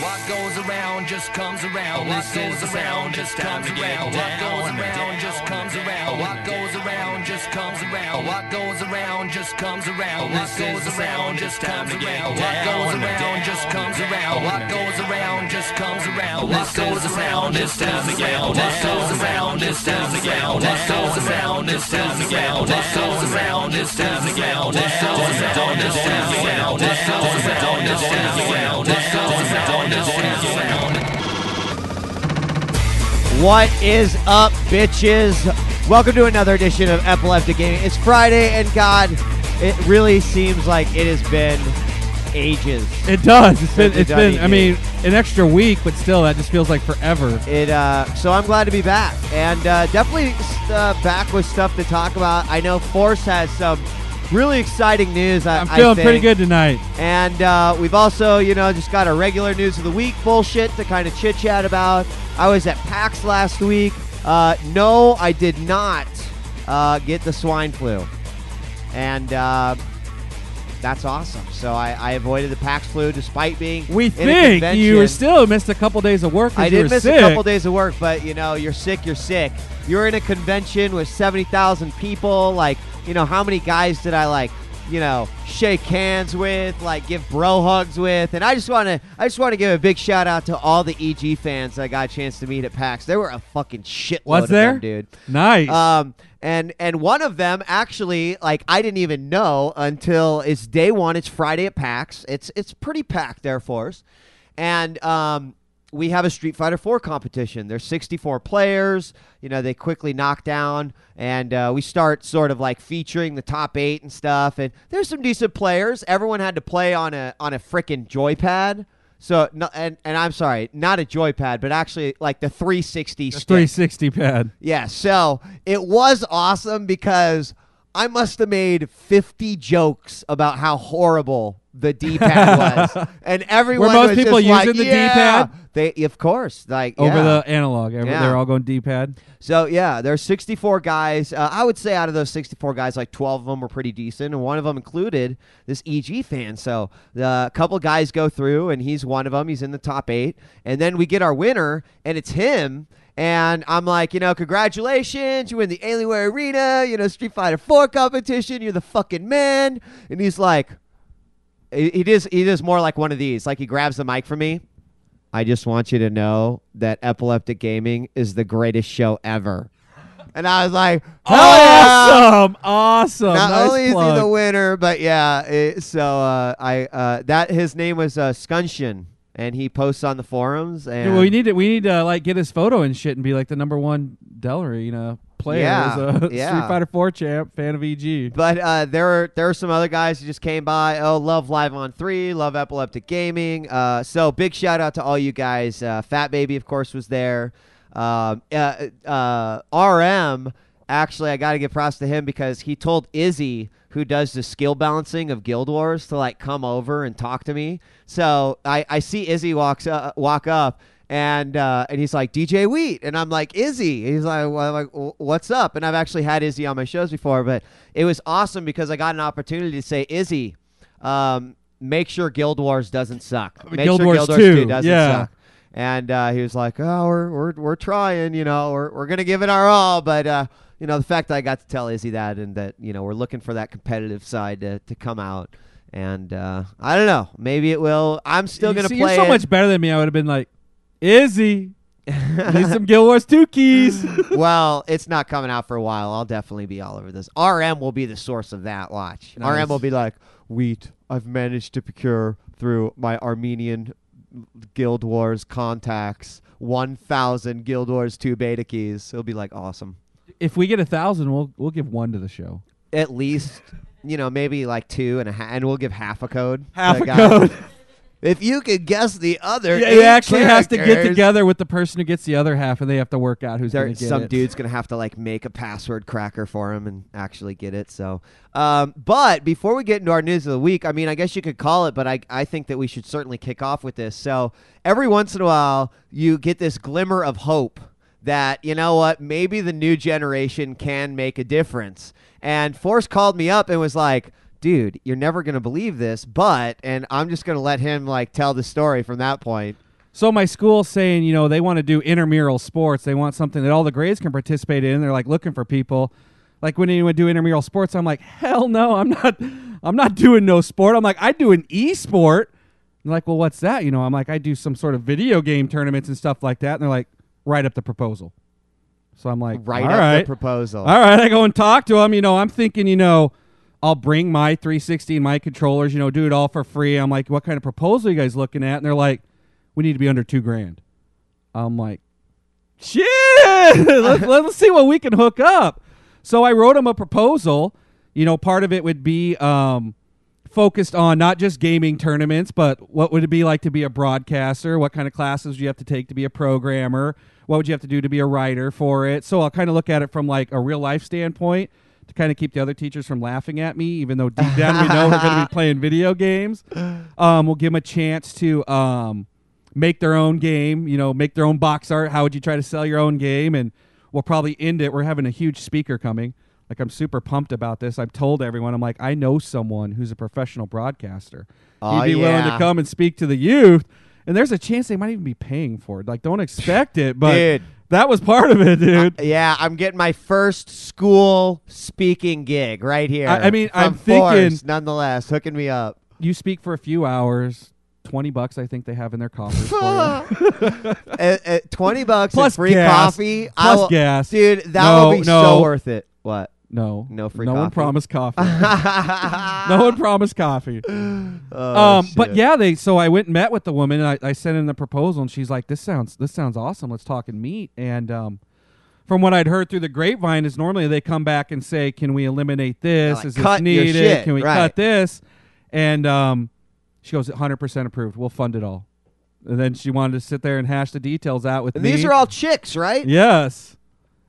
What goes around just comes around. What goes around just comes around. What goes around just comes around. What goes around just comes around. What goes around just comes around. What goes around just comes around. What goes around just comes around. What goes around just comes around. What goes around just comes around. What goes around just comes around. What goes around just comes around. What goes around just comes around. What goes around just comes around. What goes around just comes around. What goes around just comes around. What is up, bitches? Welcome to another edition of Epileptic Gaming. It's Friday, and God, it really seems like it has been ages. It does. It's been. I mean, an extra week, but still, that just feels like forever. So I'm glad to be back, and definitely back with stuff to talk about. I know Force has some really exciting news. I'm feeling pretty good tonight. And we've also, just got a regular news of the week bullshit to kind of chit chat about. I was at PAX last week. No, I did not get the swine flu. And that's awesome. So I avoided the PAX flu despite being We in think a convention. you still missed a couple days of work. I you did were miss sick. a couple days of work, but, you're sick, you're sick. You're in a convention with 70,000 people. Like, how many guys did I, shake hands with, give bro hugs with? And I just want to give a big shout out to all the EG fans I got a chance to meet at PAX. There were a fucking shitload of them, dude. Nice. And one of them actually, I didn't even know until it's day one. It's Friday at PAX. It's pretty packed there for us. And we have a Street Fighter 4 competition. There's 64 players. They quickly knock down, and we start sort of featuring the top 8 and stuff. And there's some decent players. Everyone had to play on a frickin' joypad. So, and I'm sorry, not a joypad, but actually the 360 stick. 360 pad. Yeah, so it was awesome because I must have made 50 jokes about how horrible the D-pad was. And everyone Were most was people just using the D-pad? They, of course. Over the analog. They're all going D-pad? So, yeah, there's 64 guys. I would say out of those 64 guys, 12 of them were pretty decent, and one of them included this EG fan. So a couple guys go through, and he's one of them. He's in the top 8. And then we get our winner, and it's him. And I'm like, congratulations, you win the Alienware Arena, Street Fighter 4 competition, you're the fucking man. And he's like, he does more like one of these. He grabs the mic from me. I just want you to know that Epileptic Gaming is the greatest show ever. And I was like, awesome, awesome. Not nice only plug. is he the winner, but yeah. His name was Skunshin. And he posts on the forums. And we need to get his photo and shit and be the number one Delary, player as a Street Fighter 4 champ, fan of EG. But there are some other guys who just came by. Oh, love Live on 3, love Epileptic Gaming. So big shout out to all you guys. Fat Baby, of course, was there. RM, actually, I got to give props to him because he told Izzy, who does the skill balancing of Guild Wars, to come over and talk to me. So I see Izzy walk up, and he's like, djWHEAT, and I'm like, Izzy. He's like, what's up? And I've actually had Izzy on my shows before, but it was awesome because I got an opportunity to say, Izzy, make sure Guild Wars doesn't suck. Make Guild sure Wars Guild Wars 2 doesn't suck. And he was like, oh, we're trying, we're gonna give it our all, but the fact that I got to tell Izzy that, and that, we're looking for that competitive side to come out. And I don't know. Maybe it will. I'm still going to play You're so much better than me. I would have been like, Izzy, need some Guild Wars 2 keys. Well, it's not coming out for a while. I'll definitely be all over this. RM will be the source of that. Watch. Nice. RM will be like, Wheat, I've managed to procure through my Armenian Guild Wars contacts 1,000 Guild Wars 2 beta keys. It'll be awesome. If we get 1,000, we'll give one to the show. At least, maybe 2.5, and we'll give half a code. Half a code. If you could guess the other, it actually has to get together with the person who gets the other half, and they have to work out who's going to get some it. Dude's going to have to make a password cracker for him and actually get it. So, but before we get into our news of the week, I mean, I guess you could call it, but I think that we should certainly kick off with this. So every once in a while, you get this glimmer of hope that, maybe the new generation can make a difference. And Force called me up and was like, dude, you're never going to believe this, and I'm just going to let him tell the story from that point. So my school's saying, they want to do intramural sports. They want something that all the grades can participate in. They're like looking for people. Like when anyone do intramural sports, I'm like, hell no, I'm not doing no sport. I'm like, I do an e-sport. They're like, well, what's that? I'm like, I do some sort of video game tournaments and stuff like that. And they're like, write up the proposal. So I'm like, write up the proposal. All right, I go and talk to them. I'm thinking, I'll bring my 360 and my controllers, do it all for free. I'm like, what kind of proposal are you guys looking at? And they're like, we need to be under $2,000. I'm like, shit, let's see what we can hook up. So I wrote them a proposal. Part of it would be focused on not just gaming tournaments, but what would it be like to be a broadcaster? What kind of classes would you have to take to be a programmer? What would you have to do to be a writer for it? So I'll kind of look at it from like a real life standpoint to kind of keep the other teachers from laughing at me, even though deep down we know we're going to be playing video games. We'll give them a chance to make their own game, make their own box art. How would you try to sell your own game? And we'll probably end it. We're having a huge speaker coming. Like, I'm super pumped about this. I've told everyone, I'm like, I know someone who's a professional broadcaster. Oh, He'd be willing to come and speak to the youth. And there's a chance they might even be paying for it. Like, don't expect it, but dude, that was part of it, dude. Yeah, I'm getting my first school speaking gig right here. I mean, I'm thinking, thinking, nonetheless, hooking me up. You speak for a few hours. $20 I think they have in their coffers for you. $20 plus and free gas, coffee. Plus gas. Dude, that will be so worth it. What? No. No free coffee. No one promised coffee. No one promised coffee. Shit. But yeah, so I went and met with the woman and I sent in the proposal and she's like, this sounds awesome. Let's talk and meet. And from what I'd heard through the grapevine is normally they come back and say, can we eliminate this? Is this needed? Can we cut this? And she goes, 100% approved. We'll fund it all. And then she wanted to sit there and hash the details out with me. These are all chicks, right? Yes.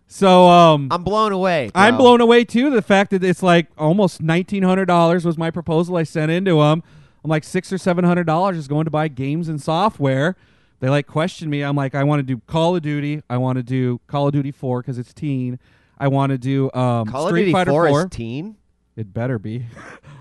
So I'm blown away. Bro. I'm blown away too. The fact that it's like almost $1,900 was my proposal I sent into them. I'm like $600 or $700 is going to buy games and software. They like question me. I'm like, I want to do Call of Duty. I want to do Call of Duty 4 because it's teen. I want to do Call Street of Duty Fighter 4 is teen. It better be.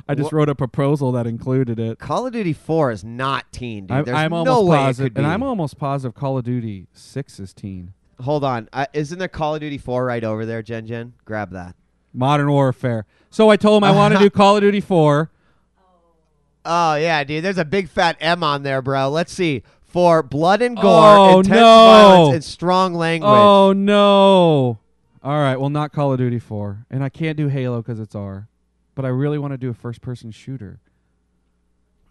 I just wrote a proposal that included it. Call of Duty 4 is not teen, dude. I'm no almost way positive, it could be. and I'm almost positive Call of Duty 6 is teen. Hold on. Isn't there Call of Duty 4 right over there, Jen? Grab that. Modern Warfare. So I told him I want to do Call of Duty 4. Oh, yeah, dude. There's a big fat M on there, bro. Let's see. For blood and gore, intense violence, and strong language. Oh, no. All right, well, not Call of Duty 4. And I can't do Halo because it's R. But I really want to do a first-person shooter.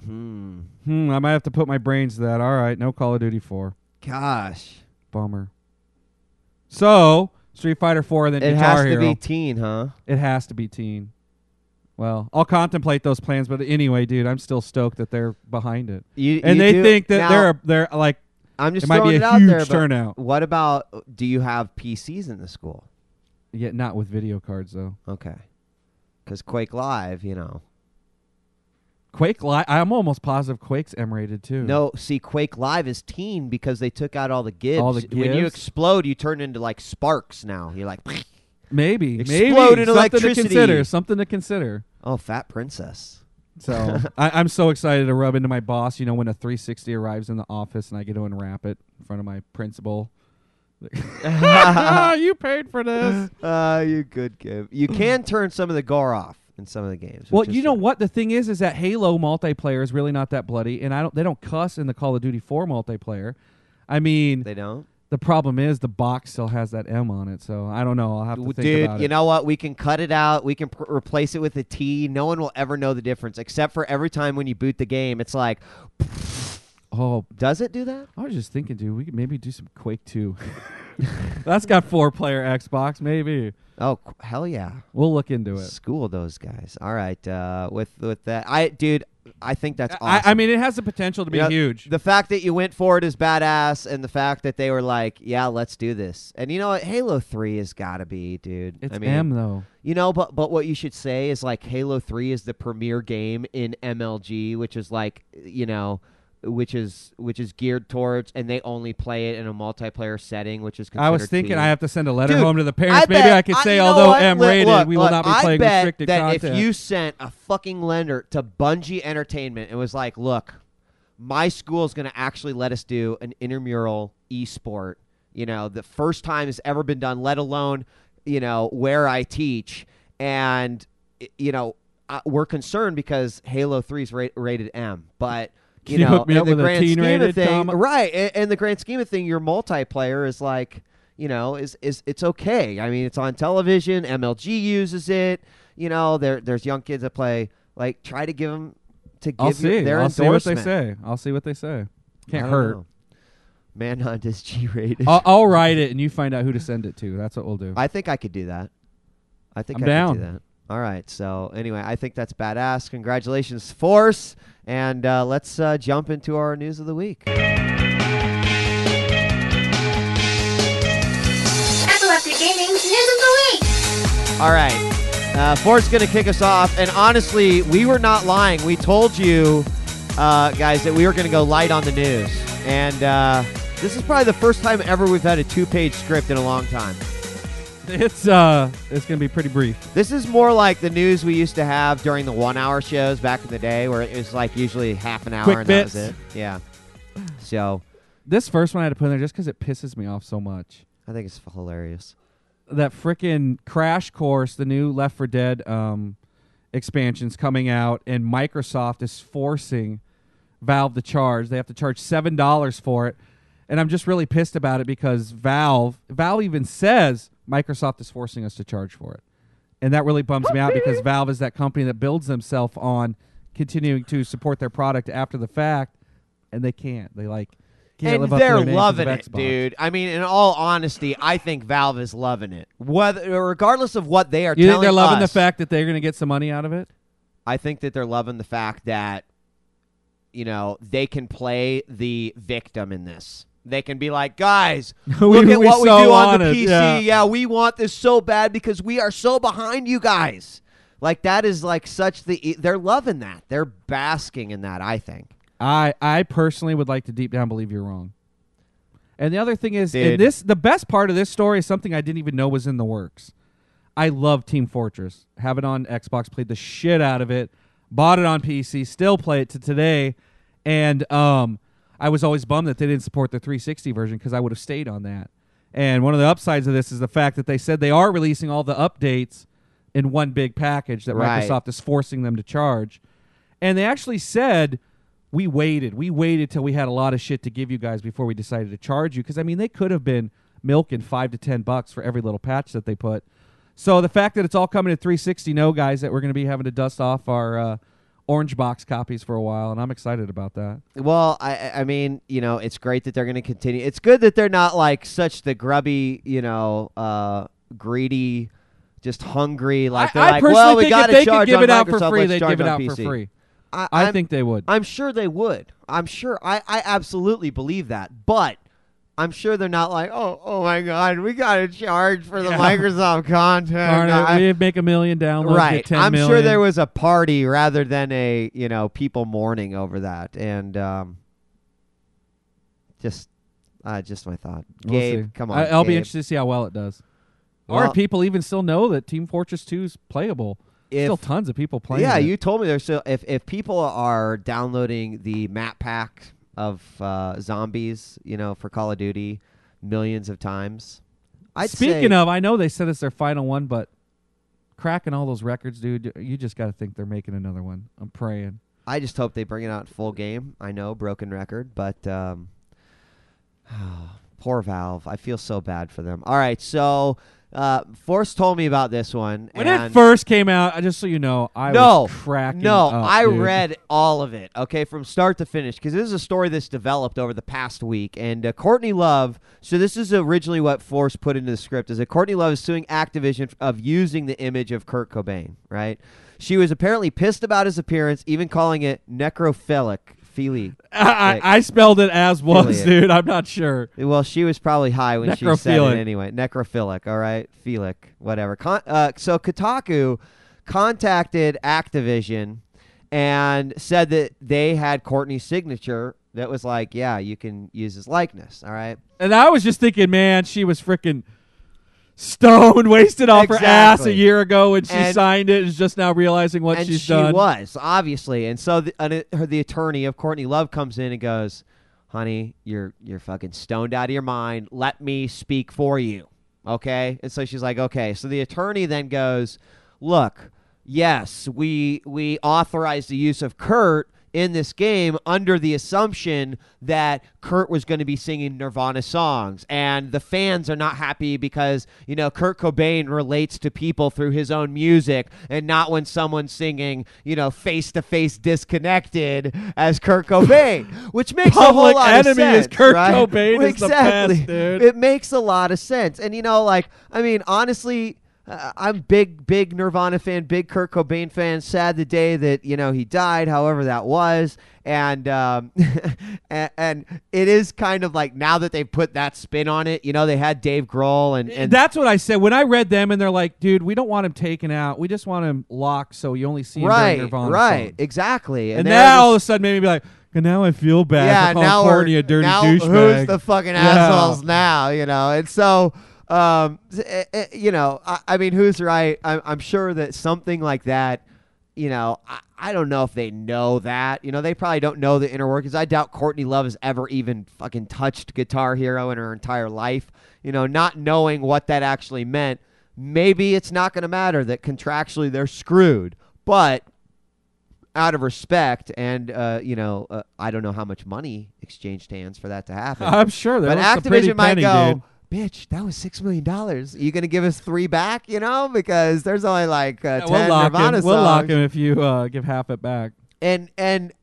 I might have to put my brains to that. All right, no Call of Duty 4. Gosh. Bummer. So, Street Fighter 4 and then Guitar Hero. It has to be teen, huh? It has to be teen. Well, I'll contemplate those plans, but anyway, dude, I'm still stoked that they're behind it. They think that now, they're like, I'm just it might be a huge turnout. What about, do you have PCs in the school? Yeah, not with video cards, though. Okay. Because Quake Live, Quake Live, I'm almost positive Quake's M-rated, too. No, see, Quake Live is teen because they took out all the gibs. When you explode, you turn into, like, sparks now. You're like... Maybe. Explode in electricity. Something to consider. Oh, Fat Princess. So I'm so excited to rub into my boss, when a 360 arrives in the office and I get to unwrap it in front of my principal. You paid for this. You good kid. You can turn some of the gore off in some of the games. Well, you know what? The thing is that Halo multiplayer is really not that bloody, and they don't cuss in the Call of Duty 4 multiplayer. I mean... They don't? The problem is the box still has that M on it, so I don't know. I'll have to think about it. Dude, you know what? We can cut it out. We can replace it with a T. No one will ever know the difference, except for every time when you boot the game, it's like... Oh, does it do that? I was just thinking, dude, we could maybe do some Quake 2. That's got 4-player Xbox, maybe. Oh, hell yeah. We'll look into it. School those guys. All right. With that, I think that's awesome. I mean, it has the potential to be huge. The fact that you went for it is badass, and the fact that they were like, yeah, let's do this. And you know what? Halo 3 has got to be, dude. It's M, though. But what you should say is, like, Halo 3 is the premier game in MLG, which is, like, which is geared towards, and they only play it in a multiplayer setting, which is considered I was thinking teen. I have to send a letter home to the parents. Maybe I could say, although M-rated, we will not be playing restricted content. If you sent a fucking letter to Bungie Entertainment and was like, look, my school is going to actually let us do an intramural esport. The first time it's ever been done, let alone, where I teach. And, we're concerned because Halo 3 is rated M. But, Can you hook me up in the with a grand scheme teen-rated, of thing, Tom? right, in the grand scheme of thing, your multiplayer is like, is it's okay. I mean, it's on television. MLG uses it. There's young kids that play. Like, try to give them their I'll endorsement. I'll see what they say. I Can't don't hurt. know. Manhunt is G-rated. I'll write it and you find out who to send it to. That's what we'll do. I think I could do that. I think I'm I down. could do that. All right. So anyway, I think that's badass. Congratulations, Force. And let's jump into our news of the week. Epileptic Gaming's News of the Week. All right. Force is going to kick us off. And honestly, we were not lying. We told you, guys, that we were going to go light on the news. And this is probably the first time ever we've had a 2-page script in a long time. It's going to be pretty brief. This is more like the news we used to have during the 1-hour shows back in the day, where it was like usually half an hour Quick and bits. that was it. Yeah. So This first one I had to put in there just because it pisses me off so much. I think it's hilarious. That frickin' Crash Course, the new Left 4 Dead expansion's coming out, and Microsoft is forcing Valve to charge. They have to charge $7 for it. And I'm just really pissed about it because Valve even says Microsoft is forcing us to charge for it. And that really bums me out because Valve is that company that builds themselves on continuing to support their product after the fact, and they can't. They can't And live up to they're their names loving of it, Xbox. dude. I mean, in all honesty, I think Valve is loving it. Regardless of what they are You telling think they're loving the us, fact that they're going to get some money out of it? I think that they're loving the fact that, they can play the victim in this. They can be like, guys, look at what we so do on want the it, PC. yeah. We want this so bad because we are so behind you guys. Like, that is like they're loving that. They're basking in that, I think. I personally would like to deep down believe you're wrong. And the other thing is, Dude. the best part of this story is something I didn't even know was in the works. I love Team Fortress. Have it on Xbox, played the shit out of it, bought it on PC, still play it to today. And I was always bummed that they didn't support the 360 version because I would have stayed on that. And one of the upsides of this is the fact that they said they are releasing all the updates in one big package that Right. Microsoft is forcing them to charge. And they actually said, we waited till we had a lot of shit to give you guys before we decided to charge you. Because, I mean, they could have been milking $5 to $10 for every little patch that they put. So the fact that it's all coming to 360, guys, that we're going to be having to dust off our orange box copies for a while, and I'm excited about that. Well, I mean, it's great that they're going to continue. It's good that they're not like such the grubby, greedy, just hungry. Like they're I like, personally well, we think got if to they could charge give on it out for Microsoft, free, let's they'd charge give it on out PC. for free. I I'm- think they would. I'm sure they would. I'm sure. I absolutely believe that. But I'm sure they're not like, oh my God, we got to charge for the Microsoft content. We make 1 million downloads, Right. get 10 I'm million. sure there was a party rather than a, people mourning over that. And just my thought. We'll Gabe, see. come on. I'll be Gabe. interested to see how well it does. Or Well- if people even still know that Team Fortress 2 is playable. Still tons of people playing Yeah, it. you told me there's still if people are downloading the map pack of zombies, for Call of Duty millions of times. Speaking of, I know they said it's their final one, but cracking all those records, dude, you just got to think they're making another one. I'm praying. I just hope they bring it out full game. I know, broken record, but poor Valve. I feel so bad for them. All right, so Force told me about this one. When and it first came out, just so you know, I was cracking No, up, I dude. read all of it, okay, from start to finish, because this is a story that's developed over the past week. And Courtney Love, so this is originally what Force put into the script, is that Courtney Love is suing Activision of using the image of Kurt Cobain, right? She was apparently pissed about his appearance, even calling it necrophilic. I spelled it as was, Philiac. dude. I'm not sure. Well, she was probably high when she said it Necrophilic. anyway. Necrophilic, all right? Philic, whatever. So Kotaku contacted Activision and said that they had Courtney's signature that was like, yeah, you can use his likeness, all right? And I was just thinking, man, she was freaking stoned, wasted off her ass a Exactly. year ago when she And- signed it, is just now realizing what and she's she done. was, obviously. And so the attorney of Courtney Love comes in and goes, honey, you're fucking stoned out of your mind. Let me speak for you. Okay? And so she's like, okay. So the attorney then goes, look, yes, we authorized the use of Kurt in this game under the assumption that Kurt was going to be singing Nirvana songs. And the fans are not happy because, Kurt Cobain relates to people through his own music and not when someone's singing, face-to-face disconnected as Kurt Cobain, which makes a whole Public lot of Enemy sense. is Kurt right? Cobain is the Exactly. best, dude. It makes a lot of sense. And, honestly, I'm big Nirvana fan, big Kurt Cobain fan. Sad the day that he died, however that was, and and it is kind of like now that they've put that spin on it. They had Dave Grohl and That's what I said when I read them, and they're like, "Dude, we don't want him taken out. We just want him locked, so you only see him during Nirvana right, songs." exactly. And they're now all of a just- sudden, made me be like, "And now I feel bad yeah, for calling now Courtney a dirty now douchebag." who's the fucking Yeah. assholes now? And so. I mean, who's right? I'm sure that something like that, I don't know if they know that. They probably don't know the inner workings. I doubt Courtney Love has ever even fucking touched Guitar Hero in her entire life. Not knowing what that actually meant. Maybe it's not going to matter that contractually they're screwed, but out of respect and, I don't know how much money exchanged hands for that to happen. I'm sure there But was a pretty Activision might penny, go, dude. bitch, that was $6 million. Are you going to give us 3 back, because there's only like 10 We'll lock Nirvana him. songs. We'll lock him if you give half it back. And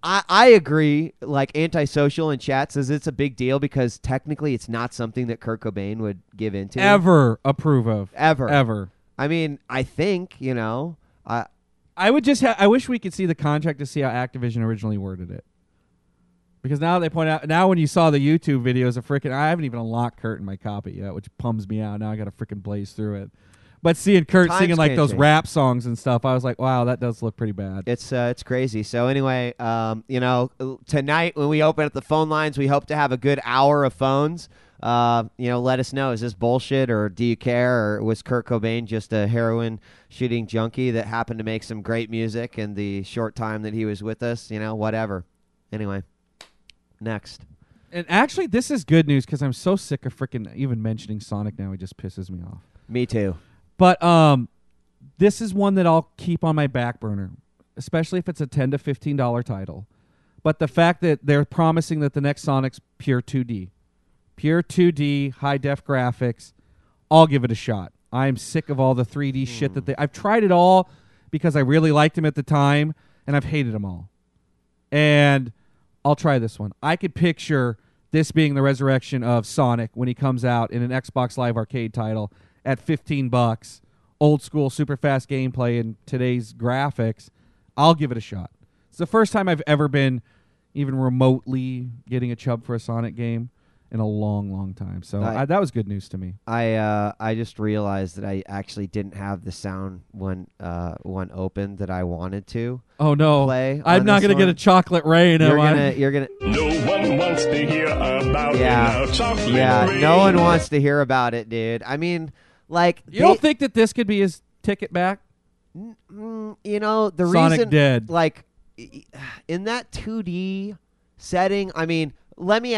I agree, like Antisocial in chat says it's a big deal because technically it's not something that Kurt Cobain would give into. Ever approve of. Ever. I mean, I think, I would just I wish we could see the contract to see how Activision originally worded it. Because now they point out, now when you saw the YouTube videos of freaking, I haven't even unlocked Kurt in my copy yet, which bums me out. Now I got to freaking blaze through it. But seeing Kurt Times singing like can't those change. rap songs and stuff, I was like, wow, that does look pretty bad. It's crazy. So anyway, tonight when we open up the phone lines, we hope to have a good hour of phones. Let us know, is this bullshit or do you care, or was Kurt Cobain just a heroin shooting junkie that happened to make some great music in the short time that he was with us? Whatever. Anyway, next. And actually, this is good news because I'm so sick of freaking even mentioning Sonic now. It just pisses me off. Me too. But this is one that I'll keep on my back burner, especially if it's a $10 to $15 title. But the fact that they're promising that the next Sonic's pure 2D, high-def graphics, I'll give it a shot. I'm sick of all the 3D shit that I've tried it all because I really liked them at the time, and I've hated them all. And I'll try this one. I could picture this being the resurrection of Sonic when he comes out in an Xbox Live Arcade title at $15, old school, super fast gameplay and today's graphics. I'll give it a shot. It's the first time I've ever been even remotely getting a chub for a Sonic game in a long, long time. So that was good news to me. I just realized that I actually didn't have the sound when opened that I wanted to. Oh no! Play I'm on not this gonna get a one. chocolate rain. You're am I? gonna. No one wants to hear about Yeah. it now. Chocolate Yeah, rain. no one wants to hear about it, dude. I mean, like, You don't think that this could be his ticket back? the Sonic reason, dead. like, in that 2D setting, I mean, let me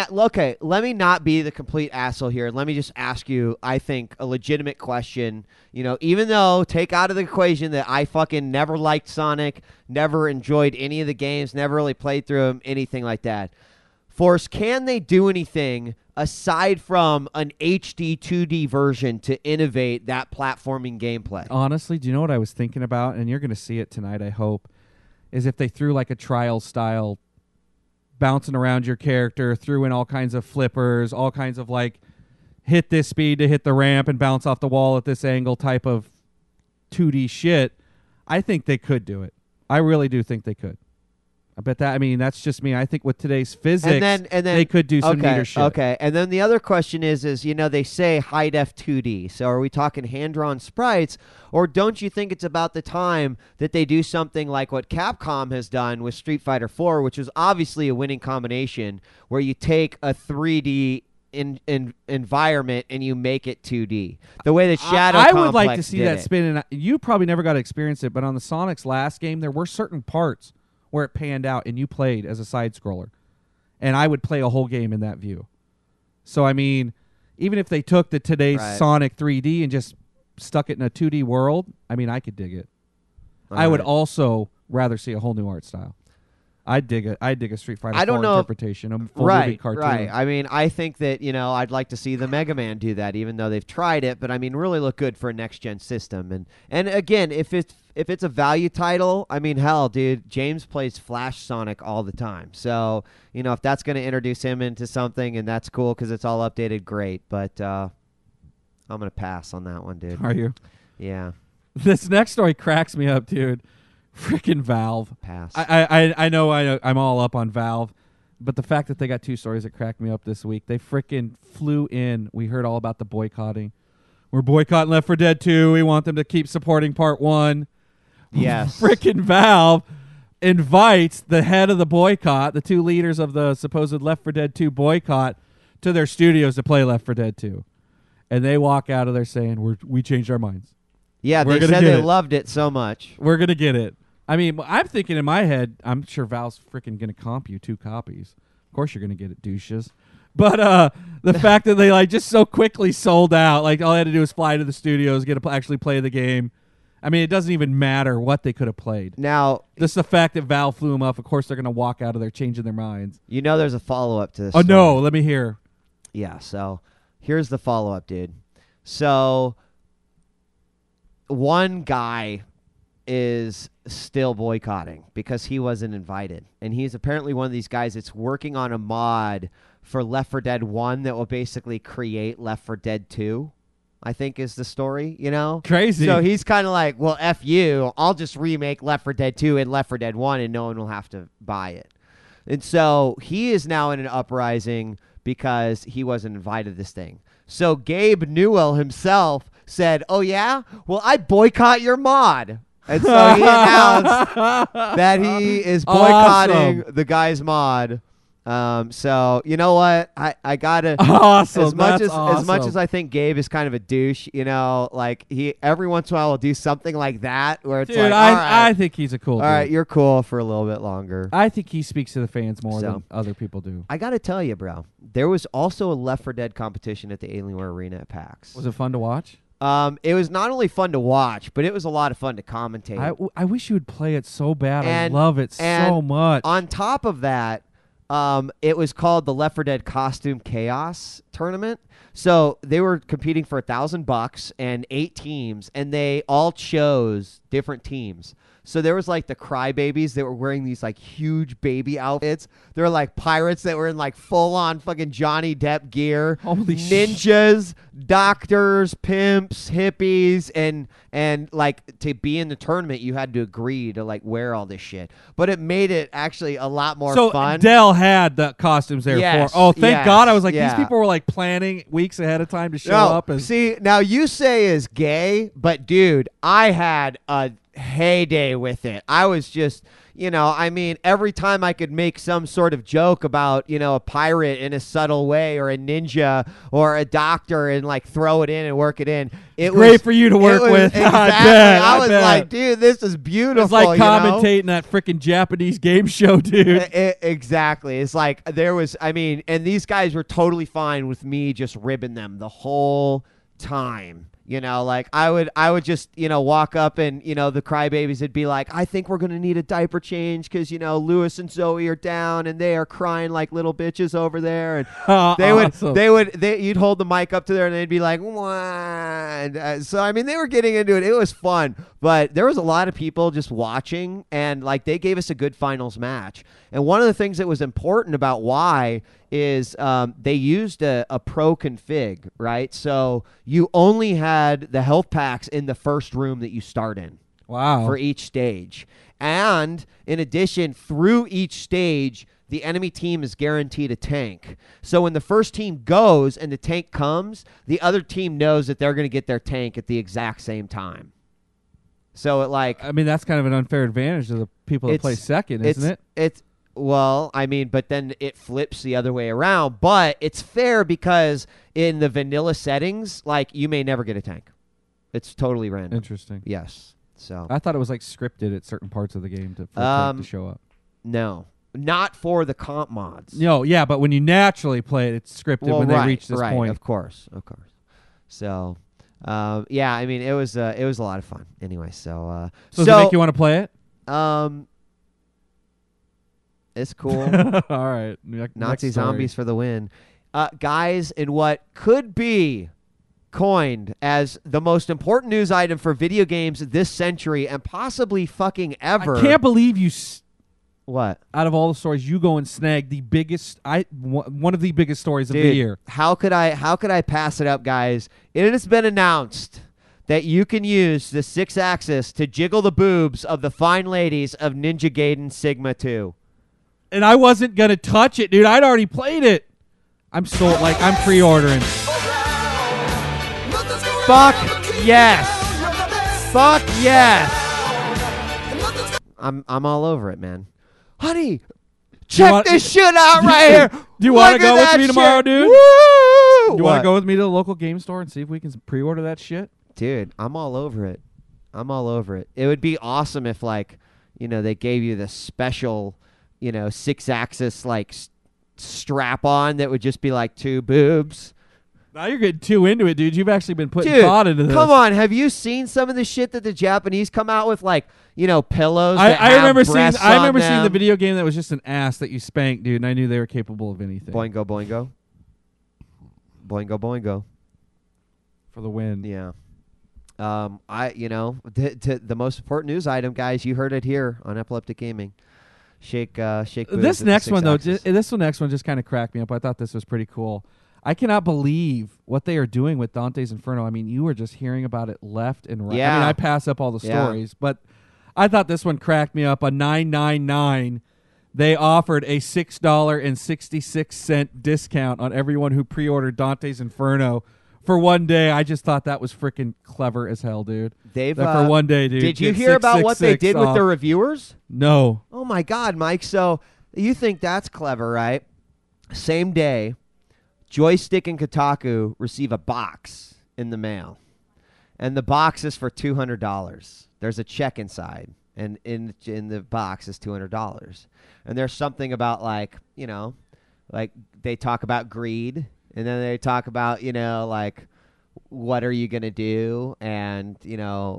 not be the complete asshole here. Let me just ask you, I think, a legitimate question. Even though, take out of the equation that I fucking never liked Sonic, never enjoyed any of the games, never really played through them, anything like that. Force, can they do anything aside from an HD 2D version to innovate that platforming gameplay? Honestly, do you know what I was thinking about? And you're going to see it tonight, I hope, is if they threw like a trial style bouncing around your character, threw in all kinds of flippers, all kinds of like hit this speed to hit the ramp and bounce off the wall at this angle type of 2D shit. I think they could do it. I really do think they could. I bet that. I mean, that's just me. I think with today's physics, and then they could do some neater shit. Okay, and then the other question is they say high def 2D. So are we talking hand drawn sprites, or don't you think it's about the time that they do something like what Capcom has done with Street Fighter 4, which is obviously a winning combination, where you take a 3D environment and you make it 2D. The way that Shadow I Complex would like to see did that it. spin. And you probably never got to experience it, but on the Sonic's last game, there were certain parts where it panned out and you played as a side scroller, and I would play a whole game in that view. So I mean, even if they took today's Right. Sonic 3D and just stuck it in a 2D world, I mean, I could dig it. I would Right. also rather see a whole new art style. I'd dig a Street Fighter I don't 4 know if- interpretation, a full movie cartoon. Right. I mean, I think that, I'd like to see the Mega Man do that, even though they've tried it. But I mean, really look good for a next gen system. And again, if it's a value title, I mean, hell, dude, James plays Flash Sonic all the time. So if that's going to introduce him into something, and that's cool because it's all updated, great. But I'm gonna pass on that one, dude. Are you? Yeah, This next story cracks me up, dude. Freaking Valve. pass. I know I'm all up on Valve, but the fact that they got 2 stories that cracked me up this week, they freaking flew in. We heard all about the boycotting. We're boycotting Left 4 Dead 2. We want them to keep supporting Part 1. Yes. Freaking Valve invites the head of the boycott, the 2 leaders of the supposed Left 4 Dead 2 boycott, to their studios to play Left 4 Dead 2. And they walk out of there saying, we changed our minds. Yeah, We're they gonna said get they it. loved it so much. We're going to get it. I mean, I'm thinking in my head, I'm sure Valve's freaking going to comp you 2 copies. Of course you're going to get it, douches. But the fact that they just so quickly sold out, all they had to do was fly to the studios, get to actually play the game. I mean, it doesn't even matter what they could have played. Now, Just the fact that Valve flew them up, of course they're going to walk out of there changing their minds. there's a follow-up to this Oh, story. no, let me hear. Yeah, so here's the follow-up, dude. So one guy is still boycotting because he wasn't invited. And he's apparently one of these guys that's working on a mod for Left 4 Dead 1 that will basically create Left 4 Dead 2, I think is the story, Crazy. So he's kind of like, well, F you, I'll just remake Left 4 Dead 2 and Left 4 Dead 1 and no one will have to buy it. And so he is now in an uprising because he wasn't invited to this thing. So Gabe Newell himself said, oh, yeah? Well, I boycott your mod. And so he announced that he is boycotting Awesome. the guy's mod. So you know what? I gotta Awesome. as much That's as much awesome. as I think Gabe is kind of a douche, he every once in a while will do something like that where it's Dude, like, all right, I think he's a cool all dude. right, you're cool for a little bit longer. I think he speaks to the fans more So. than other people do. I gotta tell you, bro, there was also a Left 4 Dead competition at the Alienware Arena at PAX. Was it fun to watch? It was not only fun to watch, but it was a lot of fun to commentate. I wish you would play it so bad. And- I love it so and much. On top of that, it was called the Left 4 Dead Costume Chaos Tournament. So they were competing for $1,000 and 8 teams, and they all chose different teams. So there was the crybabies that were wearing these huge baby outfits. There were pirates that were in full on fucking Johnny Depp gear. Holy ninjas, doctors, pimps, hippies, and to be in the tournament you had to agree to wear all this shit. But it made it actually a lot more so fun. Dell had the costumes there Yes, for. Oh, thank yes, God! I was like, yeah. these people were planning weeks ahead of time to show No, up. And see, now you say is gay, but dude, I had a heyday with it. I was just, every time I could make some sort of joke about, a pirate in a subtle way or a ninja or a doctor and throw it in and work it in. It was great for you to work it was- with. Exactly. I I was bet. like, dude, this is beautiful. it's like you know? commentating that freaking Japanese game show, dude. Exactly. It's there was, and these guys were totally fine with me just ribbing them the whole time. I would just, walk up and, the crybabies would be like, I think we're going to need a diaper change because, Lewis and Zoe are down and they are crying like little bitches over there. And Awesome. you'd hold the mic up to there and they'd be like, wah. And, so, they were getting into it. It was fun, but there was a lot of people just watching and they gave us a good finals match. And one of the things that was important about why is they used a pro config, right? So you only had the health packs in the first room that you start in. Wow. For each stage. And in addition, through each stage, the enemy team is guaranteed a tank. So when the first team goes and the tank comes, the other team knows that they're going to get their tank at the exact same time. So it that's kind of an unfair advantage to the people that play second, isn't it? Well, I mean, but then it flips the other way around. But it's fair because in the vanilla settings, like, you may never get a tank. It's totally random. Interesting. Yes. So I thought it was like scripted at certain parts of the game for a tank to show up. no, not for the comp mods. No, yeah, but when you naturally play it, it's scripted when they reach this point. Of course. So, yeah, I mean, it was a lot of fun. Anyway, so does it make you want to play it? It's cool. All right. Nazi zombies for the win. Guys, in what could be coined as the most important news item for video games this century and possibly fucking ever. I can't believe you... What? Out of all the stories, you go and snag the biggest... one of the biggest stories of the year. How could I pass it up, guys? It has been announced that you can use the 6-axis to jiggle the boobs of the fine ladies of Ninja Gaiden Sigma 2. And I wasn't going to touch it, dude. I'd already played it. I'm pre-ordering. Fuck yes. Fuck yes. I'm all over it, man. Honey, check this shit out right here. Do you want to go with me tomorrow, dude? Woo! You want to go with me to the local game store and see if we can pre-order that shit? Dude, I'm all over it. It would be awesome if, like, they gave you the special, 6-axis, like, strap-on that would just be, like, 2 boobs. Now you're getting too into it, dude. You've actually been putting thought into this. Come on. Have you seen some of the shit that the Japanese come out with, like, pillows that I have remember breasts seeing on them? the video game that was just an ass that you spanked, dude, and I knew they were capable of anything. Boingo, boingo. Boingo, boingo. For the win. Yeah. The most important news item, guys, you heard it here on Epileptic Gaming. Shake boobs. This next one, though, just kind of cracked me up. I thought this was pretty cool. I cannot believe what they are doing with Dante's Inferno. I mean, you were just hearing about it left and right. Yeah. I mean, I pass up all the stories, but I thought this one cracked me up. A $9.99, they offered a $6.66 discount on everyone who pre-ordered Dante's Inferno for one day. I just thought that was freaking clever as hell, dude. For one day, dude. Did you hear about what they did with the reviewers? No. Oh, my God, Mike. So you think that's clever, right? Same day, Joystick and Kotaku receive a box in the mail, and the box is for $200. There's a check inside, and in the box is $200. And there's something about, like they talk about greed, and then they talk about, like, what are you gonna do, and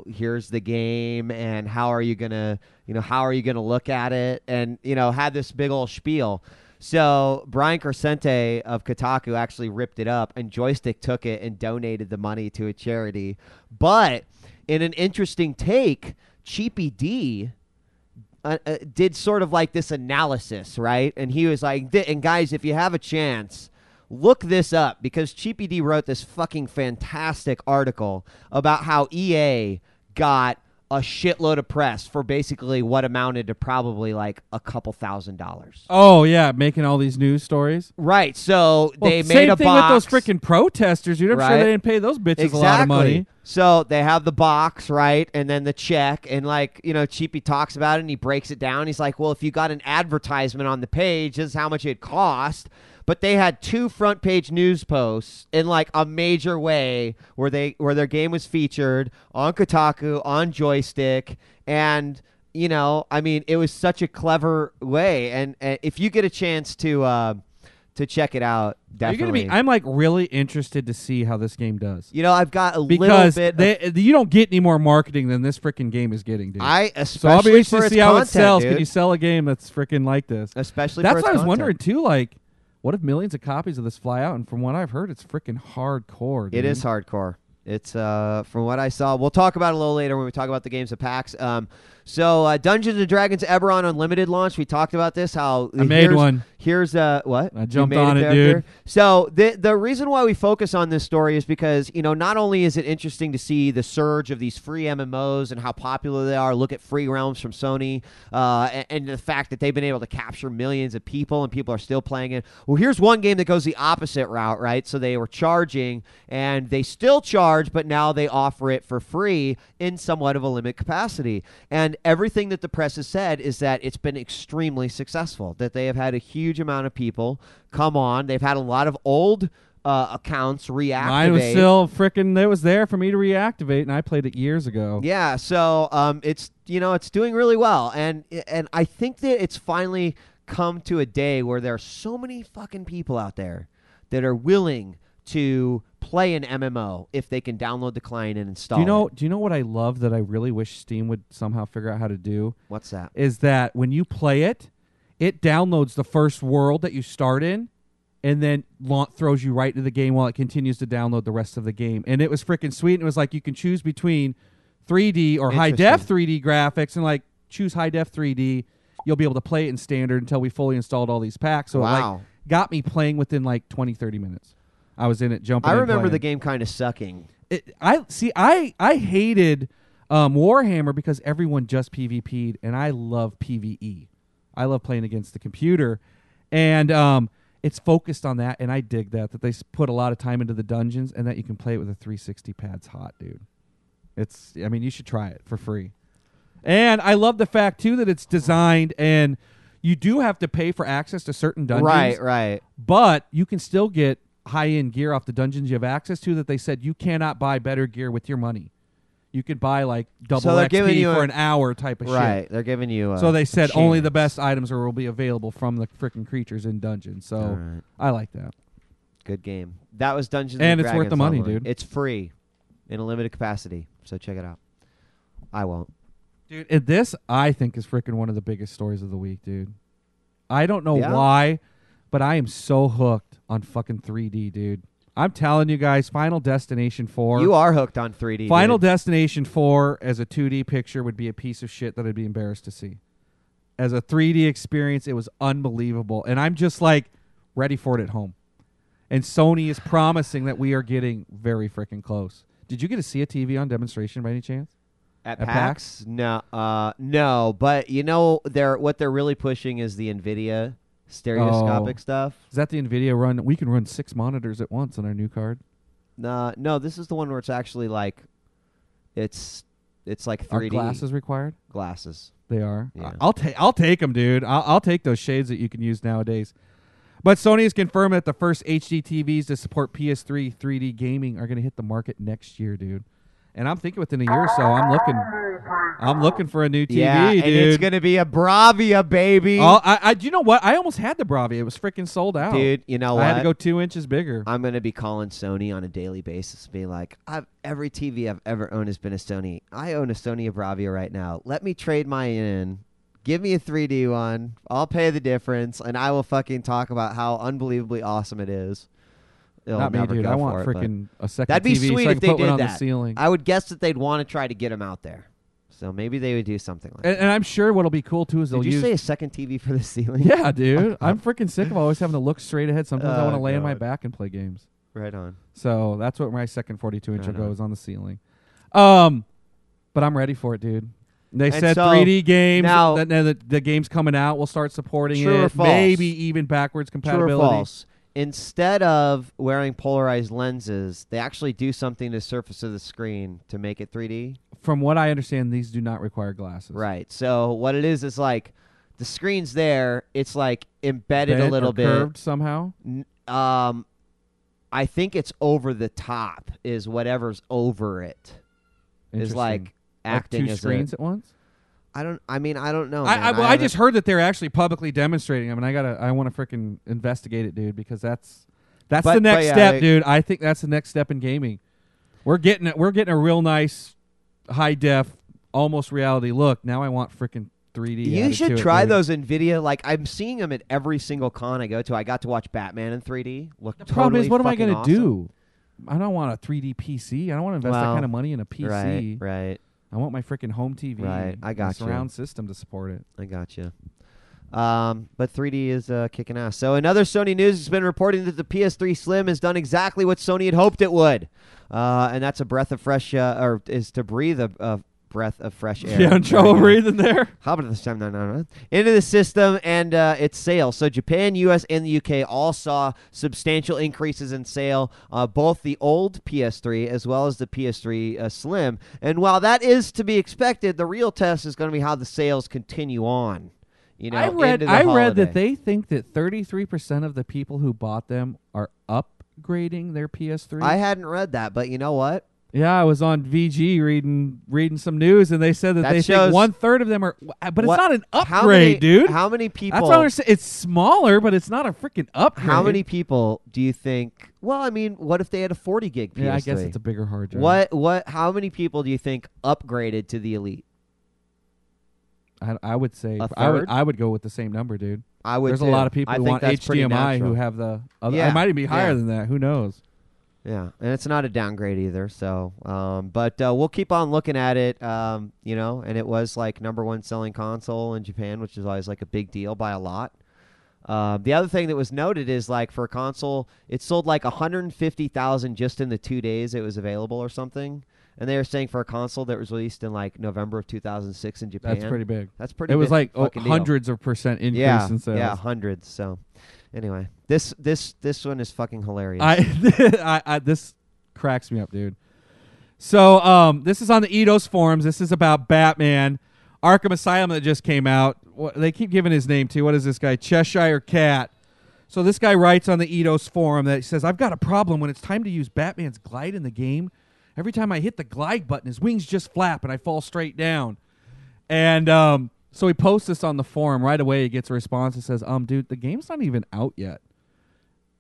here's the game, and how are you gonna look at it, and had this big old spiel. So Brian Crescente of Kotaku actually ripped it up, and Joystick took it and donated the money to a charity. But in an interesting take, Cheapy D did sort of like this analysis, right? And he was like, and guys, if you have a chance, look this up, because Cheapy D wrote this fucking fantastic article about how EA got a shitload of press for basically what amounted to probably like a couple $1,000s. Oh, yeah, making all these news stories. Right, so they made same a thing box. with those freaking protesters, dude. I'm sure they didn't pay those bitches a lot of money. So they have the box, right, and then the check, and like, Cheapy talks about it, and he breaks it down. He's like, well, if you got an advertisement on the page, this is how much it cost. But they had 2 front page news posts in like a major way where their game was featured on Kotaku, on Joystick, and I mean, it was such a clever way. And if you get a chance to check it out, definitely. I'm like really interested to see how this game does. I've got a because little bit. You don't get any more marketing than this freaking game is getting, dude. So I'll be interested to see how it sells. Dude. Can you sell a game that's freaking like this? Especially that's for its what I was content. wondering too. Like, what if millions of copies of this fly out? And from what I've heard, it's freaking hardcore, dude. It is hardcore. It's from what I saw. We'll talk about it a little later when we talk about the games of PAX. So Dungeons and Dragons Eberron Unlimited launch. We talked about this. How I made one. Here's what I jumped on it, dude. So the reason why we focus on this story is because not only is it interesting to see the surge of these free MMOs and how popular they are. Look at Free Realms from Sony, and the fact that they've been able to capture millions of people and people are still playing it. Well, here's one game that goes the opposite route, right? So they were charging, and they still charge charge, but now they offer it for free in somewhat of a limited capacity. And everything that the press has said is that it's been extremely successful, that they have had a huge amount of people come on. They've had a lot of old accounts reactivate. Mine was still freaking. It was there for me to reactivate, and I played it years ago. Yeah, so it's it's doing really well, and I think that it's finally come to a day where there are so many fucking people out there that are willing to play an MMO if they can download the client and install it. Do you know what I love that I really wish Steam would somehow figure out how to do? What's that? Is that when you play it, it downloads the first world that you start in, and then throws you right into the game while it continues to download the rest of the game. And it was freaking sweet. And it was like you can choose between 3D or high-def 3D graphics, and like choose high-def 3D. You'll be able to play it in standard until we fully installed all these packs. So it like got me playing within like 20, 30 minutes. I was in it jumping. I in remember playing. the game kind of sucking. I hated Warhammer because everyone just PvP'd, and I love PvE. I love playing against the computer, and it's focused on that, and I dig that they put a lot of time into the dungeons, and that you can play it with a 360 pads hot, dude. You should try it for free. And I love the fact, too, that it's designed, and you do have to pay for access to certain dungeons. Right. But you can still get high-end gear off the dungeons you have access to that they said you cannot buy better gear with your money. You could buy like double XP for an hour type of shit. Right, they're giving you so they said only the best items will be available from the freaking creatures in dungeons. So I like that. Good game. That was Dungeons and Dragons. It's worth the money, Online. dude. It's free in a limited capacity, so check it out. I won't. Dude, this I think is freaking one of the biggest stories of the week, dude. I don't know why, but I am so hooked on fucking 3D, dude. I'm telling you guys, Final Destination 4. You are hooked on 3D. Final Destination 4 as a 2D picture would be a piece of shit that I'd be embarrassed to see. As a 3D experience, it was unbelievable. And I'm just like ready for it at home. And Sony is promising that we are getting very freaking close. Did you get to see a TV on demonstration by any chance? At PAX? No. No, but what they're really pushing is the NVIDIA stereoscopic stuff. Is that the NVIDIA run? We can run 6 monitors at once on our new card. No, this is the one where it's actually like, it's like 3D. Are glasses required? Glasses. They are. Yeah. I'll take them, dude. I'll take those shades that you can use nowadays. But Sony has confirmed that the first HD TVs to support PS3 3D gaming are going to hit the market next year, dude. And I'm thinking within a year or so, I'm looking for a new TV, yeah, dude. And it's going to be a Bravia, baby. Do you know what? I almost had the Bravia. It was freaking sold out. Dude, you know what? I had to go 2 inches bigger. I'm going to be calling Sony on a daily basis, be like, every TV I've ever owned has been a Sony. I own a Sony Bravia right now. Let me trade mine in. Give me a 3D one. I'll pay the difference, and I will fucking talk about how unbelievably awesome it is. Not me, dude. I want freaking a second that'd be TV sweet so I if can they put one did on that. the ceiling. I would guess that they'd want to try to get them out there. So maybe they would do something like that. And I'm sure what'll be cool, too, is they'll Did you use... say a second TV for the ceiling? Yeah, dude. I'm freaking sick of always having to look straight ahead. Sometimes I want to lay on my back and play games. Right on. So that's what my second 42-inch will go is on the ceiling. But I'm ready for it, dude. They said 3D games. Now, the games coming out will start supporting true it. or false? Maybe even backwards compatibility. True or false? Instead of wearing polarized lenses, they actually do something to the surface of the screen to make it 3D. From what I understand, these do not require glasses. Right. So what it is like the screen's there. It's like embedded a little bit. Curved somehow? I think it's over the top is whatever's over it. Is like acting like 2 as screens at once? I don't know. I just heard that they're actually publicly demonstrating them, and I want to freaking investigate it, dude, because that's the next step, dude. I think that's the next step in gaming. We're getting a real nice high def, almost reality look. Now I want freaking 3D. You should try those NVIDIA. Like I'm seeing them at every single con I go to. I got to watch Batman in 3D. The problem is, what am I going to do? I don't want a 3D PC. I don't want to invest that kind of money in a PC. Right. I want my freaking home TV. Right, I got you. Surround system to support it. I got you. But 3D is kicking ass. So another Sony news has been reporting that the PS3 Slim has done exactly what Sony had hoped it would, and that's a breath of fresh, or is to breathe a breath of fresh air. Yeah, I'm trouble breathing there. How about this time? No. Into the system and its sales. So Japan, U.S., and the U.K. all saw substantial increases in sale, both the old PS3 as well as the PS3 Slim. And while that is to be expected, the real test is going to be how the sales continue on. You know, I read holiday. that they think that 33% of the people who bought them are upgrading their PS3. I hadn't read that, but you know what? Yeah, I was on VG reading some news, and they said that they shows think 1/3 of them are. But it's what- not an how many- upgrade, dude. How many people? That's what I'm saying. It's smaller, but it's not a freaking upgrade. How many people do you think? Well, I mean, what if they had a 40 gig PS3? Yeah, I guess it's a bigger hard drive. What? How many people do you think upgraded to the Elite? I would say A I would third? I would go with the same number, dude. I would. There's a too. lot of people I who think want that's pretty HDMI who natural. have the other. Yeah, It might even be higher yeah. than that. Who knows? Yeah, and it's not a downgrade either. So, but we'll keep on looking at it. You know, and it was like #1 selling console in Japan, which is always like a big deal by a lot. The other thing that was noted is like for a console, it sold like 150,000 just in the 2 days it was available or something. And they were saying for a console that was released in like November of 2006 in Japan. That's pretty big. That's pretty. It was big like fucking deal. hundreds of percent increase Yeah, in sales. yeah, hundreds. So, anyway, this one is fucking hilarious. I this cracks me up, dude. So this is on the Eidos forums. This is about Batman Arkham Asylum that just came out. They keep giving his name to. What is this guy? Cheshire Cat. So this guy writes on the Eidos forum that he says, I've got a problem when it's time to use Batman's glide in the game. Every time I hit the glide button, his wings just flap and I fall straight down. And so he posts this on the forum. Right away, he gets a response that says, dude, the game's not even out yet.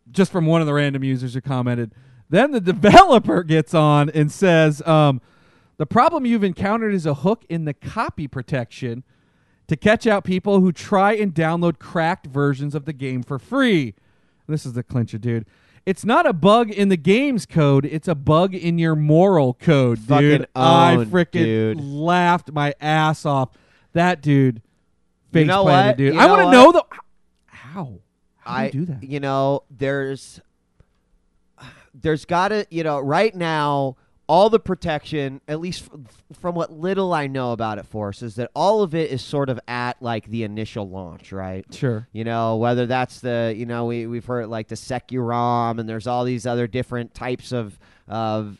Just from one of the random users who commented. Then the developer gets on and says, the problem you've encountered is a hook in the copy protection to catch out people who try and download cracked versions of the game for free. This is the clincher, dude. It's not a bug in the game's code. It's a bug in your moral code, dude. Fucking I owned, freaking dude. laughed my ass off. That dude, face know planted, what? dude. You I know want to what? know the how. How do you do that? You know, there's got to, you know, right now, all the protection, at least from what little I know about it, Force, is that all of it is sort of at like the initial launch, right? Sure. You know, whether that's the, you know, we've heard like the Securom, and there's all these other different types of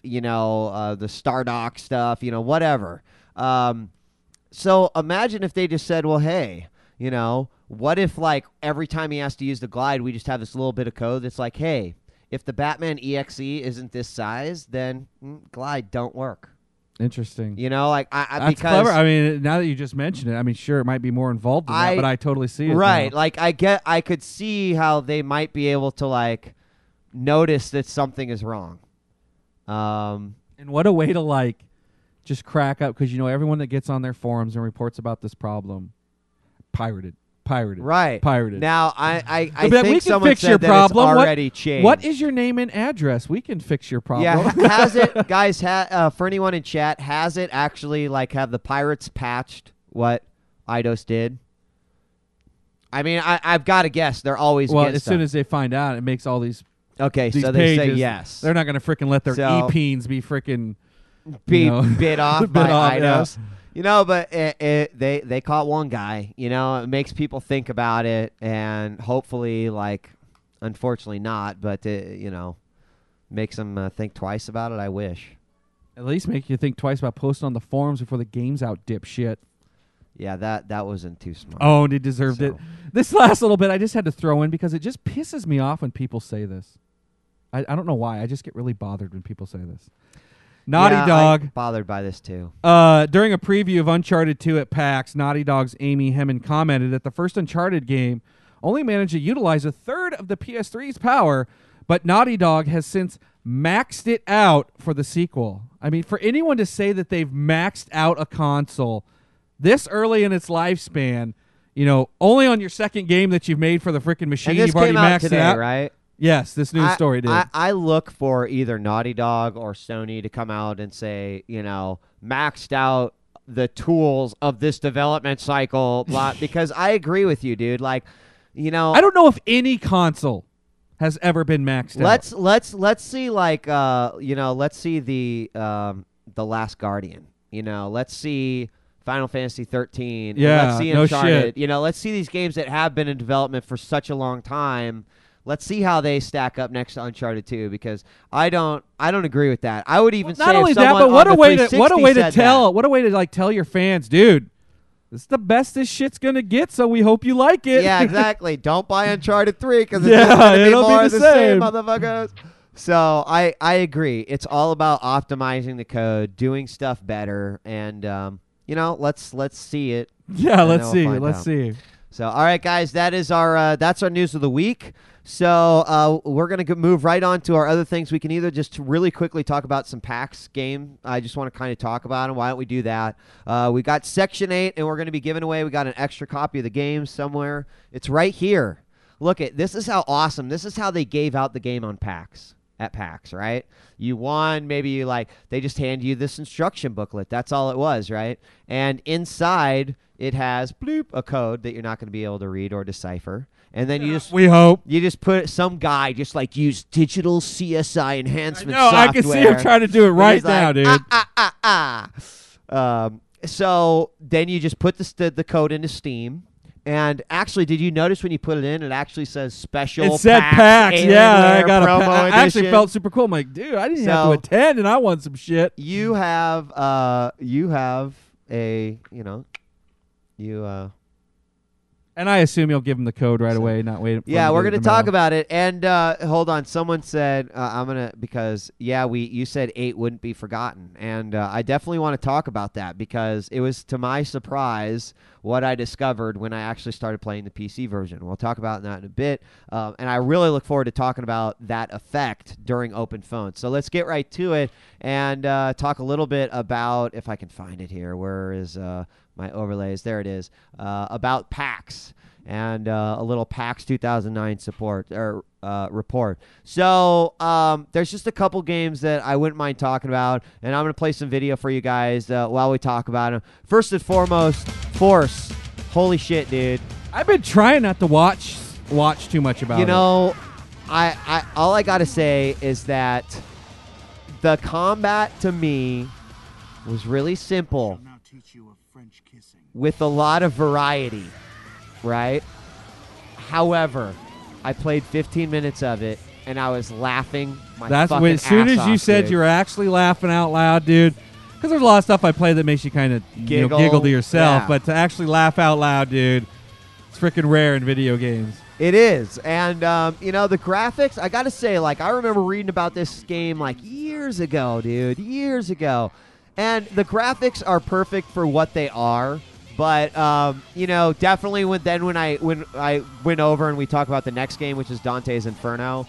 you know, the Stardock stuff, you know, whatever. So imagine if they just said, well, hey, you know, what if like every time he has to use the glide, we just have this little bit of code that's like, hey, if the Batman EXE isn't this size, then glide don't work. Interesting. You know, like That's because clever. I mean, now that you just mentioned it, I mean, sure, it might be more involved than that, but I totally see it. Right. now. Like I could see how they might be able to like notice that something is wrong. And what a way to like just crack up, because you know everyone that gets on their forums and reports about this problem, pirated. Right. Pirated. Now I But we think can someone fix said your that problem. it's already changed. What is your name and address? We can fix your problem. Yeah, has it, guys? For anyone in chat, has it actually like have the pirates patched what Eidos did? I mean, I've got to guess they're always well, get as stuff. soon as they find out, it makes all these okay, these so they pages, say yes. They're not going to freaking let their So- e-peens be freaking Be you know, bit off bit by off, Eidos. You know, but they caught one guy. You know, it makes people think about it, and hopefully, like, unfortunately not, but you know, makes them think twice about it. I wish. At least make you think twice about posting on the forums before the game's out, dipshit. Yeah, that wasn't too smart. Oh, and he deserved it. So- This last little bit I just had to throw in because it just pisses me off when people say this. I don't know why. I just get really bothered when people say this. Naughty Yeah, Dog. I'm bothered by this too. During a preview of Uncharted 2 at PAX, Naughty Dog's Amy Hemmon commented that the first Uncharted game only managed to utilize a third of the PS3's power, but Naughty Dog has since maxed it out for the sequel. I mean, for anyone to say that they've maxed out a console this early in its lifespan, you know, only on your second game that you've made for the freaking machine, And this you've already came out maxed today, it out. right? Yes, this news story did. I look for either Naughty Dog or Sony to come out and say, you know, maxed out the tools of this development cycle, blah, because I agree with you, dude. Like, you know, I don't know if any console has ever been maxed out. let's see, like, you know, let's see the Last Guardian. Let's see Final Fantasy 13. Yeah, Let's see no Uncharted. shit. Let's see these games that have been in development for such a long time. Let's see how they stack up next to Uncharted 2, because I don't agree with that. I would even say Not if only that, someone but what on a the way to 360 tell your fans, dude. This is the best this shit's gonna get, so we hope you like it. Yeah, exactly. Don't buy Uncharted 3 because it's Yeah, just going to be it'll be more the of the same, same. motherfuckers. So I agree. It's all about optimizing the code, doing stuff better, and let's see it. Yeah, and let's then see. we'll find Let's out. see. So, all right, guys, that's our news of the week. So we're going to move right on to our other things. We can either just really quickly talk about some PAX game. I just want to kind of talk about them. Why don't we do that? We got Section 8, and we're going to be giving away. We got an extra copy of the game somewhere. It's right here. Look, this is how awesome. This is how they gave out the game on PAX. At PAX, right? You won, maybe they just hand you this instruction booklet. That's all it was, right? And inside it has a code that you're not going to be able to read or decipher. And then we hope. you just put some guy just use digital CSI enhancement No, software. I can see him trying to do it And right he's now, like, dude. So then you just put the code into Steam. And actually, did you notice when you put it in, it actually says special It said PAX. Yeah, I got a promo I actually edition. felt super cool. I'm like, dude, I didn't have to attend, and I won some shit. You have a And I assume you'll give him the code right away, not wait. for Yeah, him we're get going to the talk mail. about it. And hold on. Someone said, you said 8 wouldn't be forgotten. And I definitely want to talk about that because it was, to my surprise, what I discovered when I actually started playing the PC version. We'll talk about that in a bit. And I really look forward to talking about that effect during Open Phone. So let's get right to it and talk a little bit about, if I can find it here, where is my overlays? There it is. About PAX and a little PAX 2009 report. So there's just a couple games that I wouldn't mind talking about, and I'm going to play some video for you guys while we talk about them. First and foremost, Force. Holy shit, dude. I've been trying not to watch too much about it. I all I got to say is that the combat to me was really simple with a lot of variety, right? However, I played 15 minutes of it, and I was laughing my fucking as soon ass as you off, said dude. you were actually laughing out loud, dude. Because there's a lot of stuff I play that makes you kind of giggle to yourself, yeah. but to actually laugh out loud, dude, it's freaking rare in video games. It is. And, the graphics, I got to say, I remember reading about this game, years ago, dude. Years ago. And the graphics are perfect for what they are. But, definitely when I went over and we talked about the next game, which is Dante's Inferno,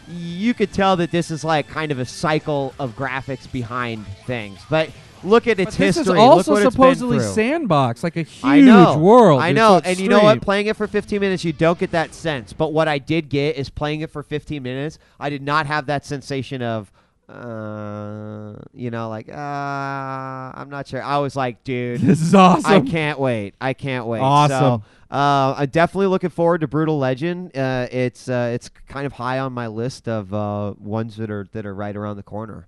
you could tell that this is, kind of a cycle of graphics behind things. But look at its This history. is also Look what supposedly it's been through. sandbox, like a huge I know. world. I It's know. so And you know what? extreme. Playing it for 15 minutes, you don't get that sense. But what I did get is playing it for 15 minutes, I did not have that sensation of, I'm not sure. I was like, dude, This is awesome. I can't wait. Awesome. So, I'm definitely looking forward to Brutal Legend. It's kind of high on my list of ones that are right around the corner.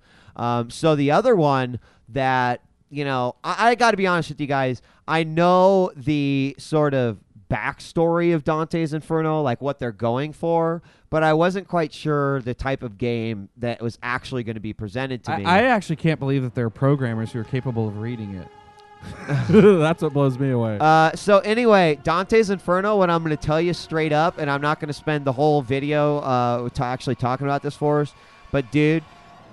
So the other one that, I got to be honest with you guys. I know the sort of backstory of Dante's Inferno, what they're going for, but I wasn't quite sure the type of game that was actually going to be presented to me. I actually can't believe that there are programmers who are capable of reading it. That's what blows me away. So anyway, Dante's Inferno, what I'm going to tell you straight up, and I'm not going to spend the whole video actually talking about this for us, but dude,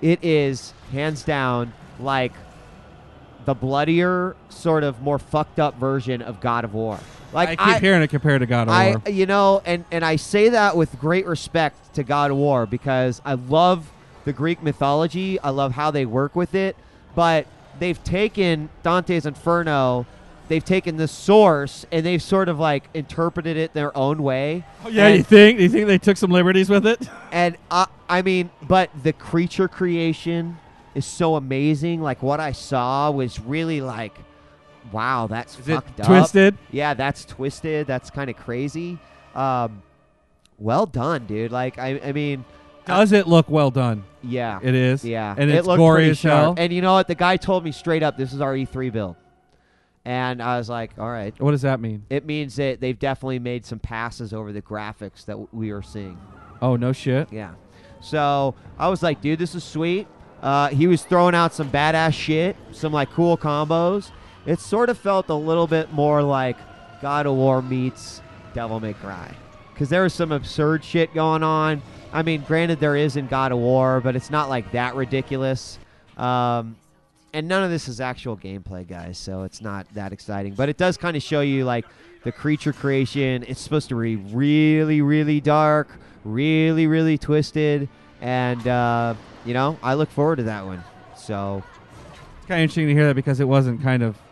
it is hands down the bloodier, sort of more fucked up version of God of War. I keep hearing it compared to God of War. And I say that with great respect to God of War because I love the Greek mythology. I love how they work with it. But they've taken Dante's Inferno, they've taken the source, and they've sort of interpreted it their own way. Oh, yeah, and, you think they took some liberties with it? And but the creature creation is so amazing. What I saw was really wow, that's fucked up. Twisted? Yeah, that's twisted. That's kind of crazy. Well done, dude. Does it look well done? Yeah. It is? Yeah. And it it's looked gory pretty as hell? sharp. And you know what? The guy told me straight up, this is our E3 build. And I was like, all right. What does that mean? It means that they've definitely made some passes over the graphics that we are seeing. Oh, no shit? Yeah. So I was like, dude, this is sweet. He was throwing out some badass shit, some like cool combos. It sort of felt a little bit more like God of War meets Devil May Cry. Because there was some absurd shit going on. I mean, granted, there is in God of War, but it's not like that ridiculous. And none of this is actual gameplay, guys, so it's not that exciting. But it does kind of show you, like, the creature creation. It's supposed to be really, really dark, really, really twisted. And, you know, I look forward to that one. So It's kind of interesting to hear that because it wasn't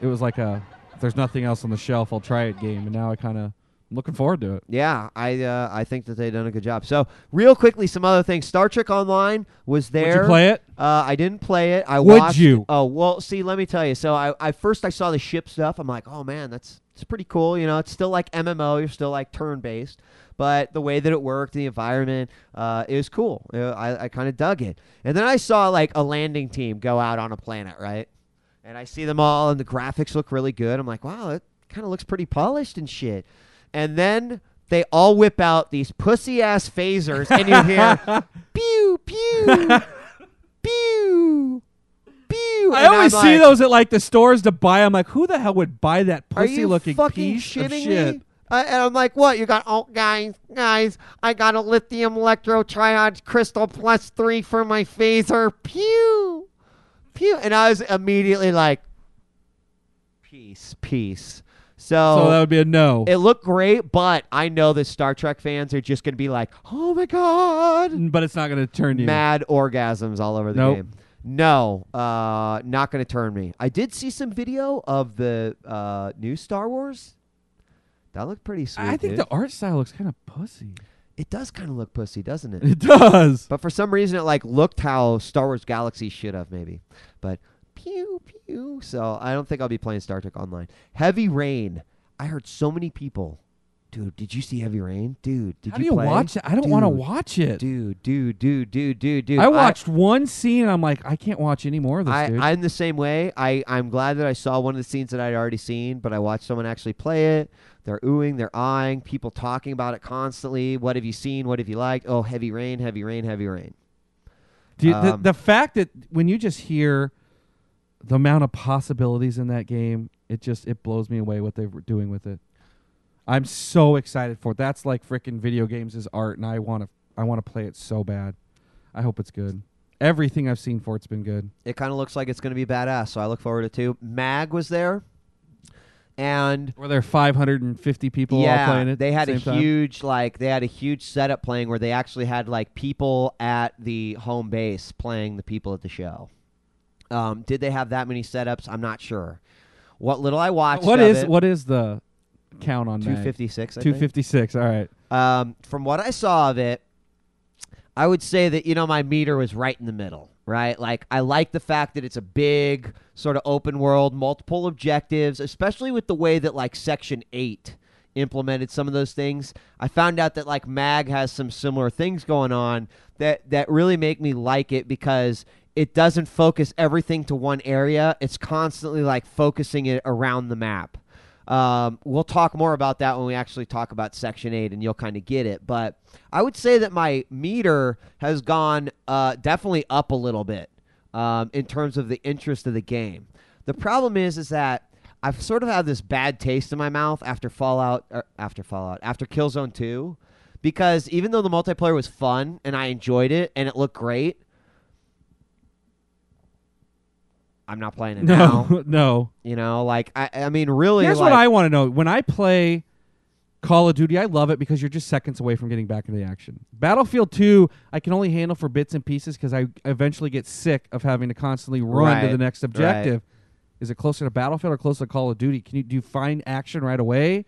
it was like a, if there's nothing else on the shelf, I'll try it game. And now I'm looking forward to it. yeah, I think that they've done a good job. So real quickly, some other things. Star Trek Online was there. Would you play it? I didn't play it. I Would watched you? Oh, well, see, let me tell you. So I first saw the ship stuff. I'm like, oh man, it's pretty cool. You know, it's still like MMO. You're still like turn-based. But the way that it worked, the environment, it was cool. I kind of dug it. And then I saw like a landing team go out on a planet, right? And I see them all, and the graphics look really good. I'm like, wow, it kind of looks pretty polished and shit. And then they all whip out these pussy-ass phasers, and you hear, pew, pew, pew, pew. I always see those at like the stores to buy. I'm like, who the hell would buy that Are you pussy-looking fucking piece of shitting shit? me? And I'm like, what? You got, oh, guys, I got a lithium electro triode crystal +3 for my phaser. Pew, pew. And I was immediately like, peace. So that would be a no. It looked great, but I know that Star Trek fans are just going to be like, oh, my God. But it's not going to turn you. Mad orgasms all over the Nope. game. No, not going to turn me. I did see some video of the new Star Wars. That looked pretty sweet, I think dude. the art style looks kind of pussy. It does kind of look pussy, doesn't it? It does. But for some reason, it like looked how Star Wars Galaxy should have, maybe. But pew, pew. So I don't think I'll be playing Star Trek Online. Heavy Rain. I heard so many people. Dude, did you see Heavy Rain? Dude, did How do you you play? watch it? I don't want to watch it. Dude. I watched one scene and I'm like, I can't watch any more of this, dude. I'm the same way. I'm glad that I saw one of the scenes that I'd already seen, but I watched someone actually play it. They're oohing, they're eyeing, people talking about it constantly. What have you seen? What have you liked? Oh, Heavy Rain. Dude, the fact that when you just hear the amount of possibilities in that game, it blows me away what they're doing with it. I'm so excited for it. That's like freaking video games is art, and I want to play it so bad. I hope it's good. Everything I've seen for it's been good. It kind of looks like it's going to be badass, so I look forward to it too. Mag was there, and Were there 550 people all playing it? they had at a the same time? huge setup playing where they actually had like people at the home base playing the people at the show. Did they have that many setups? I'm not sure. What little I watched, What is the count on that? 256? I think. 256. All right. From what I saw of it, I would say that, my meter was right in the middle, right? Like, I like the fact that it's a big sort of open world, multiple objectives, especially with the way that, like, Section 8 implemented some of those things. I found out that, like, MAG has some similar things going on that really make me like it because it doesn't focus everything to one area. It's constantly, like, focusing it around the map. We'll talk more about that when we actually talk about Section 8, and you'll kind of get it. But I would say that my meter has gone definitely up a little bit in terms of the interest of the game. The problem is that I've sort of had this bad taste in my mouth after Killzone 2, because even though the multiplayer was fun and I enjoyed it and it looked great, I'm not playing it now. No. I mean, really. Here's what I want to know. When I play Call of Duty, I love it because you're just seconds away from getting back into the action. Battlefield 2, I can only handle for bits and pieces because I eventually get sick of having to constantly run to the next objective. Right. Is it closer to Battlefield or closer to Call of Duty? Do you find action right away,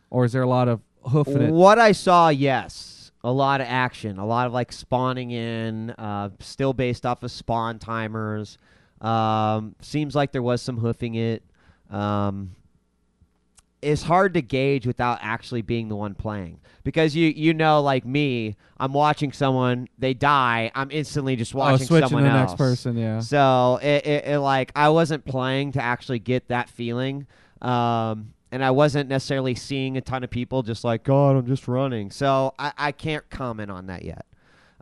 or is there a lot of hoofing it? What I saw, yes. A lot of action. A lot of, like, spawning in, still based off of spawn timers. Seems like there was some hoofing it. is hard to gauge without actually being the one playing. Because you know, like me, I'm watching someone, they die, I'm instantly just watching switching someone to the else. next person, yeah. So it like I wasn't playing to actually get that feeling. And I wasn't necessarily seeing a ton of people just like, God, I'm just running. So I can't comment on that yet.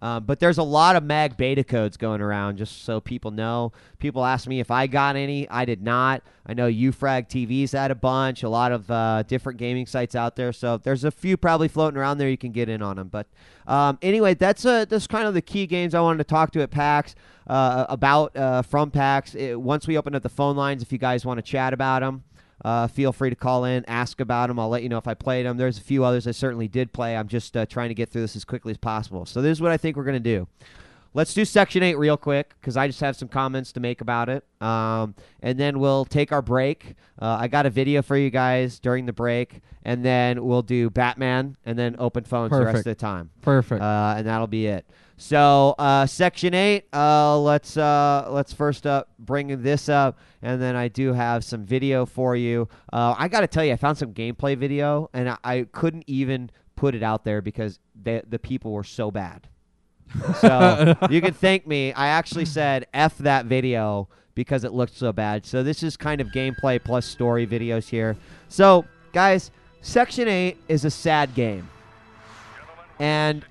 But there's a lot of mag beta codes going around, just so people know. People ask me if I got any. I did not. I know UFrag TV's had a bunch, a lot of different gaming sites out there. So there's a few probably floating around there. You can get in on them. But anyway, that's kind of the key games I wanted to talk to at PAX about from PAX. Once we open up the phone lines, if you guys want to chat about them. Feel free to call in, ask about them. I'll let you know if I played them. There's a few others I certainly did play. I'm just trying to get through this as quickly as possible. So this is what I think we're going to do. Let's do Section 8 real quick because I just have some comments to make about it. And then we'll take our break. I got a video for you guys during the break. And then we'll do Batman and then open phones the rest of the time. Perfect. And that'll be it. So Section 8, let's first up bring this up, and then I do have some video for you. I got to tell you, I found some gameplay video, and I couldn't even put it out there because the people were so bad. So you can thank me. I actually said F that video because it looked so bad. So this is kind of gameplay plus story videos here. So, guys, Section 8 is a sad game. And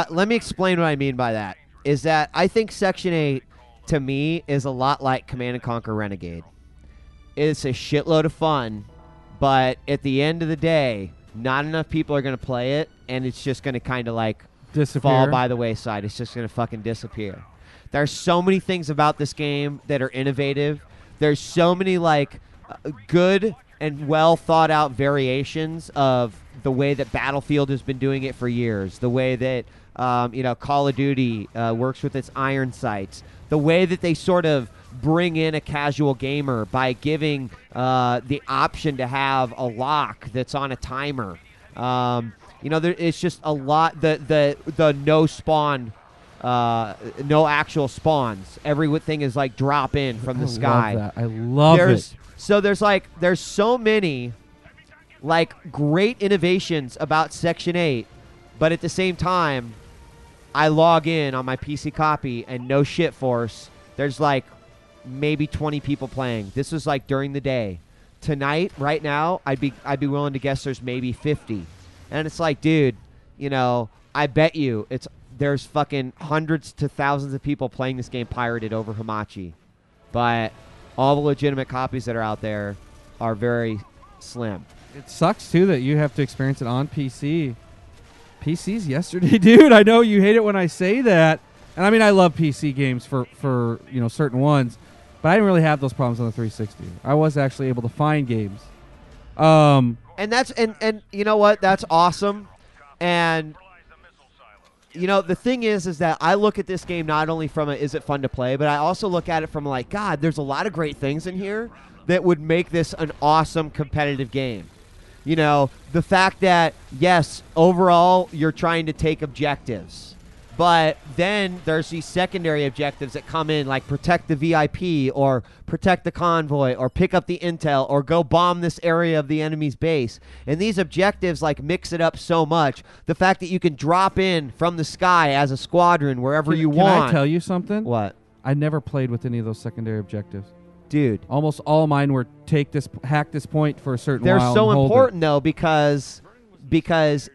let me explain what I mean by that. Is that I think Section 8, to me, is a lot like Command & Conquer Renegade. It's a shitload of fun, but at the end of the day, not enough people are going to play it, and it's just going to kind of like fall by the wayside. It's just going to fucking disappear. There's so many things about this game that are innovative. There's so many like good and well thought out variations of the way that Battlefield has been doing it for years, the way that Call of Duty works with its iron sights, the way that they sort of bring in a casual gamer by giving the option to have a lock that's on a timer. It's just a lot. The no spawn, no actual spawns. Everything is like drop in from the sky. I love it. So there's so many like great innovations about Section 8, but at the same time, I log in on my PC copy and no shit force. There's like maybe 20 people playing. This was like during the day. Tonight, right now, I'd be willing to guess there's maybe 50. And it's like, dude, I bet you there's fucking hundreds to thousands of people playing this game pirated over Hamachi. But all the legitimate copies that are out there are very slim. It sucks, too, that you have to experience it on PC. PC's yesterday, dude. I know you hate it when I say that. And I mean, I love PC games for certain ones. But I didn't really have those problems on the 360. I was actually able to find games. And that's and you know what? That's awesome. And the thing is that I look at this game not only from is it fun to play, but I also look at it from like, God, there's a lot of great things in here that would make this an awesome competitive game. The fact that, yes, overall you're trying to take objectives, but then there's these secondary objectives that come in, like protect the VIP or protect the convoy or pick up the intel or go bomb this area of the enemy's base. And these objectives like mix it up so much. The fact that you can drop in from the sky as a squadron wherever you want. Can I tell you something? What? I never played with any of those secondary objectives. Dude. Almost all of mine were hack this point for a certain while. They're so important, though, because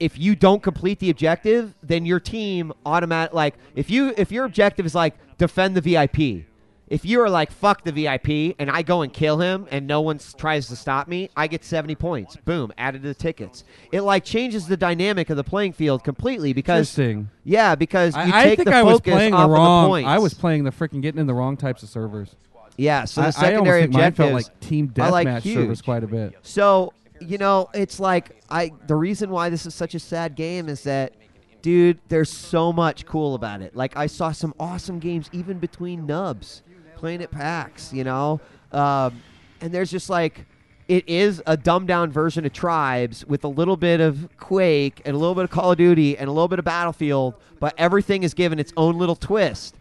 if you don't complete the objective, then your team if your objective is like defend the VIP, if you are like fuck the VIP and I go and kill him and no one tries to stop me, I get 70 points. Boom, added to the tickets. It like changes the dynamic of the playing field completely because yeah, because you take the focus off of the points. I was playing the freaking getting in the wrong types of servers. Yeah, so the secondary objectives felt like team deathmatch servers quite a bit. So, it's like the reason why this is such a sad game is that, dude, there's so much cool about it. Like, I saw some awesome games even between nubs playing at PAX, and there's just like, it is a dumbed down version of Tribes with a little bit of Quake and a little bit of Call of Duty and a little bit of Battlefield, but everything is given its own little twist.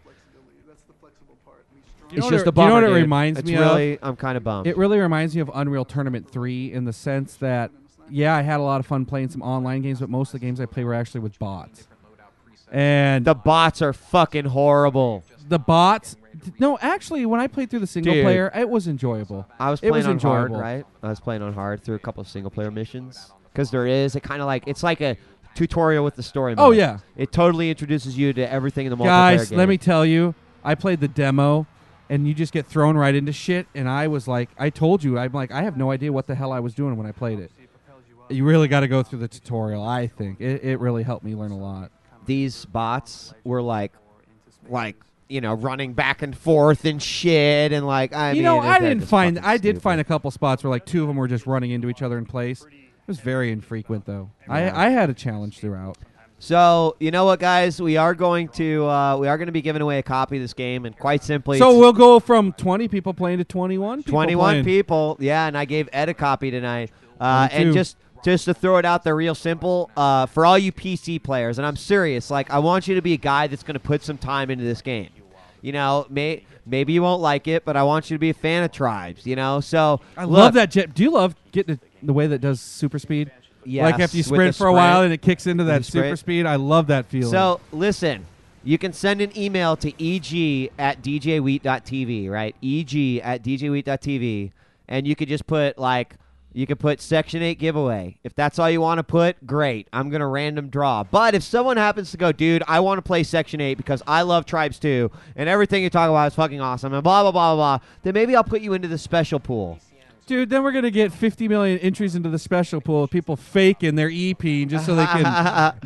It's just a Do you know bummer. what it dude. reminds It's me really, I'm kind of bummed. It really reminds me of Unreal Tournament 3 in the sense that, yeah, I had a lot of fun playing some online games, but most of the games I play were actually with bots. And The bots are fucking horrible. the bots, no, actually, when I played through the single Dude. player, it was enjoyable. I was It playing was on hard, enjoyable. right? I was playing on hard through a couple of single player missions because it kind of like it's like a tutorial with the story mode. Oh, yeah. It totally introduces you to everything in the multiplayer Guys, game. let me tell you, I played the demo, and you just get thrown right into shit, and I was like, I told you, I'm like, I have no idea what the hell I was doing when I played it. You really got to go through the tutorial, I think. It really helped me learn a lot. These bots were like running back and forth and shit, and like I You mean, know, I it's did find stupid. a couple spots where like two of them were just running into each other in place. It was very infrequent, though. I had a challenge throughout. So you know what, guys, we are going to be giving away a copy of this game, and quite simply, So we'll go from 20 people playing to 21 people 21 playing. people. Yeah, and I gave Ed a copy tonight. And 22. just to throw it out there real simple, for all you PC players, and I'm serious, like I want you to be a guy that's going to put some time into this game. You know, maybe you won't like it, but I want you to be a fan of Tribes, you know? So I look, love that jet. Do you love getting the way that does super speed? Yes, Like after you with sprint the for a while sprint. and it kicks into With that the super sprint. speed. I love that feeling. So listen, you can send an email to eg@djwheat.tv, right? eg@djwheat.tv, and you could just put Section 8 giveaway. If that's all you want to put, great. I'm going to random draw. But if someone happens to go, dude, I want to play Section 8 because I love Tribes 2 and everything you talk about is fucking awesome and blah, blah, blah, blah, blah, then maybe I'll put you into the special pool. dude, then we're going to get 50 million entries into the special pool of people faking their EP just so they can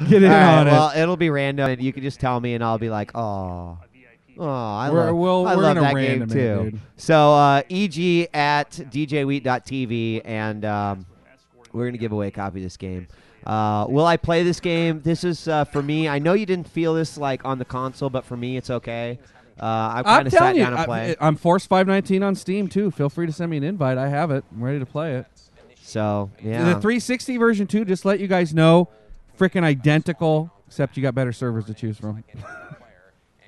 get in All right, on well, it. it'll be random, and you can just tell me, and I'll be like, I We're love gonna that game random it, too. dude. So eg@djwheat.tv, and we're gonna give away a copy of this game. Will I play this game? This is for me. I know you didn't feel this like on the console, but for me, it's okay. I've kind I'm of sat telling you, down and played. I'm Force 519 on Steam too. Feel free to send me an invite. I have it. I'm ready to play it. So yeah, The 360 version too, just let you guys know, freaking identical, except you got better servers to choose from.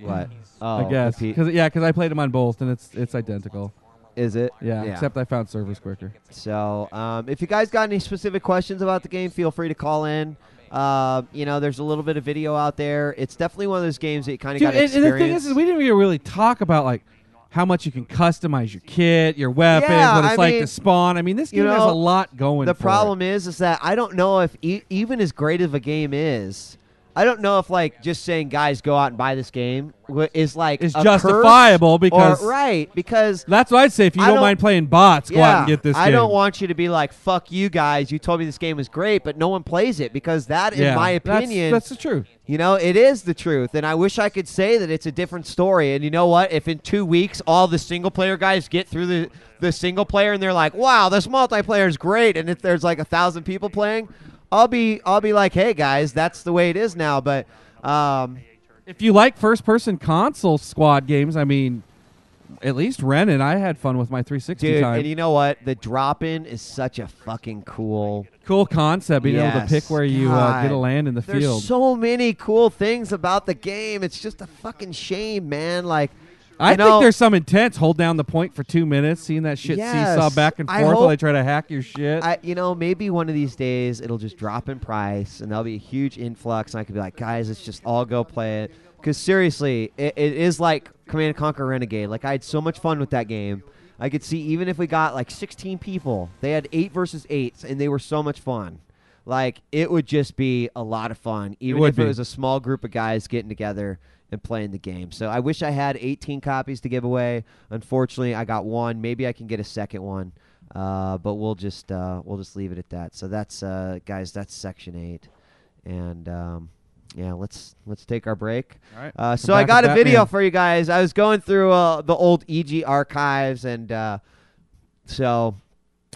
what? Oh, I guess because I played them on both and it's identical. is it? Yeah, except I found servers quicker. So if you guys got any specific questions about the game, feel free to call in. There's a little bit of video out there. It's definitely one of those games that you kind of got to And experience. the thing is we didn't even really talk about like how much you can customize your kit, your weapons, Yeah, what it's I like mean, to spawn. I mean, this game has a lot going. The for problem it. is that I don't know if even as great of a game is, I don't know if like just saying guys go out and buy this game is like It's a justifiable curse because because that's what I'd say. If you I don't don't- mind playing bots, go out and get this game. I don't want you to be like, fuck you guys. You told me this game was great, but no one plays it because that, in my opinion, that's the truth. it is the truth. And I wish I could say that it's a different story. And you know what? If in 2 weeks all the single player guys get through the single player and they're like, wow, this multiplayer is great, and if there's like 1,000 people playing, I'll be like, hey guys, that's the way it is now. But If you like first-person console squad games, I mean, at least rent it. I had fun with my 360 dude, time. and you know what? The drop-in is such a fucking cool. Cool concept, being able to Yes, pick where you God. get to land in the There's field. so many cool things about the game. It's just a fucking shame, man. Like, I you think know, there's some intense. Hold down the point for 2 minutes, seeing that shit Yes. seesaw back and I forth while hope- they try to hack your shit. maybe one of these days it'll just drop in price and there'll be a huge influx, and I could be like, guys, let's just all go play it. Because seriously, it is like Command & Conquer Renegade. Like, I had so much fun with that game. I could see even if we got like 16 people, they had 8 versus 8s, and they were so much fun. Like, it would just be a lot of fun, even would if it be. was a small group of guys getting together and playing the game. So I wish I had 18 copies to give away. Unfortunately, I got one. Maybe I can get a second one, but we'll just leave it at that. So that's guys, that's Section 8, and let's take our break. All right. So Come I back got a with video Batman. for you guys. I was going through the old EG archives, and so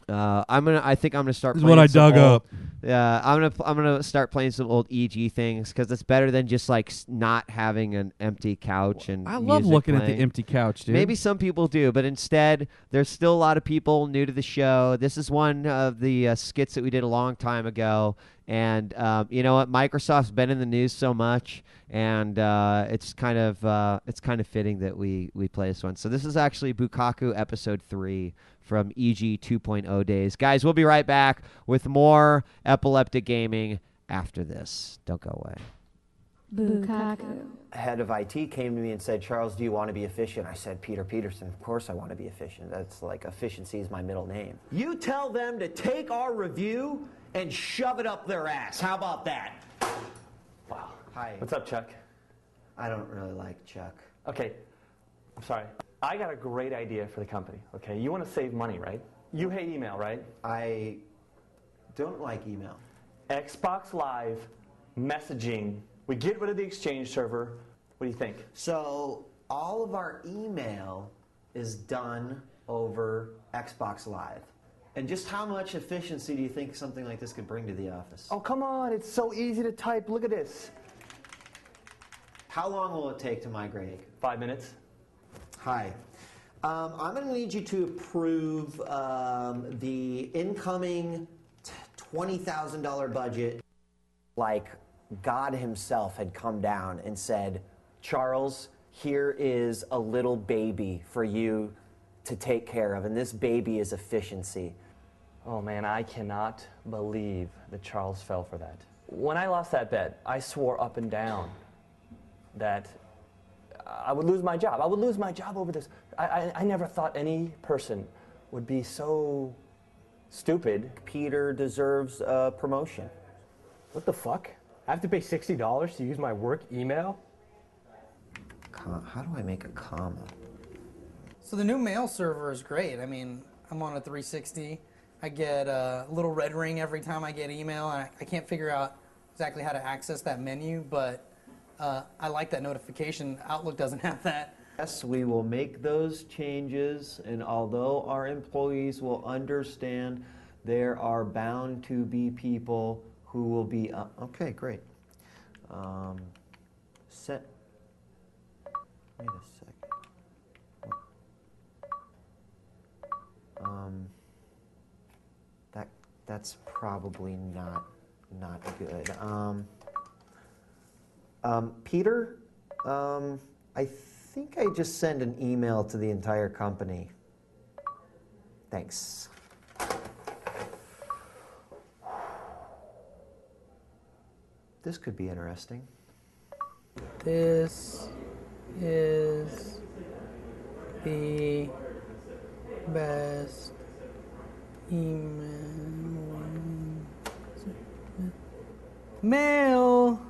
I think I'm gonna start. This is playing what I some dug old- up. Yeah, I'm gonna start playing some old EG things because it's better than just like not having an empty couch and I love music looking at playing. the empty couch, dude. Maybe some people do, but instead, there's still a lot of people new to the show. This is one of the skits that we did a long time ago, and you know what? Microsoft's been in the news so much, and it's kind of fitting that we play this one. So this is actually Bukaku episode 3 from EG 2.0 days. Guys, we'll be right back with more Epileptic Gaming after this. Don't go away. Bukaku. Head of IT came to me and said, Charles, do you want to be efficient? I said, Peter Peterson, of course I want to be efficient. That's like efficiency is my middle name. You tell them to take our review and shove it up their ass. How about that? Wow. Hi. What's up, Chuck? I don't really like Chuck. Okay, I'm sorry. I got a great idea for the company, okay? You want to save money, right? You hate email, right? I don't like email. Xbox Live, messaging. We get rid of the Exchange server. What do you think? So all of our email is done over Xbox Live. And just how much efficiency do you think something like this could bring to the office? Oh, come on. It's so easy to type. Look at this. How long will it take to migrate? 5 minutes. Hi. I'm going to need you to approve the incoming $20,000 budget. Like God himself had come down and said, Charles, here is a little baby for you to take care of, and this baby is efficiency. Oh, man, I cannot believe that Charles fell for that. When I lost that bet, I swore up and down that I would lose my job. I would lose my job over this. I never thought any person would be so stupid. Peter deserves a promotion. What the fuck? I have to pay $60 to use my work email? How do I make a comma? So the new mail server is great. I mean, I'm on a 360. I get a little red ring every time I get email, and I can't figure out exactly how to access that menu, but I like that notification. Outlook doesn't have that. Yes, we will make those changes, and although our employees will understand, there are bound to be people who will be, okay, great. Set, wait a second. That's probably not good. Peter, I think I just sent an email to the entire company. Thanks. This could be interesting. This is the best mail.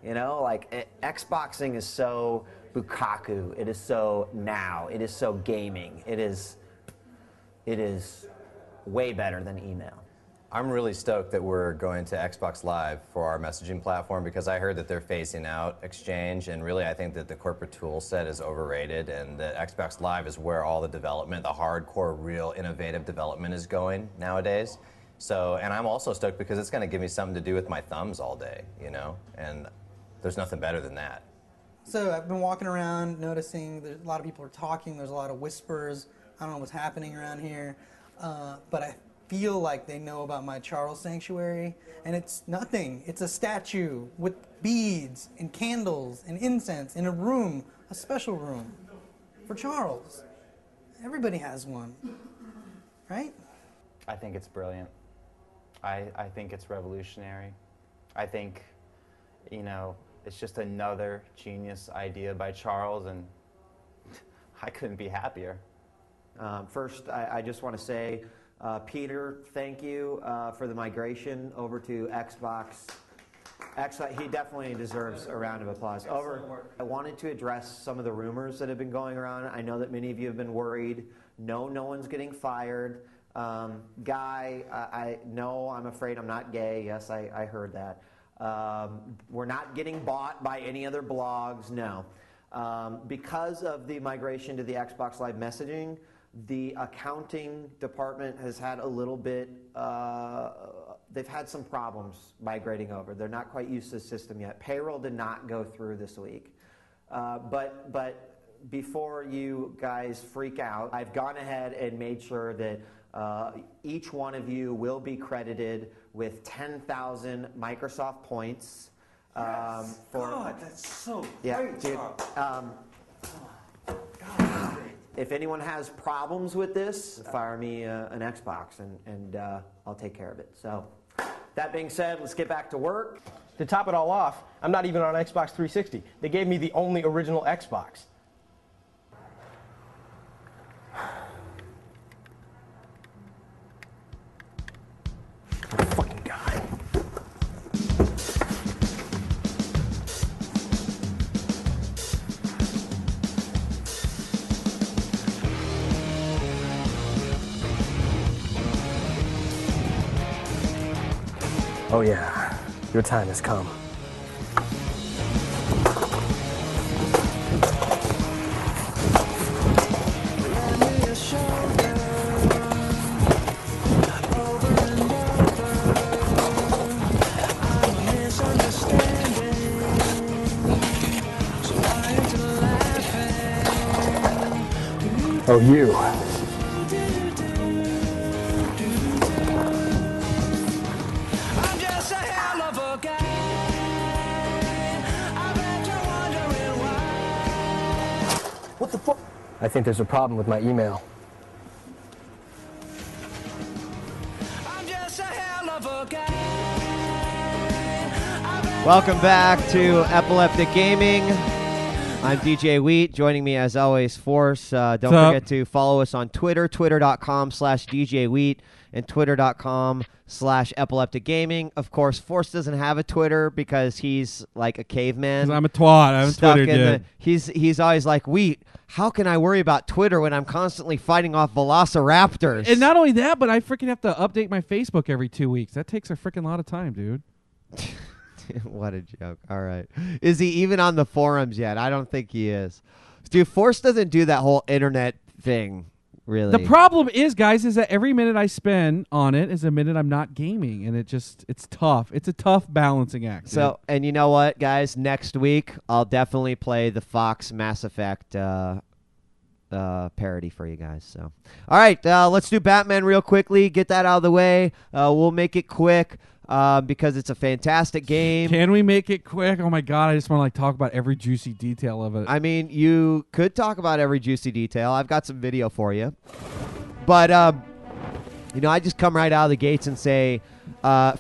You know, like Xboxing is so bukaku. It is so now. It is so gaming. It is way better than email. I'm really stoked that we're going to Xbox Live for our messaging platform because I heard that they're phasing out Exchange, and really I think that the corporate tool set is overrated, and that Xbox Live is where all the development, the hardcore, real innovative development is going nowadays. So, and I'm also stoked because it's going to give me something to do with my thumbs all day, you know, and there's nothing better than that. So I've been walking around noticing there's a lot of people are talking, there's a lot of whispers. I don't know what's happening around here, but I feel like they know about my Charles sanctuary, and it's nothing. It's a statue with beads and candles and incense in a room, a special room for Charles. Everybody has one, right? I think it's brilliant. I think it's revolutionary. I think, you know, it's just another genius idea by Charles, and I couldn't be happier. First, I just want to say, Peter, thank you for the migration over to Xbox. He definitely deserves a round of applause. I wanted to address some of the rumors that have been going around. I know that many of you have been worried. No one's getting fired. Guy, no, I'm afraid I'm not gay. Yes, I heard that. We're not getting bought by any other blogs. No. Because of the migration to the Xbox Live messaging, The accounting department has had a little bit, they've had some problems migrating over. They're not quite used to the system yet. Payroll did not go through this week. But before you guys freak out, I've gone ahead and made sure that each one of you will be credited with 10,000 Microsoft points. Yes. For, God, that's so yeah, great, dude. God, If anyone has problems with this, fire me an Xbox and I'll take care of it. So, that being said, let's get back to work. To top it all off, I'm not even on Xbox 360. They gave me the only original Xbox. Fucking guy. Oh yeah, your time has come. Oh, you. What the fuck? I think there's a problem with my email. Welcome back to Epileptic Gaming. I'm djWHEAT. Joining me as always, Force. Don't forget to follow us on Twitter, twitter.com/djWHEAT and twitter.com/Epileptic Gaming. Of course, Force doesn't have a Twitter because he's like a caveman. 'Cause I'm a twat. I haven't Twittered yet. He's always like, Wheat, how can I worry about Twitter when I'm constantly fighting off velociraptors? And not only that, but I freaking have to update my Facebook every 2 weeks. That takes a freaking lot of time, dude. What a joke. All right. Is he even on the forums yet? I don't think he is. Dude, Force doesn't do that whole internet thing, really. The problem is, guys, is that every minute I spend on it is a minute I'm not gaming, and it's tough. It's a tough balancing act. So, and you know what, guys? Next week, I'll definitely play the Fox Mass Effect parody for you guys. So, all right, let's do Batman real quickly. Get that out of the way. We'll make it quick. Because it's a fantastic game. Can we make it quick? Oh my god, I just want to talk about every juicy detail of it. I mean, you could talk about every juicy detail. I've got some video for you. But I just come right out of the gates and say,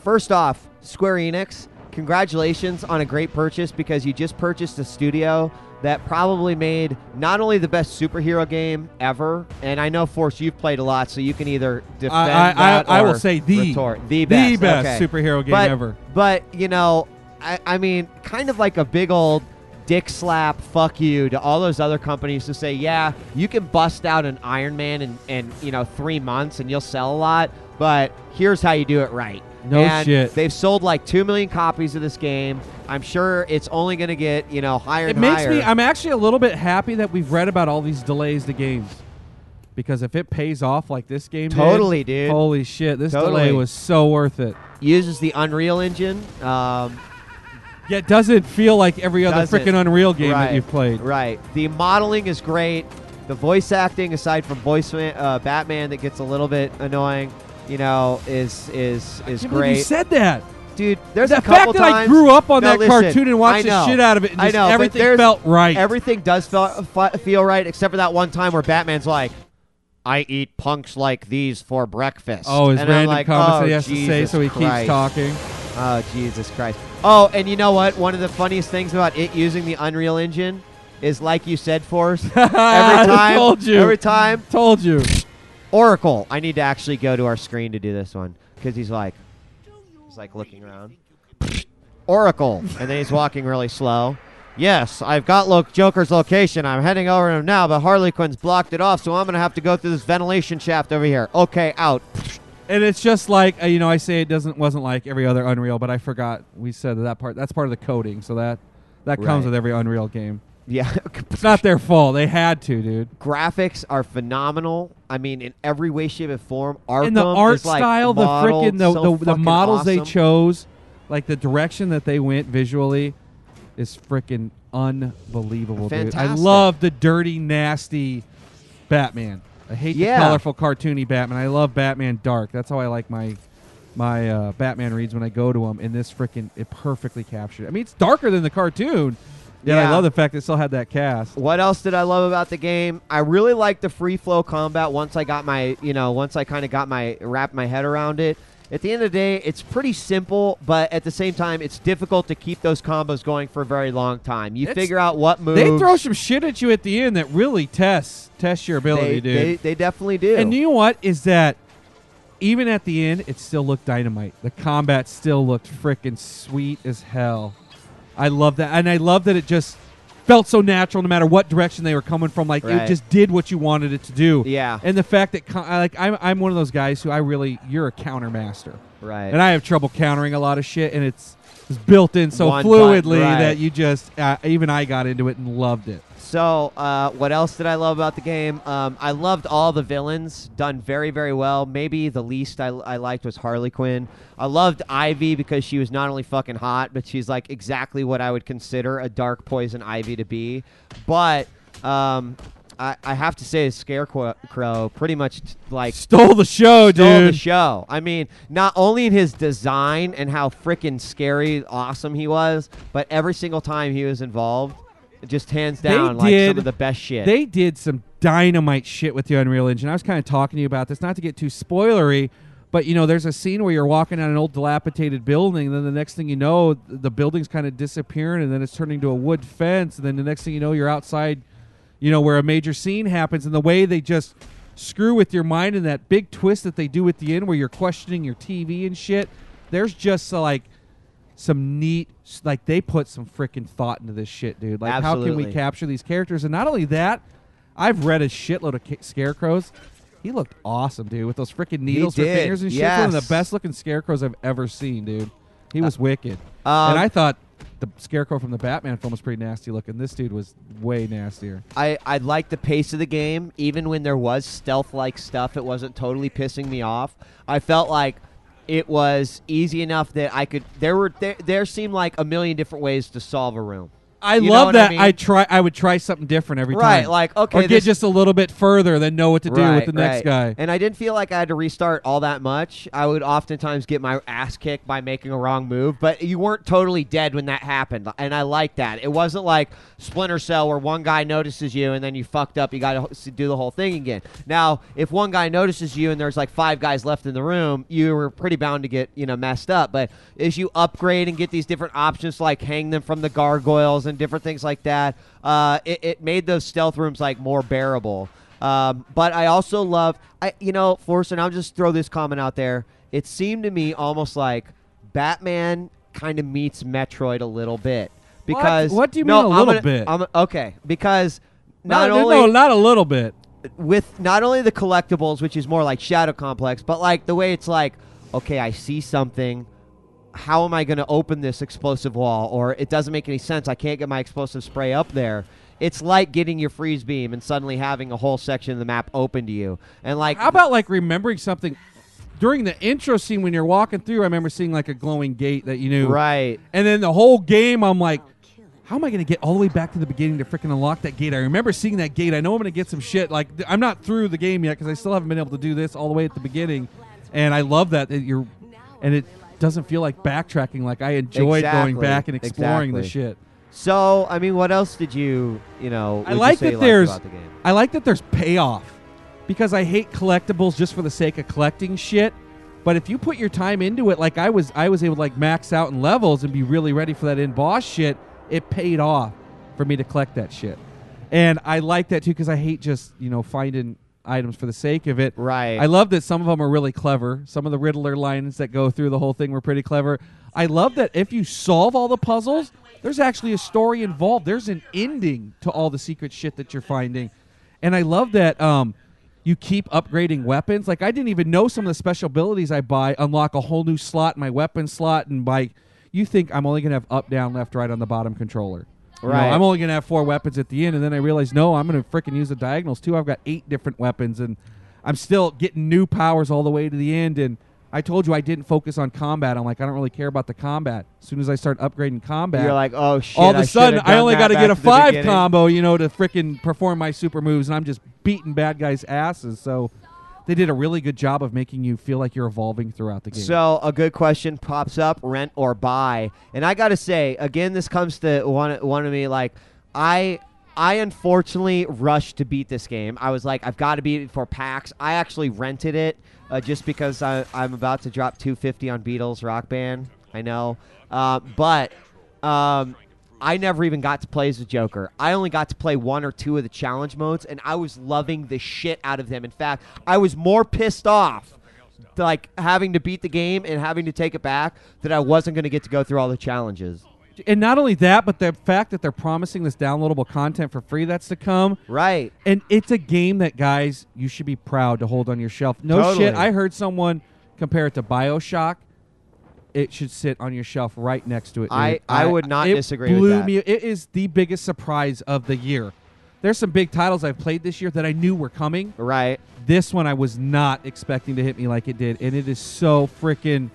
first off, Square Enix, congratulations on a great purchase, because you just purchased a studio that probably made not only the best superhero game ever, and I know, Force, you've played a lot, so you can either defend that or I will say the best okay. superhero game ever. But, I mean, kind of like a big old dick slap fuck you to all those other companies who say, yeah, you can bust out an Iron Man in 3 months and you'll sell a lot, but here's how you do it right. No shit. They've sold like 2 million copies of this game. I'm sure it's only going to get, higher and higher. I'm actually a little bit happy that we've read about all these delays to games. Because if it pays off like this game Totally, did, dude. Holy shit, this delay was so worth it. Uses the Unreal Engine. Yeah, it doesn't feel like every other freaking Unreal game that you've played. Right. The modeling is great. The voice acting, aside from Batman that gets a little bit annoying, is great. You said that, dude. There's the a couple fact that times, I grew up on that listen, cartoon and watched the shit out of it, and just everything felt right. Everything does feel right, except for that one time where Batman's like, "I eat punks like these for breakfast." Oh, his and random comments that he has to say, so he keeps talking. Oh, Jesus Christ. Oh, and you know what? One of the funniest things about it using the Unreal Engine is, like you said, Force. Every time. Told you. Oracle. I need to actually go to our screen to do this one, because he's like looking around. Oracle. And then he's walking really slow. Yes, I've got Joker's location. I'm heading over to him now, but Harley Quinn's blocked it off, so I'm going to have to go through this ventilation shaft over here. Okay, out. And it's just like, I say it wasn't like every other Unreal, but I forgot we said that part. That's part of the coding, so that comes with every Unreal game. Yeah. It's not their fault. They had to, dude. Graphics are phenomenal. I mean, in every way, shape, and form. Arkham And the art is, like, style, the modeled freaking so the fucking models they awesome. chose, like the direction that they went visually, is freaking unbelievable, dude. I Fantastic. love the dirty, nasty Batman. I hate the Yeah. colorful, cartoony Batman. I love Batman dark. That's how I like my Batman reads when I go to them. And this freaking it perfectly captured. I mean, it's darker than the cartoon. Yeah, I Yeah. love the fact that it still had that cast. What else did I love about the game? I really liked the free flow combat once I got my, once I kind of got wrapped my head around it. At the end of the day, it's pretty simple, but at the same time, it's difficult to keep those combos going for a very long time. You figure out what moves. They throw some shit at you at the end that really tests your ability, dude. They definitely do. And you know what is that? Even at the end, it still looked dynamite. The combat still looked freaking sweet as hell. I love that, and I love that it just felt so natural no matter what direction they were coming from. Like Right. it just did what you wanted it to do. Yeah. And the fact that I'm one of those guys who you're a counter master. Right. And I have trouble countering a lot of shit, and it's built in so One fluidly button, right. that you just even I got into it and loved it. So, what else did I love about the game? I loved all the villains, done very, very well. Maybe the least I liked was Harley Quinn. I loved Ivy because she was not only fucking hot, but she's like exactly what I would consider a dark poison Ivy to be. But I have to say, Scarecrow pretty much stole the show, stole the dude. show. I mean, not only in his design and how freaking scary, awesome he was, but every single time he was involved. Just hands down, like some of the best shit. They did some dynamite shit with the Unreal Engine. I was kind of talking to you about this, not to get too spoilery, but there's a scene where you're walking on an old dilapidated building, and then the next thing you know, the building's kind of disappearing, and then it's turning to a wood fence, and then the next thing you know, you're outside, where a major scene happens, and the way they just screw with your mind and that big twist that they do at the end where you're questioning your TV and shit. There's just some neat, they put some freaking thought into this shit, dude. Like, how can we Absolutely. capture these characters? And not only that, I've read a shitload of Scarecrows. He looked awesome, dude, with those freaking needles for did, fingers and shit. One of yes. the best looking Scarecrows I've ever seen, dude. He was wicked. And I thought the Scarecrow from the Batman film was pretty nasty looking. This dude was way nastier. I liked the pace of the game. Even when there was stealth-like stuff, it wasn't totally pissing me off. I felt like it was easy enough that I could. There seemed like a million different ways to solve a room. I You know love what that. I mean? I would try something different every Right, time. like, okay, or get this- just a little bit further, then know what to do with the next guy. And I didn't feel like I had to restart all that much. I would oftentimes get my ass kicked by making a wrong move, but you weren't totally dead when that happened, and I liked that. It wasn't like Splinter Cell where one guy notices you and then you fucked up. You got to do the whole thing again. Now, if one guy notices you and there's like 5 guys left in the room, you were pretty bound to get messed up. But as you upgrade and get these different options, like hang them from the gargoyles and different things like that, it made those stealth rooms like more bearable. But I also love, Forrest, and I'll just throw this comment out there. It seemed to me almost like Batman kind of meets Metroid a little bit. Because What do you mean a little bit? Okay, because not a little bit. With not only the collectibles, which is more like Shadow Complex, but like the way it's like, okay, I see something. How am I going to open this explosive wall? Or it doesn't make any sense. I can't get my explosive spray up there. It's like getting your freeze beam and suddenly having a whole section of the map open to you. And like, How about like remembering something during the intro scene when you're walking through? I remember seeing like a glowing gate that you knew. Right. And then the whole game, I'm like, how am I going to get all the way back to the beginning to freaking unlock that gate? I remember seeing that gate. I know I'm going to get some shit. Like, I'm not through the game yet because I still haven't been able to do this all the way at the beginning. And I love that you're, and it doesn't feel like backtracking. Like I enjoyed going back and exploring the shit. So, I mean, what else did you, I like that there's payoff, because I hate collectibles just for the sake of collecting shit. But if you put your time into it, like I was able to like max out in levels and be really ready for that end boss shit. It paid off for me to collect that shit, and I like that too because I hate just finding items for the sake of it. Right. I love that some of them are really clever. Some of the Riddler lines that go through the whole thing were pretty clever. I love that if you solve all the puzzles, there's actually a story involved. There's an ending to all the secret shit that you're finding. And I love that you keep upgrading weapons. Like I didn't even know some of the special abilities I buy unlock a whole new slot in my weapon slot. And you think I'm only going to have up, down, left, right on the bottom controller. You know, Right. I'm only going to have 4 weapons at the end, and then I realized, no, I'm going to freaking use the diagonals too. I've got 8 different weapons, and I'm still getting new powers all the way to the end. And I told you I didn't focus on combat. I'm like, I don't really care about the combat. As soon as I start upgrading combat, You're like, oh shit! all of a I sudden should've I done only that got to back get a at the 5 beginning. combo, you know, to freaking perform my super moves, and I'm just beating bad guys' asses. So they did a really good job of making you feel like you're evolving throughout the game. So a good question pops up: rent or buy? And I got to say, again, this comes to one of me. Like, I unfortunately rushed to beat this game. I was like, I've got to beat it for PAX. I actually rented it just because I'm about to drop $250 on Beatles Rock Band. I know, but I never even got to play as a Joker. I only got to play 1 or 2 of the challenge modes, and I was loving the shit out of them. In fact, I was more pissed off like having to beat the game and having to take it back that I wasn't going to get to go through all the challenges. And not only that, but the fact that they're promising this downloadable content for free that's to come. Right. And it's a game that, guys, you should be proud to hold on your shelf. No Totally. shit. I heard someone compare it to BioShock. It should sit on your shelf right next to it. Dude. I would not it disagree with blew that. Me. It is the biggest surprise of the year. There's some big titles I've played this year that I knew were coming. Right. This one I was not expecting to hit me like it did. And it is so freaking...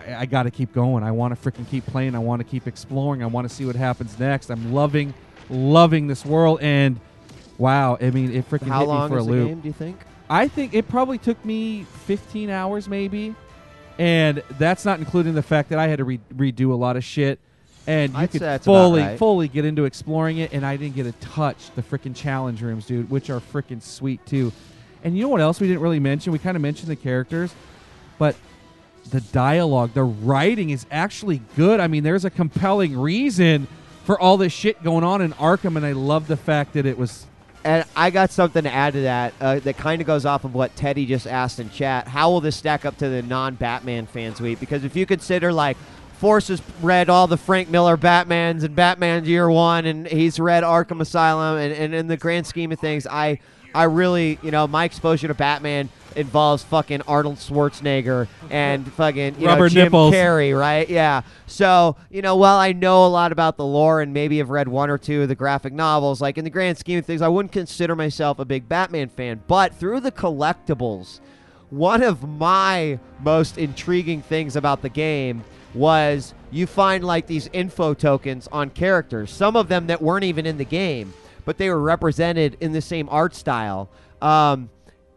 I got to keep going. I want to freaking keep playing. I want to keep exploring. I want to see what happens next. I'm loving this world. And wow, I mean, it freaking How hit long me for a is the loop. game, do you think? I think it probably took me 15 hours maybe. And that's not including the fact that I had to redo a lot of shit. And you I'd say could that's about right. fully get into exploring it. And I didn't get to touch the freaking challenge rooms, dude, which are freaking sweet too. And you know what else we didn't really mention? We kind of mentioned the characters, but the dialogue, the writing is actually good. I mean, there's a compelling reason for all this shit going on in Arkham, and I love the fact that it was... And I got something to add to that that kind of goes off of what Teddy just asked in chat. How will this stack up to the non-Batman fans week? Because if you consider, like, Force has read all the Frank Miller Batmans and Batman's Year One, and he's read Arkham Asylum, and in the grand scheme of things, I really, you know, my exposure to Batman involves fucking Arnold Schwarzenegger and fucking Rubber Jim nipples. Carrey, right? Yeah. So, you know, while I know a lot about the lore and maybe have read 1 or 2 of the graphic novels, like in the grand scheme of things, I wouldn't consider myself a big Batman fan. But through the collectibles, one of my most intriguing things about the game was you find like these info tokens on characters, some of them that weren't even in the game, but they were represented in the same art style.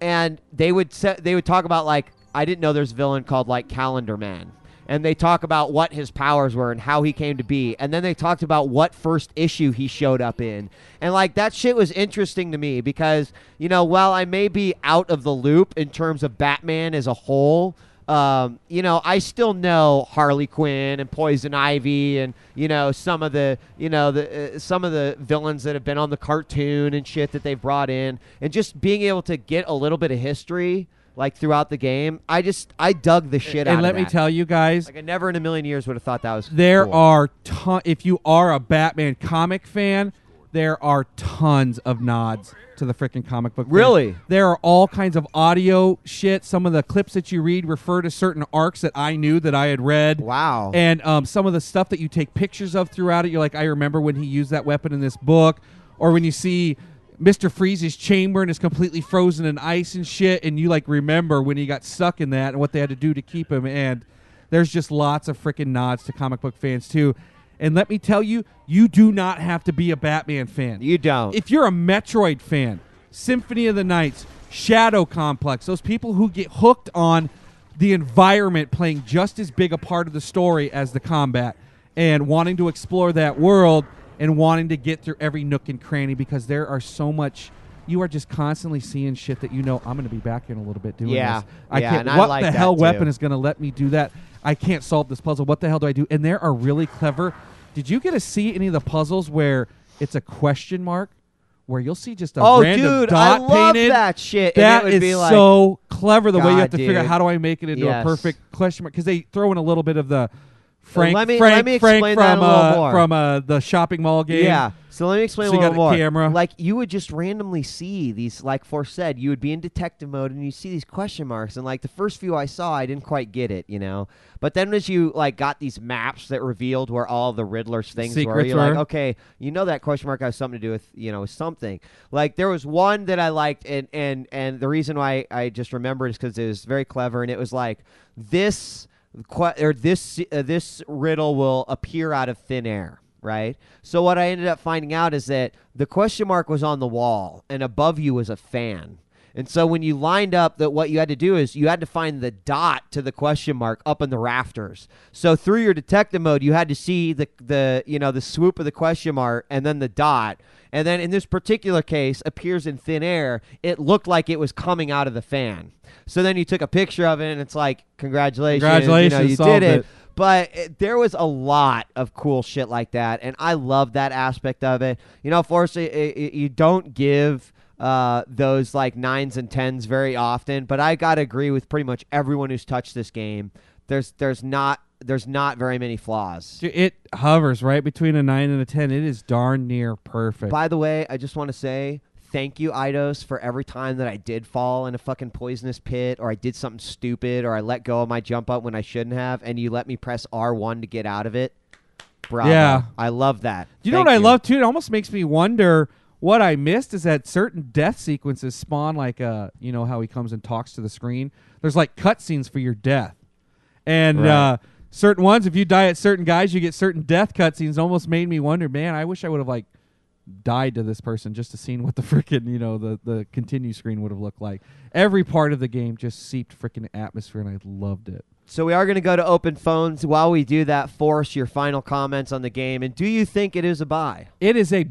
And they would talk about, like, I didn't know there's a villain called, like, Calendar Man. And they talk about what his powers were and how he came to be. And then they talked about what first issue he showed up in. And, like, that shit was interesting to me because, you know, while I may be out of the loop in terms of Batman as a whole, you know, I still know Harley Quinn and Poison Ivy and, you know, some of the villains that have been on the cartoon and shit that they've brought in, and just being able to get a little bit of history like throughout the game. I dug the shit out of And let me that. tell you guys, Like, I never in a million years would have thought that was there cool. are if you are a Batman comic fan, there are tons of nods to the freaking comic book. Really? Thing. There are all kinds of audio shit. Some of the clips that you read refer to certain arcs that I knew that I had read. Wow. And some of the stuff that you take pictures of throughout it, you're like, I remember when he used that weapon in this book. Or when you see Mr. Freeze's chamber and is completely frozen in ice and shit, and you like remember when he got stuck in that and what they had to do to keep him. And there's just lots of freaking nods to comic book fans too. And let me tell you, you do not have to be a Batman fan. You don't. If you're a Metroid fan, Symphony of the Nights, Shadow Complex, those people who get hooked on the environment playing just as big a part of the story as the combat and wanting to explore that world and wanting to get through every nook and cranny, because there are so much... You are just constantly seeing shit that you know, I'm going to be back in a little bit doing Yeah. this. I Yeah, can't. and I What like the that hell too. weapon is going to let me do that? I can't solve this puzzle. What the hell do I do? And there are really clever... Did you get to see any of the puzzles where it's a question mark, where you'll see just a random dude, dot I love painted? that shit. That and it would is be like, so clever, the way you God, have to figure out dude. how do I make it into a Yes. perfect question mark, because they throw in a little bit of the Frank, let me Frank explain that from a little more. the shopping mall game. Yeah. So let me explain So a you little got a more. camera. Like you would just randomly see these, like Force said, you would be in detective mode and you see these question marks, and like the first few I saw, I didn't quite get it, you know. But then as you like got these maps that revealed where all the Riddler's things were, Secrets you're like, were. okay, you know that question mark has something to do with, you know, with something. Like there was one that I liked, and the reason why I just remembered is because it was very clever, and it was like this riddle will appear out of thin air. Right? So what I ended up finding out is that the question mark was on the wall, and above you was a fan. And so when you lined up, that what you had to do is you had to find the dot to the question mark up in the rafters. So through your detective mode, you had to see the swoop of the question mark and then the dot. And then in this particular case, appears in thin air. It looked like it was coming out of the fan. So then you took a picture of it, and it's like, congratulations, you did it. But there was a lot of cool shit like that, and I love that aspect of it. You know, Forrest, you don't give those like 9s and 10s very often, but I gotta agree with pretty much everyone who's touched this game. There's not very many flaws. Dude, it hovers right between a 9 and a 10. It is darn near perfect. By the way, I just want to say thank you, Eidos, for every time that I did fall in a fucking poisonous pit, or I did something stupid, or I let go of my jump up when I shouldn't have, and you let me press R1 to get out of it. Bravo. Yeah. I love that. You know what I love, too? It almost makes me wonder what I missed is that certain death sequences spawn like, you know how he comes and talks to the screen? There's like cutscenes for your death. And certain ones, if you die at certain guys, you get certain death cutscenes. Almost made me wonder, man, I wish I would have like died to this person just to see what the freaking, you know, the continue screen would have looked like. Every part of the game just seeped freaking atmosphere, and I loved it. So we are going to go to open phones. While we do that, Force, your final comments on the game, and do you think it is a buy? It is a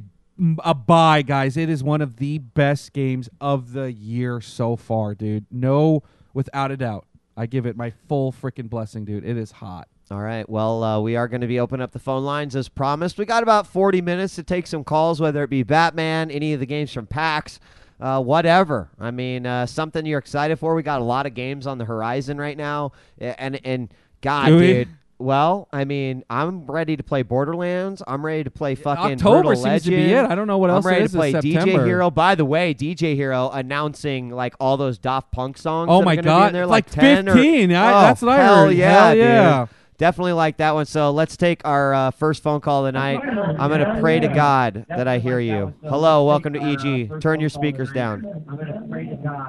buy, guys. It is one of the best games of the year so far, dude. No, without a doubt. I give it my full freaking blessing, dude. It is hot. All right. Well, we are going to be opening up the phone lines as promised. We got about 40 minutes to take some calls, whether it be Batman, any of the games from PAX, whatever. I mean, something you're excited for. We got a lot of games on the horizon right now. And God, dude. Well, I mean, I'm ready to play Borderlands. I'm ready to play fucking October Brutal seems Legend. to be it. I don't know what else I'm ready it is to play this DJ September. Hero. By the way, DJ Hero announcing like all those Daft Punk songs. Oh that my are gonna God, be in there, it's like like 10 15. Or, That's what I heard. Hell yeah, Yeah. dude. Definitely like that one. So let's take our first phone call of the night. I'm going to pray to God that I hear you. Hello, welcome to EG. Turn your speakers down.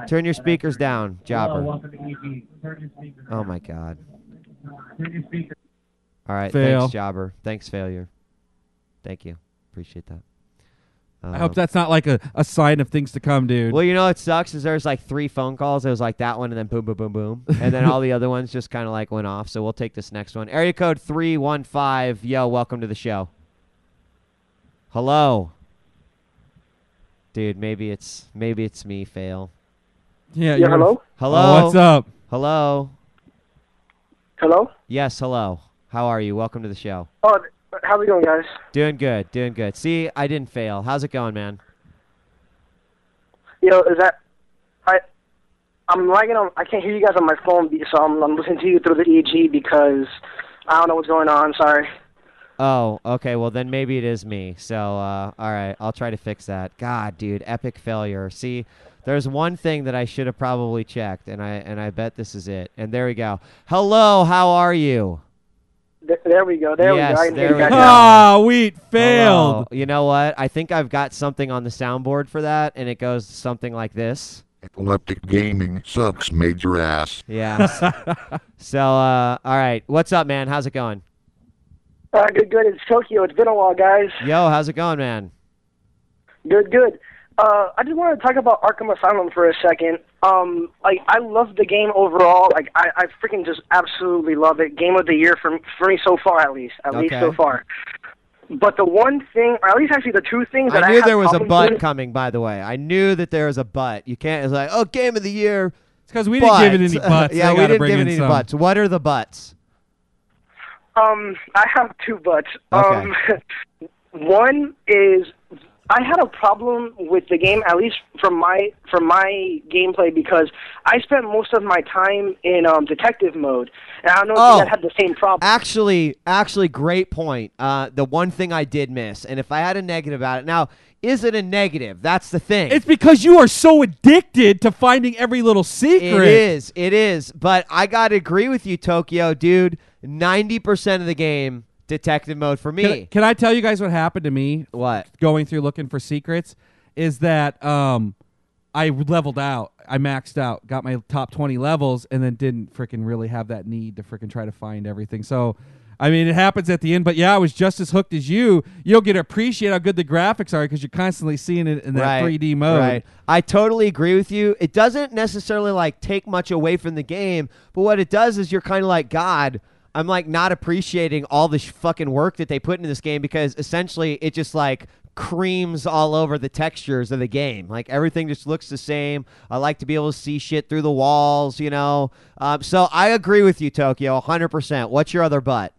Turn your speakers down, Jobber. Oh, my God. All right, Fail. thanks, Jobber. Thanks, failure. Thank you. Appreciate that. I hope that's not like a sign of things to come, dude. Well, you know what sucks is there's like 3 phone calls. It was like that one and then boom, boom, boom, boom. And then all the other ones just kind of like went off. So we'll take this next one. Area code 315. Yo, welcome to the show. Hello. Dude, maybe it's me, fail. Yeah, hello? Hello. Oh, what's up? Hello. Hello? Yes, hello. How are you? Welcome to the show. Oh, how's it going, guys? Doing good, doing good. See, I didn't fail. How's it going, man? Yo, is that... I'm lagging on... I can't hear you guys on my phone, so I'm listening to you through the EG because I don't know what's going on. Sorry. Oh, okay. Well, then maybe it is me. So, all right. I'll try to fix that. God, dude, epic failure. See, there's one thing that I should have probably checked, and I bet this is it. And there we go. Hello, how are you? There we go. There Yes, we go. I can there hear you we guys go. now. Ah, Wheat failed. Hello. You know what? I think I've got something on the soundboard for that, and it goes something like this. Epileptic gaming sucks major ass. Yeah. So, all right. What's up, man? How's it going? Good. It's Tokyo. It's been a while, guys. Yo, how's it going, man? Good. I just wanted to talk about Arkham Asylum for a second. I love the game overall. Like, I freaking just absolutely love it. Game of the year for me so far, at least so far. But the one thing, or at least actually the two things that I knew have there was a problems but with- coming, by the way. I knew that there was a but. You can't, it's like, oh, game of the year. It's because we didn't give it any butts. Yeah, They we gotta didn't bring give it in any some. butts. What are the butts? I have 2 buts. Okay. One is I had a problem with the game, at least from my gameplay, because I spent most of my time in detective mode, and I don't know if you guys had the same problem. Actually, great point. The one thing I did miss, and if I had a negative about it, now, is it a negative? That's the thing. It's because you are so addicted to finding every little secret. It is. But I got to agree with you, Tokyo, dude. 90% of the game, detective mode for me. Can I tell you guys what happened to me? What? Going through looking for secrets is that I leveled out. I maxed out, got my top 20 levels, and then didn't freaking really have that need to freaking try to find everything. So, I mean, it happens at the end. But, yeah, I was just as hooked as you. You'll get to appreciate how good the graphics are because you're constantly seeing it in that 3D mode. Right. I totally agree with you. It doesn't necessarily, like, take much away from the game. But what it does is you're kind of like, God, I'm like not appreciating all the fucking work that they put into this game because essentially it just like creams all over the textures of the game. Like everything just looks the same. I like to be able to see shit through the walls, you know. So I agree with you, Tokyo, 100%. What's your other butt?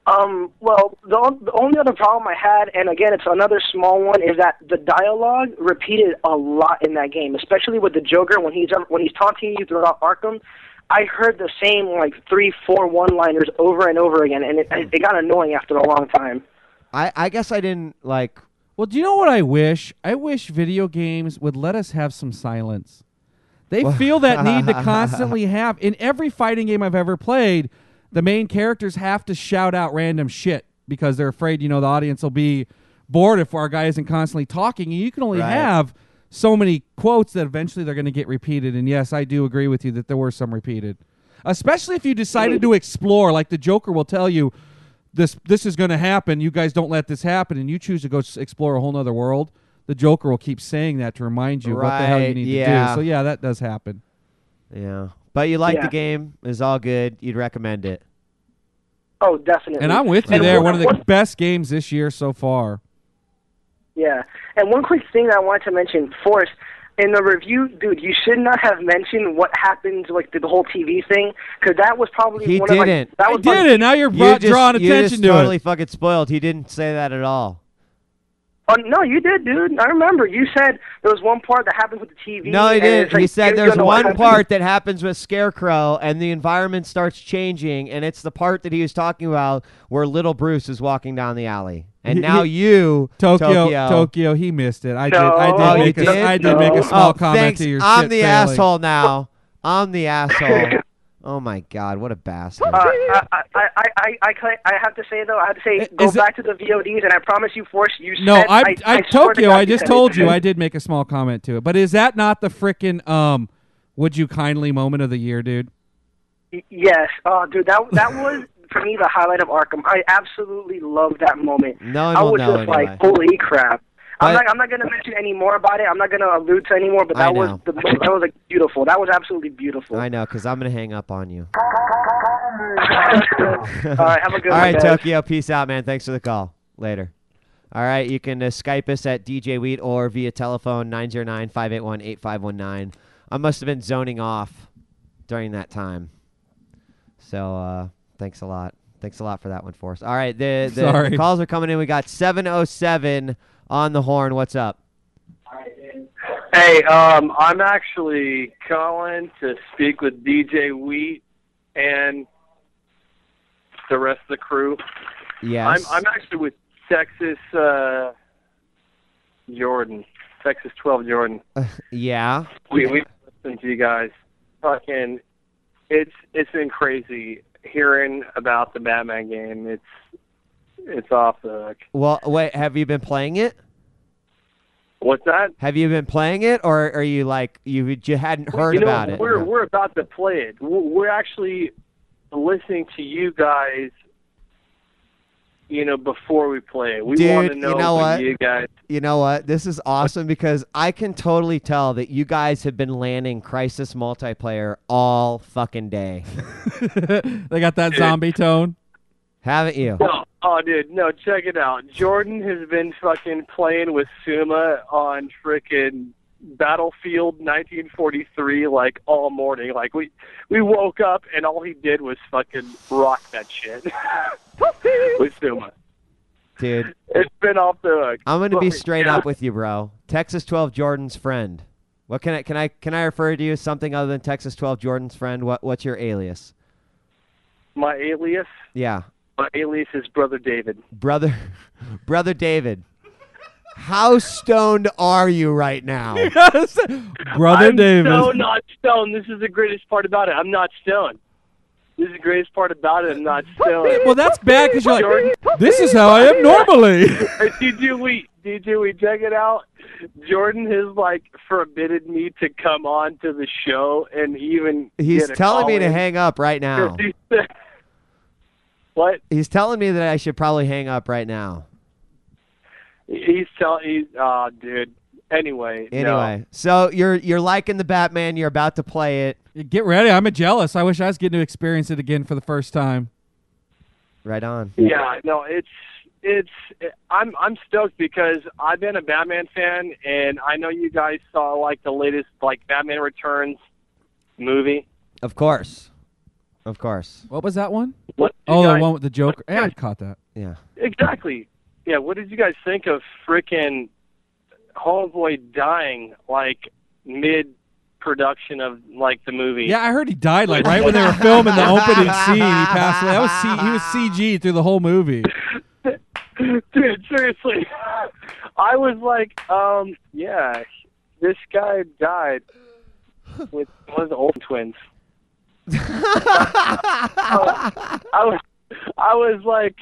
Well, the only other problem I had, and again, it's another small one, is that the dialogue repeated a lot in that game, especially with the Joker when he's taunting you throughout Arkham. I heard the same, like, 3-4 one-liners over and over again, and it got annoying after a long time. I guess I didn't, like... Well, do you know what I wish? I wish video games would let us have some silence. They feel that need to constantly have... In every fighting game I've ever played, the main characters have to shout out random shit because they're afraid, you know, the audience will be bored if our guy isn't constantly talking, and you can only have so many quotes that eventually they're going to get repeated. And yes, I do agree with you that there were some repeated, especially if you decided to explore. Like the Joker will tell you, this is going to happen. You guys don't let this happen, and you choose to go explore a whole other world. The Joker will keep saying that to remind you what the hell you need to do. So yeah, that does happen. Yeah, but you like the game. It's all good. You'd recommend it. Oh, definitely. And I'm with you there. One of the best games this year so far. Yeah, and one quick thing that I wanted to mention, Forrest, in the review, dude, you should not have mentioned what happened, like the whole TV thing, because that was probably he one didn't. of my... He didn't. Now you're drawing attention to it. Totally fucking spoiled. He didn't say that at all. Oh, no, you did, dude. I remember. You said there was one part that happened with the TV. No, he didn't. Like, he said there's one part that happens with Scarecrow, and the environment starts changing, and it's the part that he was talking about where little Bruce is walking down the alley. And now you, Tokyo, he missed it. I did make a small comment thanks. to your I'm shit the failing. asshole now. I'm the asshole. Oh my God, what a bastard! I have to say though, go back to the VODs, and I promise you, Forrest, you no, said. I Tokyo. I just told you I did make a small comment to it, but is that not the frickin' would you kindly moment of the year, dude? Yes. Oh, dude, that was for me the highlight of Arkham. I absolutely loved that moment. I was just like, holy crap. I'm not going to mention any more about it. I'm not going to allude to any more, but that was like beautiful. That was absolutely beautiful. I know, because I'm going to hang up on you. All right, have a good one. All right, guys. Tokyo, peace out, man. Thanks for the call. Later. All right, you can Skype us at djWHEAT or via telephone 909-581-8519. I must have been zoning off during that time. So thanks a lot. Thanks a lot for that one, Forrest. All right, the calls are coming in. We got 707 on the horn. What's up? Hey, I'm actually calling to speak with djWHEAT and the rest of the crew. Yes. I'm actually with Texas Jordan, Texas 12 Jordan. Yeah. We listen to you guys. Fucking, it's been crazy hearing about the Batman game. It's off the hook. Well, wait, have you been playing it? What's that? Have you been playing it, or are you like you hadn't heard about it? We're about to play it. We're actually listening to you guys, before we play it. We want to know, what you guys... You know what? This is awesome because I can totally tell that you guys have been landing Crisis multiplayer all fucking day. They got that zombie tone. Haven't you? No. Oh, dude, no, check it out. Jordan has been fucking playing with Suma on frickin' Battlefield 1943 like all morning. Like we woke up and all he did was fucking rock that shit with Suma. Dude, It's been off the hook. I'm going to be But, straight yeah. up with you, bro. Texas 12 Jordan's friend. What can I refer to you as something other than Texas 12 Jordan's friend? What's your alias? My alias? Yeah. My alias is Brother David. Brother David. How stoned are you right now? Brother David. I'm so not stoned. This is the greatest part about it. I'm not stoned. This is the greatest part about it. I'm not stoned. Well, that's bad because you're Jordan- like, this is how I am normally. Hey, djWHEAT, check it out. Jordan has like forbidden me to come on to the show and even. He's get a telling me call to in. hang up right now. What? He's telling me that I should probably hang up right now. Dude. Anyway. Anyway, so you're liking the Batman. You're about to play it. Get ready. I'm jealous. I wish I was getting to experience it again for the first time. Right on. Yeah, no, I'm stoked because I've been a Batman fan, and I know you guys saw like the latest like Batman Returns movie. Of course. What was that one? What? Oh, the one with the Joker. Yeah, I caught that. Yeah. Exactly. Yeah. What did you guys think of frickin' Homeboy dying like mid-production of like the movie? Yeah, I heard he died like right when they were filming the opening scene. He passed away. He was CG through the whole movie. Dude, seriously. I was like, yeah, this guy died with one of the old twins. I was like,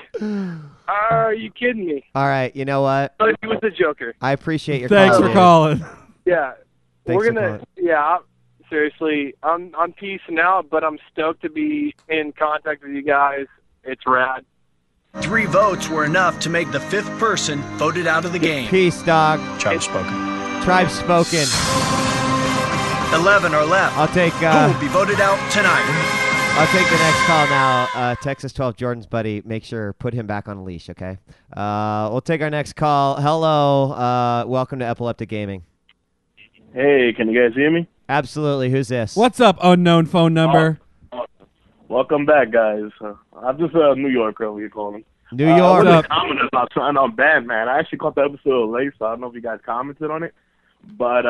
are you kidding me? All right, you know what? But he was the Joker. I appreciate your Thanks call, for dude. calling. Yeah, Thanks we're for gonna. calling. Yeah, seriously, I'm peacing out, but I'm stoked to be in contact with you guys. It's rad. 3 votes were enough to make the 5th person voted out of the game. Peace, dog. Tribe spoken. Tribe spoken. 11 are left. I'll take. Who will be voted out tonight? I'll take the next call now. Texas 12 Jordan's buddy. Make sure put him back on a leash, okay? We'll take our next call. Hello. Welcome to Epileptic Gaming. Hey, can you guys hear me? Absolutely. Who's this? What's up, unknown phone number? Welcome back, guys. I'm just a New Yorker over here calling. New York. I wanted to comment about something on Batman. I actually caught the episode late, so I don't know if you guys commented on it. But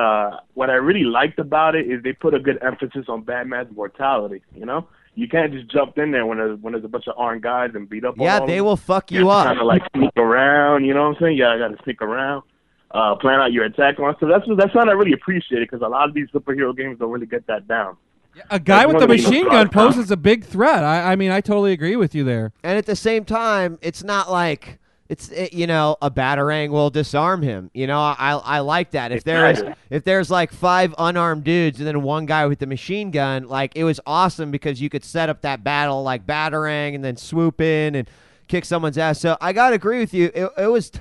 what I really liked about it is they put a good emphasis on Batman's mortality. You know, you can't just jump in there when there's a bunch of armed guys and beat up. Yeah, on they them. will fuck You you have up. to kind of like sneak around. You know what I'm saying? Yeah, I got to sneak around. Plan out your attack on. So that's what I really appreciate because a lot of these superhero games don't really get that down. A guy That's with one the of the machine most gun broad poses a big threat. I mean, I totally agree with you there. And at the same time, it's not like a batarang will disarm him. You know, I like that. If there's like 5 unarmed dudes and then one guy with the machine gun, like it was awesome because you could set up that battle like batarang and then swoop in and kick someone's ass. So I gotta agree with you. It was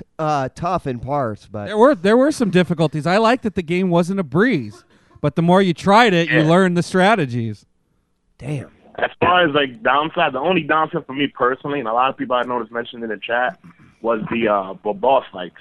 tough in parts, but There were some difficulties. I like that the game wasn't a breeze, but the more you tried it, you learned the strategies. Damn. As far as like downside, the only downside for me personally, and a lot of people I noticed mentioned in the chat, was the boss fights.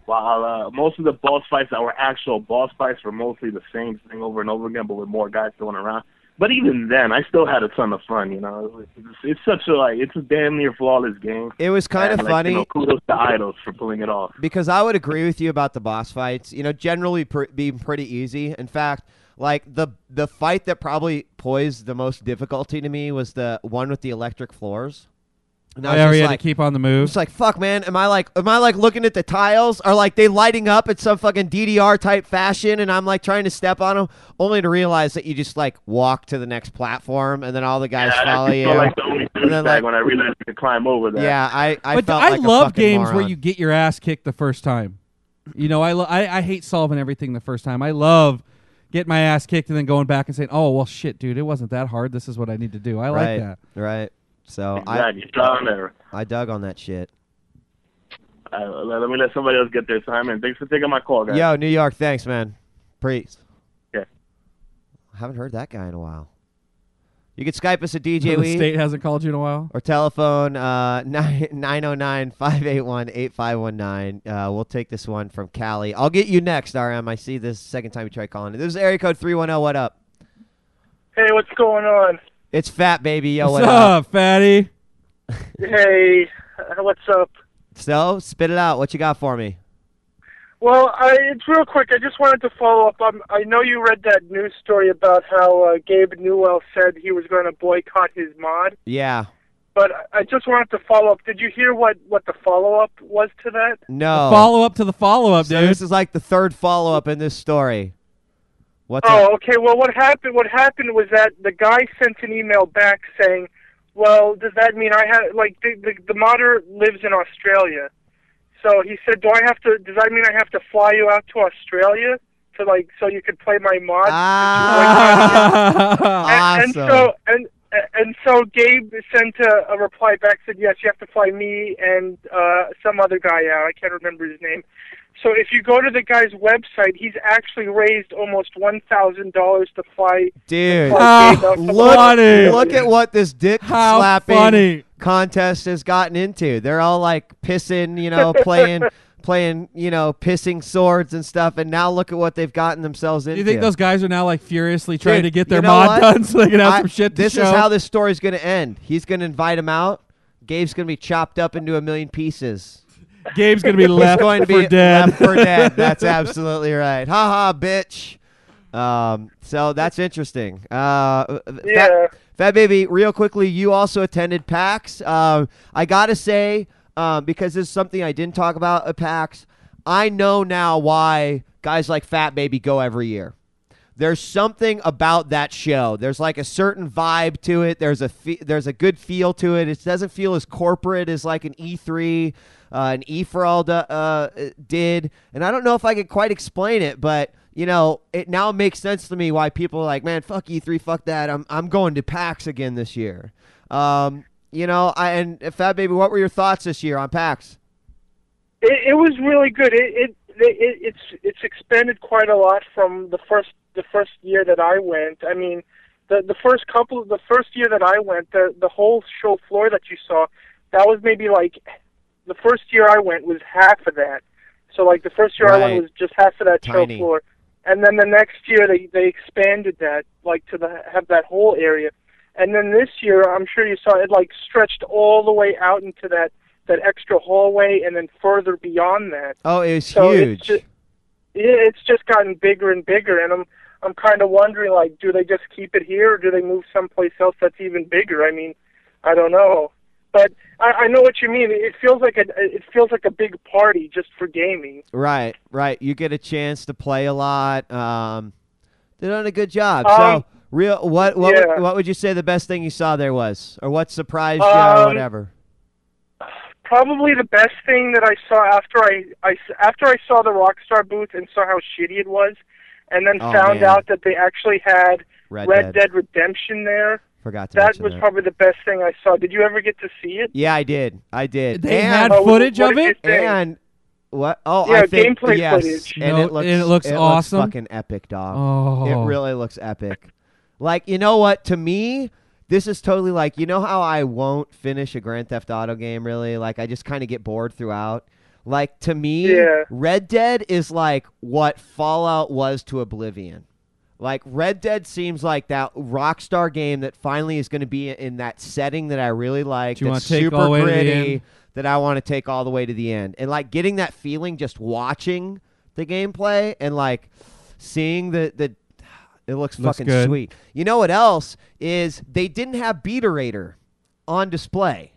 While most of the boss fights that were actual boss fights were mostly the same thing over and over again, but with more guys going around. But even then, I still had a ton of fun. You know, it's a damn near flawless game. It was kind of funny. You know, kudos to Idols for pulling it off. Because I would agree with you about the boss fights. You know, generally being pretty easy. In fact, like the fight that probably posed the most difficulty to me was the one with the electric floors. And I was Yeah, just we had like, to keep on the move. It's like, fuck, man. Am I like looking at the tiles? Are like they lighting up in some fucking DDR type fashion? And I'm like trying to step on them, only to realize that you just like walk to the next platform, and then all the guys follow you. Like the only And then, like, when I realized you could climb over that. yeah, I But felt I like a love fucking games moron. where you get your ass kicked the first time. You know, I hate solving everything the first time. I love getting my ass kicked and then going back and saying, "Oh well, shit, dude, it wasn't that hard. This is what I need to do." I like that. Right. So Exactly. Trial and error. I dug on that shit. Let me let somebody else get their time in. Thanks for taking my call, guys. Yo, New York, thanks, man. Peace. Okay. I haven't heard that guy in a while. You can Skype us at The djWHEAT. state hasn't called you in a while. Or telephone 909-581-8519. We'll take this one from Cali. I'll get you next, RM. I see this second time you try calling. This is area code 310. What up? Hey, what's going on? It's Fat Baby. Yo, What's what up, fatty? Hey, what's up? So, spit it out. What you got for me? Well, it's real quick. I just wanted to follow up. I know you read that news story about how Gabe Newell said he was going to boycott his mod. Yeah. But I just wanted to follow up. Did you hear what the follow-up was to that? No. Follow-up to the follow-up, So dude. this is like the third follow-up in this story. What's Oh, up? okay. Well, what happened was that the guy sent an email back saying, well, does that mean I have, like, the modder lives in Australia. So he said, does that mean I have to fly you out to Australia to, like, so you could play my mod? Awesome. And so Gabe sent a reply back, said, yes, you have to fly me and some other guy out. I can't remember his name. So if you go to the guy's website, he's actually raised almost $1,000 to fly. Dude, Gabe out to look at what this dick How slapping funny. contest has gotten into. They're all like pissing, playing, pissing swords and stuff, and now look at what they've gotten themselves into. Do you think those guys are now like furiously trying Dude, to get their you know mod what? done so they can have some shit to This show? is how this story's going to end. He's going to invite him out. Gabe's going to be chopped up into a million pieces. Gabe's going to be left He's going to for be dead. left for dead. That's absolutely right. Ha ha, bitch. So that's interesting. Yeah. Fat Baby, real quickly, you also attended PAX. I got to say, because this is something I didn't talk about at PAX, I know now why guys like Fat Baby go every year. There's something about that show. There's like a certain vibe to it. There's a good feel to it. It doesn't feel as corporate as like an E3, an E4All did. And I don't know if I could quite explain it, but it now makes sense to me why people are like, man, fuck E3, fuck that. I'm going to PAX again this year. And Fat Baby, what were your thoughts this year on PAX? It was really good. It's expanded quite a lot from the first year that I went. I mean, the first year that I went, the whole show floor that you saw, that was maybe like the first year I went was half of that. So like the first year I went was just half of that Tiny. show floor, and then the next year they expanded that like have that whole area, and then this year I'm sure you saw it like stretched all the way out into that extra hallway and then further beyond that. Oh, it was huge. It's just gotten bigger and bigger, and I'm kind of wondering, like, do they just keep it here, or do they move someplace else that's even bigger? I mean, I don't know, but I know what you mean. It feels like a big party just for gaming. Right. You get a chance to play a lot. They're doing a good job. So, what would you say the best thing you saw there was, or what surprised you, or whatever? Probably the best thing that I saw after I saw the Rockstar booth and saw how shitty it was, and then found out that they actually had Red Dead Redemption there. Forgot to that mention was that. probably the best thing I saw. Did you ever get to see it? Yeah, I did. They had footage of it? And what? Oh, yeah, I think gameplay yes. footage. And it looks awesome. Looks fucking epic, dog. Oh. It really looks epic. Like, you know what? To me, this is totally like, you know how I won't finish a Grand Theft Auto game, really? Like, I just kind of get bored throughout. Like, to me, Red Dead is like what Fallout was to Oblivion. Like, Red Dead seems like that Rockstar game that finally is going to be in that setting that I really like. You that's wanna take super all the way to the gritty, end? that I want to take all the way to the end. And, like, getting that feeling just watching the gameplay and, like, seeing the it looks fucking good. sweet. You know what else is they didn't have Beaterator on display.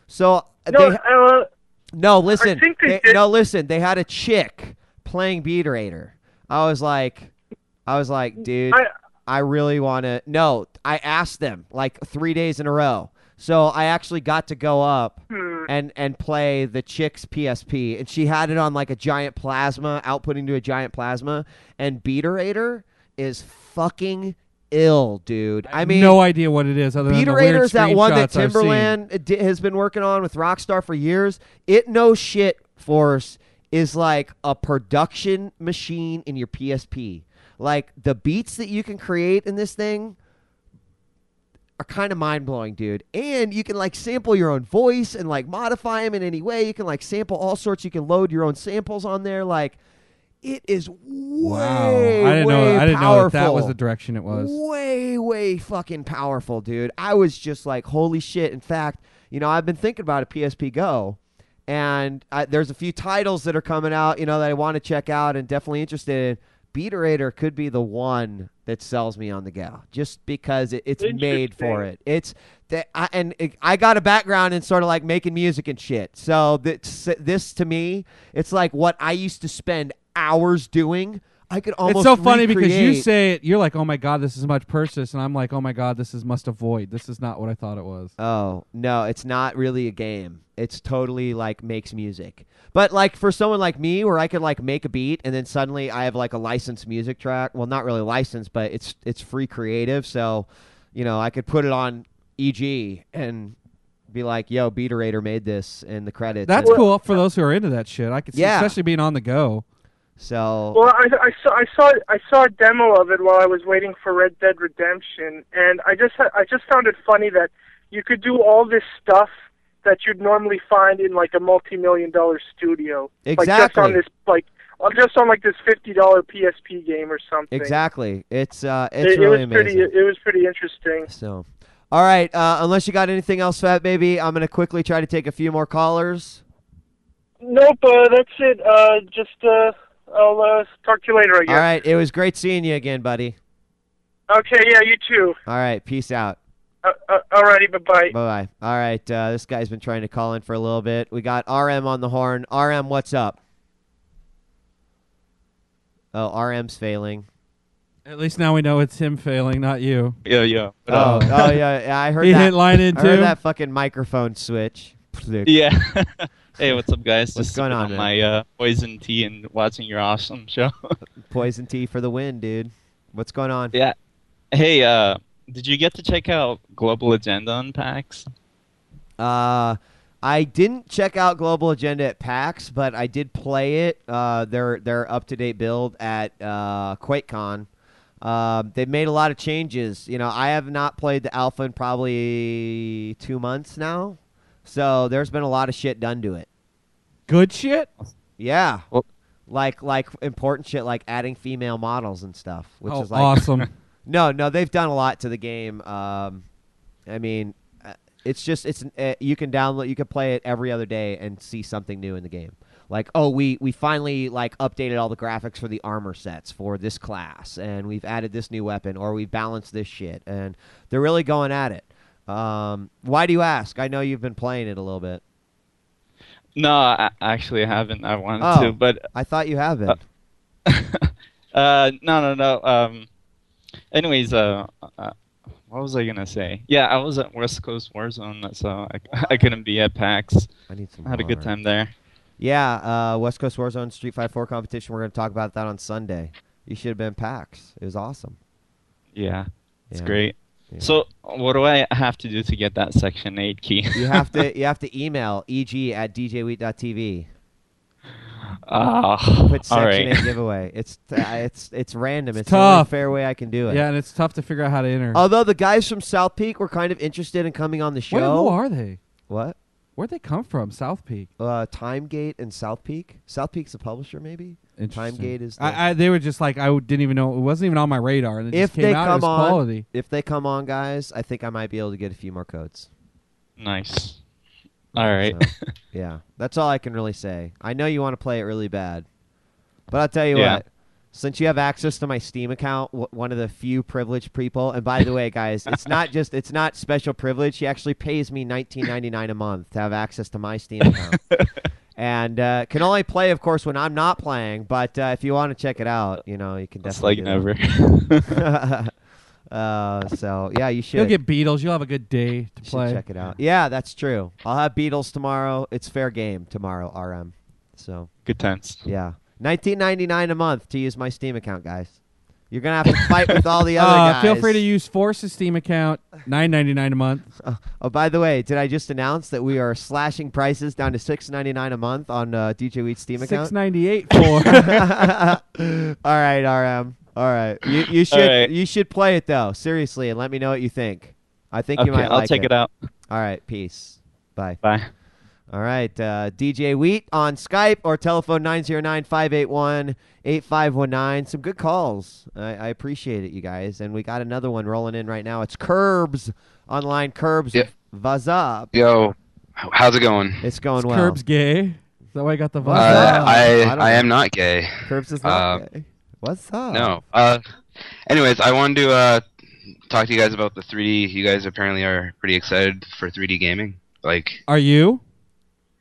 So listen. I think they did. No, listen. They had a chick playing Beaterator. I was like, dude, I really want to. No, I asked them like 3 days in a row. So I actually got to go up and play the chick's PSP, and she had it on like a giant plasma, outputting to a giant plasma, and Beaterator is fucking ill, dude. I mean, no idea what it is other than the weird Beaterator's that one that screenshots I've seen. Timberland has been working on with Rockstar for years. It no shit Force is like a production machine in your PSP. Like, the beats that you can create in this thing are kind of mind-blowing, dude. And you can, like, sample your own voice and, like, modify them in any way. You can, like, sample all sorts. You can load your own samples on there. Like, it is way, I didn't know that was powerful. the direction it was. Way fucking powerful, dude. I was just like, holy shit. In fact, I've been thinking about a PSP Go, and there's a few titles that are coming out, that I want to check out and definitely interested in. Beaterator could be the one that sells me on the go, just because it's made for it. It's that, I got a background in sort of like making music and shit. So this to me, it's like what I used to spend hours doing. I could almost. It's so funny because you recreate. say it. You're like, "Oh my god, this is much purchase," and I'm like, "Oh my god, this is must avoid. This is not what I thought it was." Oh no, it's not really a game. It's totally like makes music. But like for someone like me, where I could like make a beat and then suddenly I have like a licensed music track. Well, not really licensed, but it's free creative. So, I could put it on EG and be like, "Yo, Beaterator made this," and the credits. That's cool for those who are into that shit. I could see, especially being on the go. So. Well, I saw a demo of it while I was waiting for Red Dead Redemption, and I just found it funny that you could do all this stuff that you'd normally find in like a multi-million-dollar studio. Exactly. Just on this $50 PSP game or something. Exactly. It's really amazing. It was pretty interesting. So, all right. Unless you got anything else, Fat Baby, I'm gonna quickly try to take a few more callers. Nope. That's it. I'll talk to you later, I guess. All right. It was great seeing you again, buddy. Okay. Yeah. You too. All right. Peace out. Alrighty. Bye-bye. Bye-bye. All right. This guy's been trying to call in for a little bit. We got RM on the horn. RM, what's up? Oh, RM's failing. At least now we know it's him failing, not you. Yeah. Oh, yeah. I heard he that. hit line in I too. heard that fucking microphone switch. Yeah. Hey, what's up, guys? What's Just going on, man? man? My poison tea and watching your awesome show. Poison tea for the win, dude. What's going on? Yeah. Hey, did you get to check out Global Agenda on PAX? I didn't check out Global Agenda at PAX, but I did play it. Their up-to-date build at QuakeCon. They've made a lot of changes. I have not played the alpha in probably 2 months now, so there's been a lot of shit done to it. Good shit? Yeah. Well, like important shit, like adding female models and stuff, which is like awesome. No, they've done a lot to the game. It's just you can download, you can play it every other day and see something new in the game. Like, we finally updated all the graphics for the armor sets for this class, and we've added this new weapon, or we've balanced this shit, and they're really going at it. Why do you ask? I know you've been playing it a little bit. No, I actually haven't. I wanted to, but I thought you have been. No. Anyways, what was I gonna say? Yeah, I was at West Coast Warzone, so I couldn't be at PAX. I need some. I had a good time there. Yeah, West Coast Warzone Street Fighter 4 competition. We're gonna talk about that on Sunday. You should have been PAX. It was awesome. Yeah, it's great. Yeah. So, what do I have to do to get that Section 8 key? You have to email eg@djwheat.tv. Put Section 8 giveaway. It's random. It's the only tough. fair way I can do it. Yeah, and it's tough to figure out how to enter. Although the guys from South Peak were kind of interested in coming on the show. Who are they? What? Where'd they come from? South Peak. Timegate and South Peak. South Peak's the publisher, maybe. Timegate is. They were just like, I didn't even know, it wasn't even on my radar, and it just came out as quality. If they come on, guys, I think I might be able to get a few more codes. Nice. All right. So, yeah, that's all I can really say. I know you want to play it really bad, but I'll tell you what. Since you have access to my Steam account, one of the few privileged people, and by the way, guys, it's not special privilege. He actually pays me $19.99 a month to have access to my Steam account, and can only play, of course, when I'm not playing. But if you want to check it out, you can definitely. It's like never. So yeah, you should. You'll get Beatles. You'll have a good day to play. Check it out. Yeah, that's true. I'll have Beatles tomorrow. It's fair game tomorrow, RM. So good times. Yeah. $19.99 a month to use my Steam account, guys. You're gonna have to fight with all the other guys. Feel free to use Force's Steam account, $9.99 a month. Oh, by the way, did I just announce that we are slashing prices down to $6.99 a month on djWHEAT's Steam account? $6.98 for. All right, RM. All right, you should you should play it though, seriously, and let me know what you think. I think you might like it. I'll check it out. All right, peace. Bye. Bye. All right, DJ Wheat on Skype or telephone 909-581-8519. Some good calls. I appreciate it, you guys. And we got another one rolling in right now. It's Curbs online. Curbs, what's up? Yo, How's it going? It's going well. Curb's gay. Is that why I got the vibe? I am not gay. Curbs is not gay. What's up? No. Anyways, I wanted to talk to you guys about the 3D. You guys apparently are pretty excited for 3D gaming. Like, are you?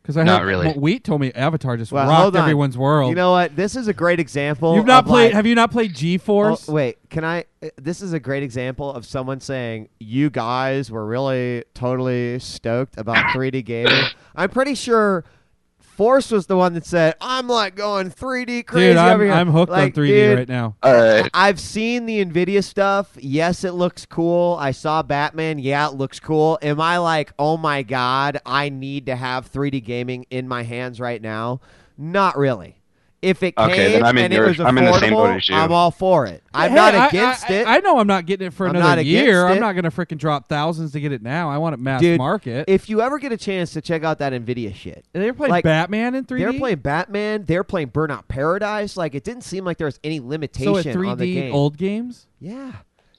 Because I not heard really. Wheat told me Avatar just Well, rocked hold on. everyone's world. You know what? This is a great example. You've not of, played? like- Have you not played G-Force? Oh, wait, can I? This is a great example of someone saying you guys were really totally stoked about 3D gaming. I'm pretty sure Force was the one that said, "I'm like going 3D crazy Dude, over here." I'm hooked on Like, 3D dude, right now. I've seen the NVIDIA stuff. Yes, it looks cool. I saw Batman. Yeah, it looks cool. Am I like, oh my God, I need to have 3D gaming in my hands right now? Not really. If it came Okay, then I'm in and it your- was I'm in the same boat affordable, as you. I'm all for it. I'm Hey, not against it. I know I'm not getting it for I'm another not year. against I'm it. not going to freaking drop thousands to get it now. I want it mass Dude, market. if you ever get a chance to check out that NVIDIA shit. They were playing Batman in 3D? They were playing Batman. They were playing Burnout Paradise. Like, it didn't seem like there was any limitation So at 3D on the game. old games? Yeah.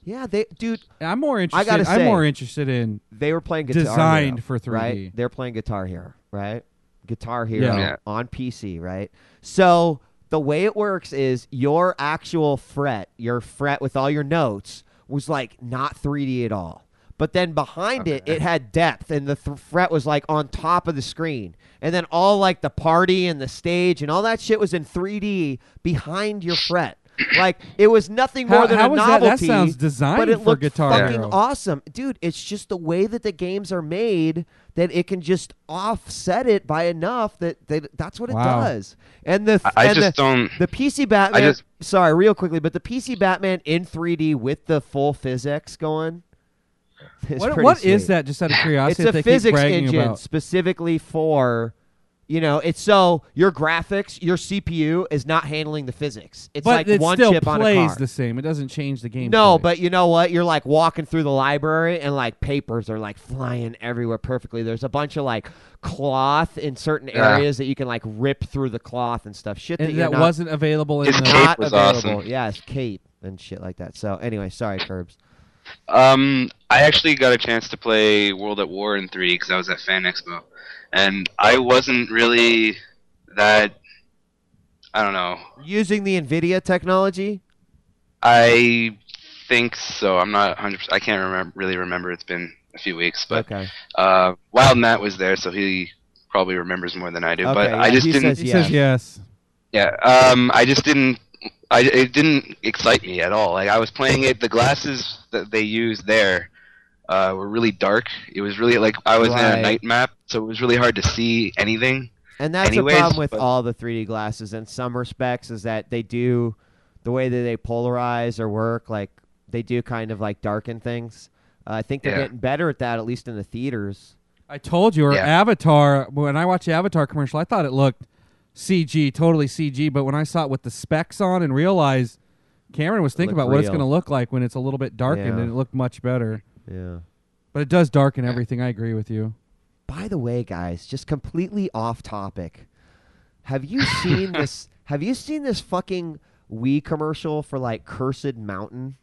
Yeah, they, dude. I'm more interested. I gotta say, I'm more interested in. They were playing Guitar designed Hero, for 3D. Right? They're playing Guitar Hero, right? Guitar Hero Yeah. on PC, right? So the way it works is your actual fret, your fret with all your notes, was like not 3D at all. But then behind it had depth, and the fret was like on top of the screen. And then all like the party and the stage and all that shit was in 3D behind your fret. Like, it was nothing more than a how was that? novelty. That sounds designed but it for looked Guitar fucking Hero. awesome. Dude, it's just the way that the games are made that it can just offset it by enough that's what it Wow. does. And the PC Batman, sorry, real quickly, but the PC Batman in 3D with the full physics going. What is that, just out of curiosity, It's that a they keep physics bragging engine about? specifically for, it's so your graphics, your CPU is not handling the physics. It's but like it one still chip on a plays car. the same. It doesn't change the game. No, but you know what? You're like walking through the library and like papers are like flying everywhere perfectly. There's a bunch of like cloth in certain Yeah. areas that you can like rip through the cloth and stuff. Shit And that, you're that not- wasn't available in It's the- not was available. awesome. Yeah, it's cape and shit like that. So anyway, sorry, Curbs. I actually got a chance to play World at War in 3D because I was at Fan Expo, and I wasn't really that. I don't know. Using the NVIDIA technology? I think so. I'm not 100%. I can't really remember. It's been a few weeks, but Okay. Wild Matt was there, so he probably remembers more than I do. Okay, but yeah, I just he didn't. says He says yes. Yeah. I just didn't. It didn't excite me at all. Like, I was playing it. The glasses that they used there were really dark. It was really like I was in Right. a night map, so it was really hard to see anything. And that's anyways, the problem with but- all the 3D glasses in some respects is that they do the way that they polarize or work, like they do kind of like darken things. I think they're Yeah. getting better at that, at least in the theaters. I told you, or Yeah. Avatar. When I watched the Avatar commercial, I thought it looked CG, totally CG. But when I saw it with the specs on and realized Cameron was thinking looked about what it's real. going to look like when it's a little bit darkened, Yeah. and it looked much better. Yeah. But it does darken everything. I agree with you. By the way, guys, just completely off topic. Have you seen this? Have you seen this fucking Wii commercial for like Cursed Mountain?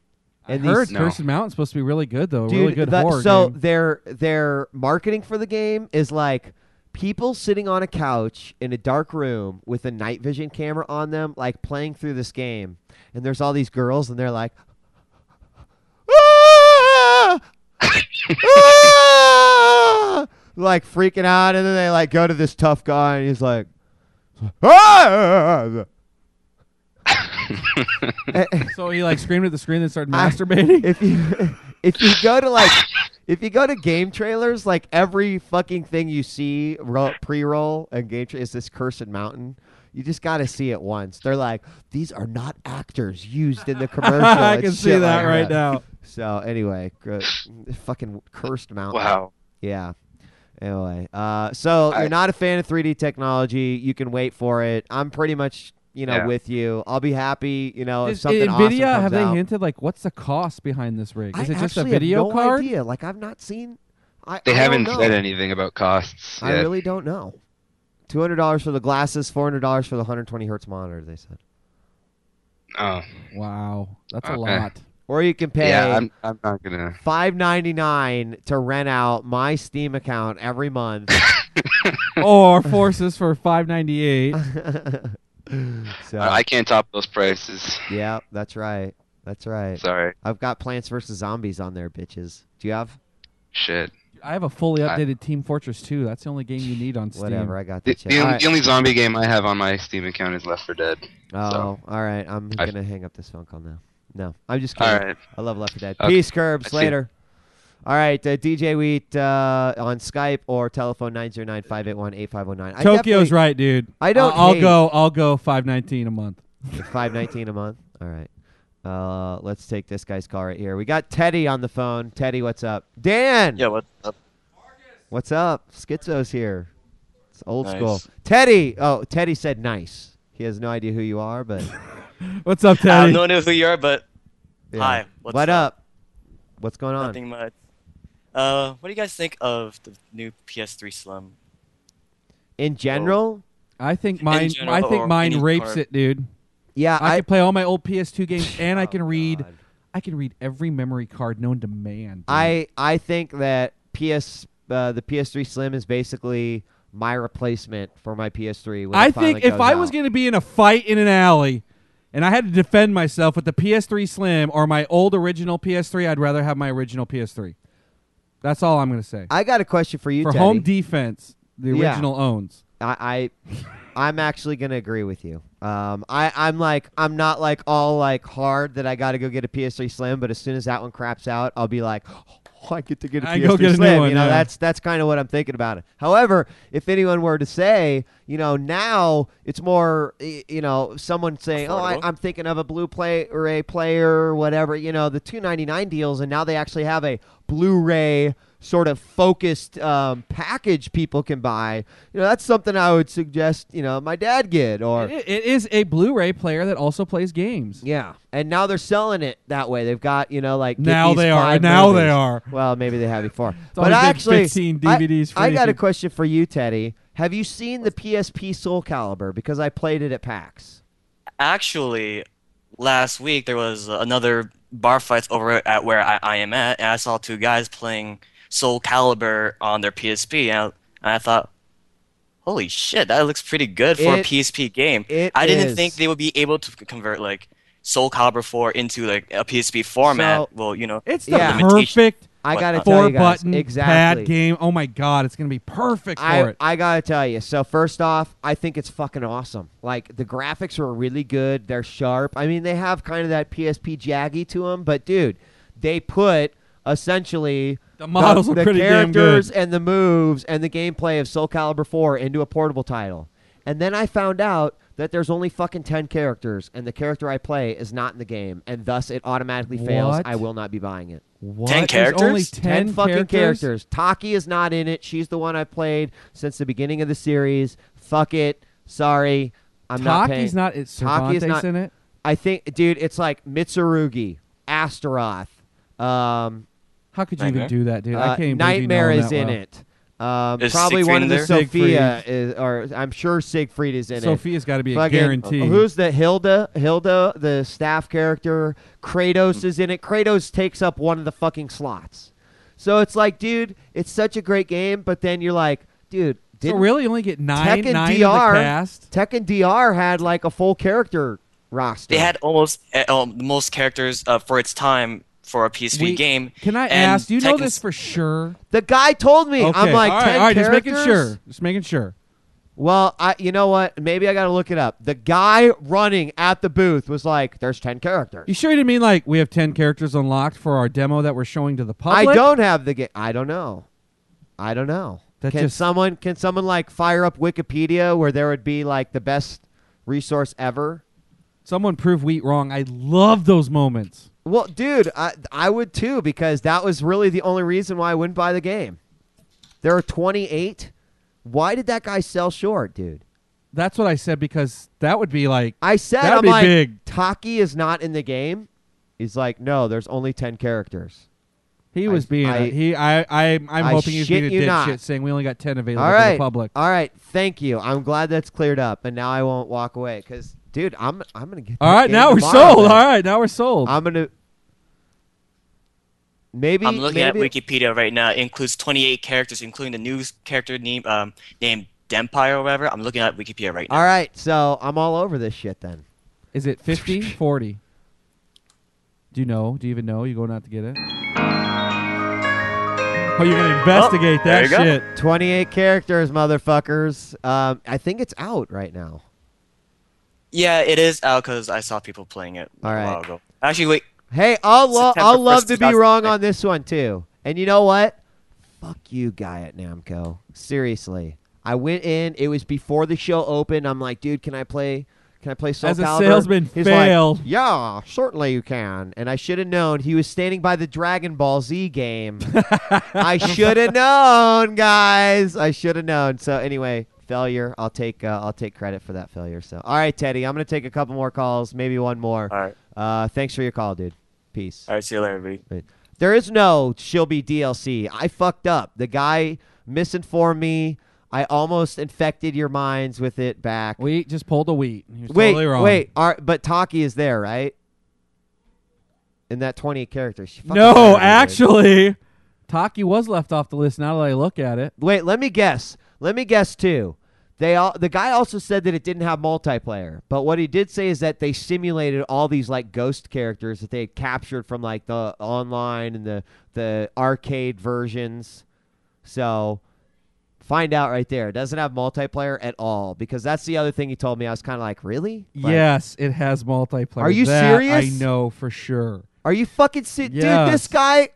I heard Cursed Mountain's supposed to be really good, though. A Dude, really good horror so game. their marketing for the game is like people sitting on a couch in a dark room with a night vision camera on them, like playing through this game. And there's all these girls, and they're like, "Ah! Ah!" like freaking out, and then they like go to this tough guy, and he's like, "Ah!" So he like screamed at the screen and started masturbating. If you go to like if you go to game trailers, like every fucking thing you see pre-roll and game is this Cursed Mountain. You just got to see it once. They're like, these are not actors used in the commercial. I and can shit see that like right now. So anyway, fucking Cursed Mountain. Wow. Yeah. Anyway, so you're not a fan of 3D technology. You can wait for it. I'm pretty much, Yeah. with you. I'll be happy, if Is something awesome NVIDIA, comes have they out. hinted like what's the cost behind this rig? Is I it just a actually video have no card? idea. Like I've not seen. They I haven't don't said know. anything about costs. I yet. really don't know. $200 for the glasses, $400 for the 120 hertz monitor. They said. Oh. Wow, that's a Okay. lot. Or you can pay. Yeah, I'm not gonna. $5.99 to rent out my Steam account every month or Forces for $5.98. So I can't top those prices. yeah, that's right. That's right. Sorry. I've got Plants vs Zombies on there, bitches. Do you have? Shit. I have a fully updated Team Fortress 2. That's the only game you need on Steam. Whatever, I got The, that shit. the, All only, right. the only zombie game I have on my Steam account is Left 4 Dead. Oh, so. all right. I'm I- gonna hang up this phone call now. No, I'm just kidding. All right. I love Left 4 Dead. Okay. Peace, Curbs. I see. Later. All right, DJ Wheat on Skype or telephone 909-581-8509. Tokyo's right, dude. I don't. I'll hate go $5.19 a month. $5.19 a month. All right. Let's take this guy's call right here. We got Teddy on the phone. Teddy, what's up? Dan. Yeah, what's up? What's up? Schizo's here. It's old Nice. school. Teddy. Oh, Teddy said nice. He has no idea who you are, but what's up, I Teddy? have no idea who you are, but yeah. hi. What's what up? What's going on? Nothing much. What do you guys think of the new PS3 Slim? In general, I think mine. general, I think or mine any rapes card. it, dude. Yeah, I can play all my old PS2 games, and I can read. God. I can read every memory card known to man. Dude. I think that the PS3 Slim is basically my replacement for my PS3. When I it finally think if goes I out. was going to be in a fight in an alley, and I had to defend myself with the PS3 Slim or my old original PS3, I'd rather have my original PS3. That's all I'm going to say. I got a question for you, For Teddy. home defense, the Yeah. original owns. I'm actually gonna agree with you. I'm not like all like hard that I got to go get a PS3 Slim, but as soon as that one craps out, I'll be like, oh, I get to get a I PS3 go get a new Slim. one, You know, yeah. that's kind of what I'm thinking about it. However, if anyone were to say, you know, now it's more, you know, someone saying, oh, I'm thinking of a Blu-ray player or whatever, you know, the $299 deals, and now they actually have a Blu-ray sort of focused package people can buy. You know, that's something I would suggest, you know, my dad get. Or It is a Blu-ray player that also plays games. yeah, and now they're selling it that way. They've got, you know, like get Now these they are. 5 Now they movies. are. Well, maybe they have before. But always been actually, 15 DVDs for I got a each. question for you, Teddy. Have you seen the PSP Soul Calibur? Because I played it at PAX. Actually, last week there was another bar fight over at where I am at, and I saw two guys playing Soul Calibur on their PSP, and I thought, holy shit, that looks pretty good for a PSP game. I didn't think they would be able to convert like Soul Calibur 4 into like a PSP format. So, well, you know, It's the limitations, perfect I gotta whatnot. tell you guys, four-button exactly. pad game. Oh my god, it's gonna be perfect for it. I gotta tell you. So first off, I think it's fucking awesome. Like the graphics are really good. They're sharp. I mean, they have kind of that PSP jaggy to them, but dude, they put essentially The models are the pretty damn characters good. and the moves and the gameplay of Soul Calibur 4 into a portable title. And then I found out that there's only fucking 10 characters, and the character I play is not in the game, and thus it automatically fails. What? I will not be buying it. What? 10 There's characters? only 10 10 fucking characters? characters. Taki is not in it. She's the one I played since the beginning of the series. Fuck it. Sorry. I'm not paying. Taki's not. It's Cervantes in it. I think, dude, it's like Mitsurugi, Astaroth. How could you even Nightmare? do that, dude? I can't believe you Nightmare know is that in well. it. Is Probably Siegfried one of in the there? Sophia is, or I'm sure Siegfried is in it. Sophia's got to be a Fucking- guarantee. Who's the Hilda, the staff character? Kratos is in it. Kratos takes up one of the fucking slots. So it's like, dude, it's such a great game, but then you're like, dude, So didn't really, you only get nine Tekken of the DR cast. Tekken DR had like a full character roster. They had almost the most characters for its time for a PSP game. Can I and ask? Do you know Tekken's- this for sure? The guy told me. Okay. I'm like, all right, 10 all right, characters? just making sure. Just making sure. Well, you know what? Maybe I got to look it up. The guy running at the booth was like, "There's 10 characters." You sure you didn't mean like we have 10 characters unlocked for our demo that we're showing to the public? I don't have the game. I don't know. That Can just- someone like fire up Wikipedia where there would be like the best resource ever? Someone prove Wheat wrong. I love those moments. Well, dude, I would too, because that was really the only reason why I wouldn't buy the game. There are 28. Why did that guy sell short, dude? That's what I said, because that would be like I said, that'd I'm be like, big. Taki is not in the game. He's like, no, there's only 10 characters. He was being I'm hoping he's being a shit you not. dipshit saying we only got 10 available All to right, the public. all right. Thank you. I'm glad that's cleared up, and now I won't walk away because, dude, I'm gonna get. All that right, game now we're tomorrow, sold. man. All right, now we're sold. I'm gonna. Maybe I'm looking at maybe Wikipedia right now. It includes 28 characters, including the new character named Dempire or whatever. I'm looking at Wikipedia right now. All right, so I'm all over this shit then. Is it 50, 40? Do you know? Do you even know? You going out to get it? Oh, you're gonna investigate that shit. 28 characters, motherfuckers. I think it's out right now. Yeah, it is out because I saw people playing it All a right. while ago. Actually, wait. Hey, I'll September love 1st, to be wrong on this one too. And you know what? Fuck you, guy at Namco. Seriously, I went in. It was before the show opened. I'm like, dude, can I play Soul As a Calibur? salesman, He's fail. like, yeah, certainly you can. And I should have known. He was standing by the Dragon Ball Z game. I should have known, guys. I should have known. So anyway, failure. I'll take credit for that failure. So all right, Teddy, I'm gonna take a couple more calls, maybe one more. All right. Thanks for your call, dude. Peace. All right, see you later, everybody. There is no she'll be DLC. I fucked up. The guy misinformed me. I almost infected your minds with it back. Wheat just pulled a wheat. You're Wait, totally wrong. wait. But Taki is there, right? In that 28 characters. She fucking No, there, dude. actually, Taki was left off the list. Now that I look at it, Wait, let me guess. Too. The guy also said that it didn't have multiplayer, but what he did say is that they simulated all these like ghost characters that they had captured from like the online and the arcade versions. So find out right there. It doesn't have multiplayer at all, because that's the other thing he told me. I was kind of like, really? Like, yes, it has multiplayer. Are you That serious? I know for sure. Are you fucking dude? This guy,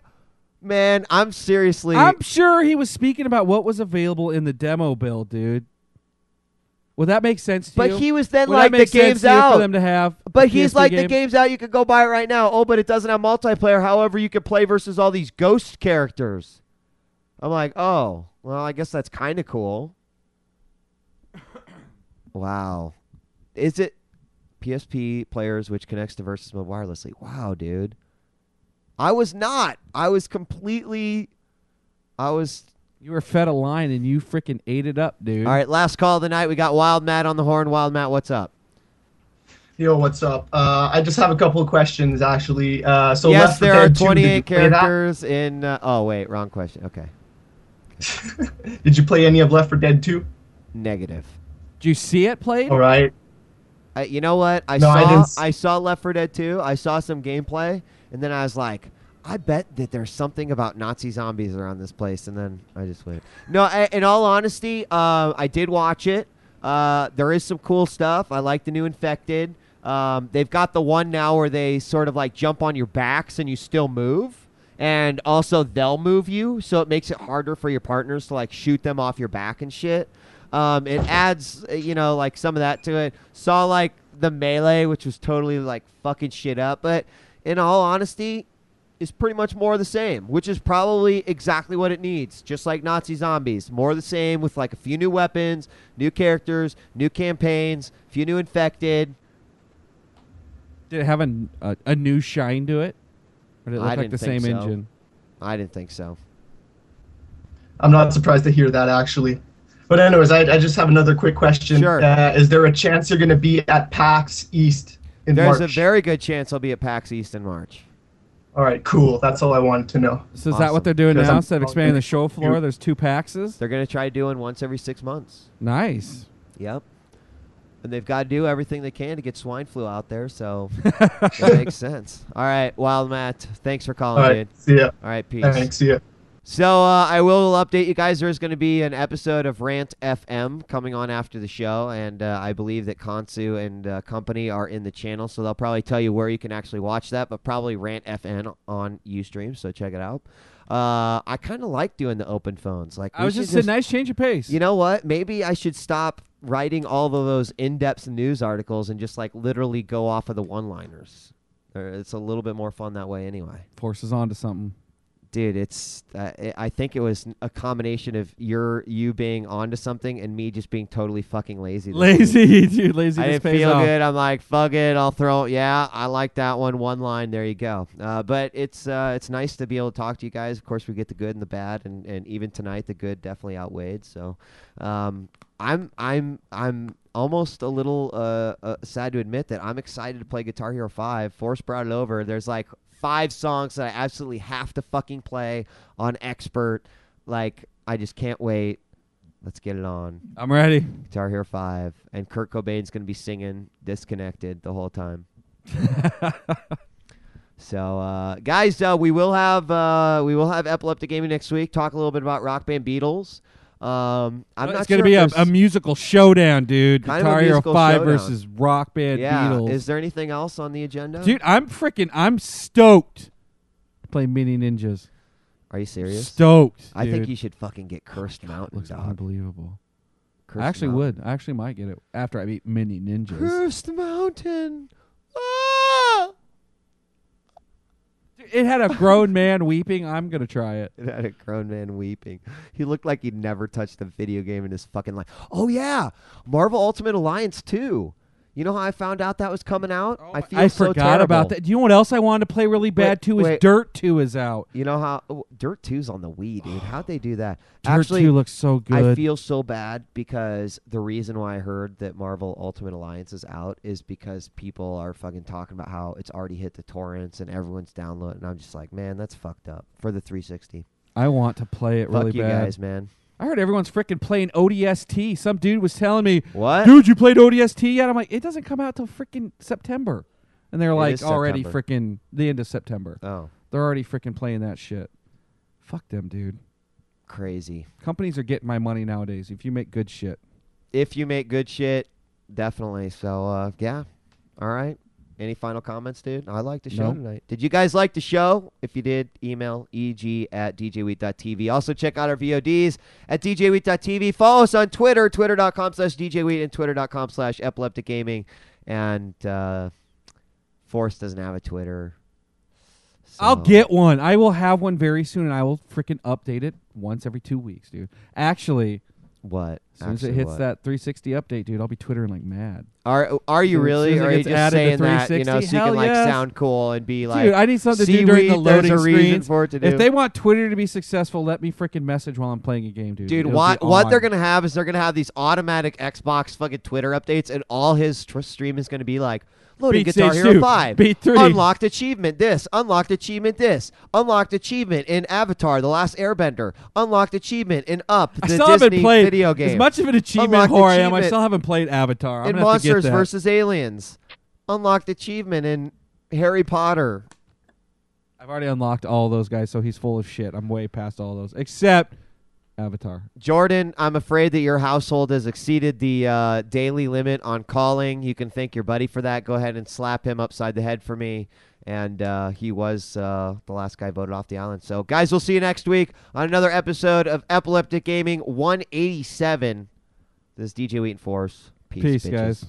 man, I'm seriously. I'm sure he was speaking about what was available in the demo build, dude. Would that make sense to you? But he was then Would like, that the make sense game's to you out for them to have. But a he's PSP like, game? the game's out. You could go buy it right now. Oh, but it doesn't have multiplayer. However, you could play versus all these ghost characters. I'm like, oh, well, I guess that's kind of cool. Wow. Is it PSP players which connects to versus mode wirelessly? Wow, dude. I was not. You were fed a line and you freaking ate it up, dude. All right, last call of the night. We got Wild Matt on the horn. Wild Matt, what's up? Yo, what's up? I just have a couple of questions, actually. Yes, Left 4 there are Dead 2, did you 28 play that? characters in... oh, wait, wrong question. Okay. Did you play any of Left 4 Dead 2? Negative. Did you see it played? All right. You know what? I saw Left 4 Dead 2. I saw some gameplay, and then I was like, I bet that there's something about Nazi zombies around this place, and then I just went. No, in all honesty, I did watch it. There is some cool stuff. I like the new Infected. They've got the one now where they sort of like jump on your backs and you still move, and also they'll move you, so it makes it harder for your partners to like shoot them off your back and shit. It adds, like some of that to it. Saw like the melee, which was totally like fucking shit up, but in all honesty, is pretty much more of the same, which is probably exactly what it needs. Just like Nazi zombies, more of the same with like a few new weapons, new characters, new campaigns, a few new infected. Did it have a new shine to it? Or did it look like the same engine? I didn't think so. I'm not surprised to hear that, actually. But anyways, I just have another quick question. Sure. Is there a chance you're going to be at PAX East in March? There's a very good chance I'll be at PAX East in March. All right, cool. That's all I wanted to know. So is that what they're doing Because now? I'm Instead of expanding the show floor, there's 2 PAXs? They're going to try doing once every 6 months. Nice. Yep. And they've got to do everything they can to get swine flu out there, so it makes sense. All right, Wild Matt, thanks for calling, All right, dude. see ya. All right, peace. Thanks, see ya. So I will update you guys. There's going to be an episode of Rant FM coming on after the show, and I believe that Kansu and company are in the channel, so they'll probably tell you where you can actually watch that, but probably Rant FM on Ustream, so check it out. I kind of like doing the open phones. Like, I was just a nice change of pace. You know what? Maybe I should stop writing all of those in-depth news articles and just like literally go off of the one-liners. It's a little bit more fun that way anyway. Forces onto something. Dude, it's. I think it was a combination of you being onto something and me just being totally fucking lazy. Lazy, dude. Lazy. I didn't feel good. I'm like, fuck it. I'll throw. Yeah, I like that one. One line. There you go. But it's nice to be able to talk to you guys. Of course, we get the good and the bad, and even tonight the good definitely outweighed. So, I'm almost a little sad to admit that I'm excited to play Guitar Hero 5. Force brought it over. There's like 5 songs that I absolutely have to fucking play on Expert. Like, I just can't wait. Let's get it on. I'm ready. Guitar Hero 5. And Kurt Cobain's going to be singing Disconnected the whole time. So, guys, we will have Epileptic Gaming next week. Talk a little bit about Rock Band Beatles. It's going to be a musical showdown, dude. Guitar Hero 5 versus Rock Band Beatles. Is there anything else on the agenda? Dude, I'm stoked to play Mini Ninjas. Are you serious? Stoked, I dude. think you should fucking get Cursed Mountain. Looks dog. unbelievable. Cursed I actually Mountain. would. I actually might get it after I beat Mini Ninjas. Cursed Mountain. Ah! It had a grown man weeping. I'm going to try it. It had a grown man weeping. He looked like he'd never touched a video game in his fucking life. Oh, yeah. Marvel Ultimate Alliance 2. You know how I found out that was coming out? I forgot about that. Do you know what else I wanted to play really bad too? Is Dirt 2 is out. You know how Dirt 2's on the Wii, dude. How'd they do that? Dirt Actually, 2 looks so good. I feel so bad because the reason why I heard that Marvel Ultimate Alliance is out is because people are fucking talking about how it's already hit the torrents and everyone's downloading. And I'm just like, man, that's fucked up for the 360. I want to play it really Fuck you bad. guys, man. I heard everyone's freaking playing ODST. Some dude was telling me, "What, dude? You played ODST yet?" I'm like, "It doesn't come out till freaking September," and they're It like, is "Already September. freaking the end of September." Oh, they're already freaking playing that shit. Fuck them, dude. Crazy. Companies are getting my money nowadays. If you make good shit, definitely. So, yeah. All right. Any final comments, dude? I liked the show Nope. tonight. Did you guys like the show? If you did, email eg@djwheat.tv. Also, check out our VODs at djwheat.tv. Follow us on Twitter, twitter.com/djwheat and twitter.com/epilepticgaming. And Forrest doesn't have a Twitter. So. I'll get one. I will have one very soon, and I will freaking update it once every 2 weeks, dude. Actually, what? As soon as it hits that 360 update, dude, I'll be twittering like mad. Are you really? Or are you just saying that, so you can like sound cool and be like, dude, I need something to do during the loading screens. For it to do. If they want Twitter to be successful, let me freaking message while I'm playing a game, dude. Dude, It'll what be they're on. gonna have is they're gonna have these automatic Xbox fucking Twitter updates, and all his stream is gonna be like, loading Beat Guitar Stage Hero 2, 5, Beat 3, unlocked achievement this, unlocked achievement this, unlocked achievement in Avatar: The Last Airbender, unlocked achievement in Up, the I still haven't Disney played video game. as much of an achievement Unlocked whore I am. I achievement still haven't played Avatar. I'm in gonna have to get Monsters that. vs. Aliens, unlocked achievement in Harry Potter. I've already unlocked all those guys, so he's full of shit. I'm way past all those, except Avatar. Jordan, I'm afraid that your household has exceeded the daily limit on calling. You can thank your buddy for that. Go ahead and slap him upside the head for me. And he was the last guy voted off the island. So, guys, we'll see you next week on another episode of Epileptic Gaming 187. This is DJ Wheat and Force. Peace, bitches. guys.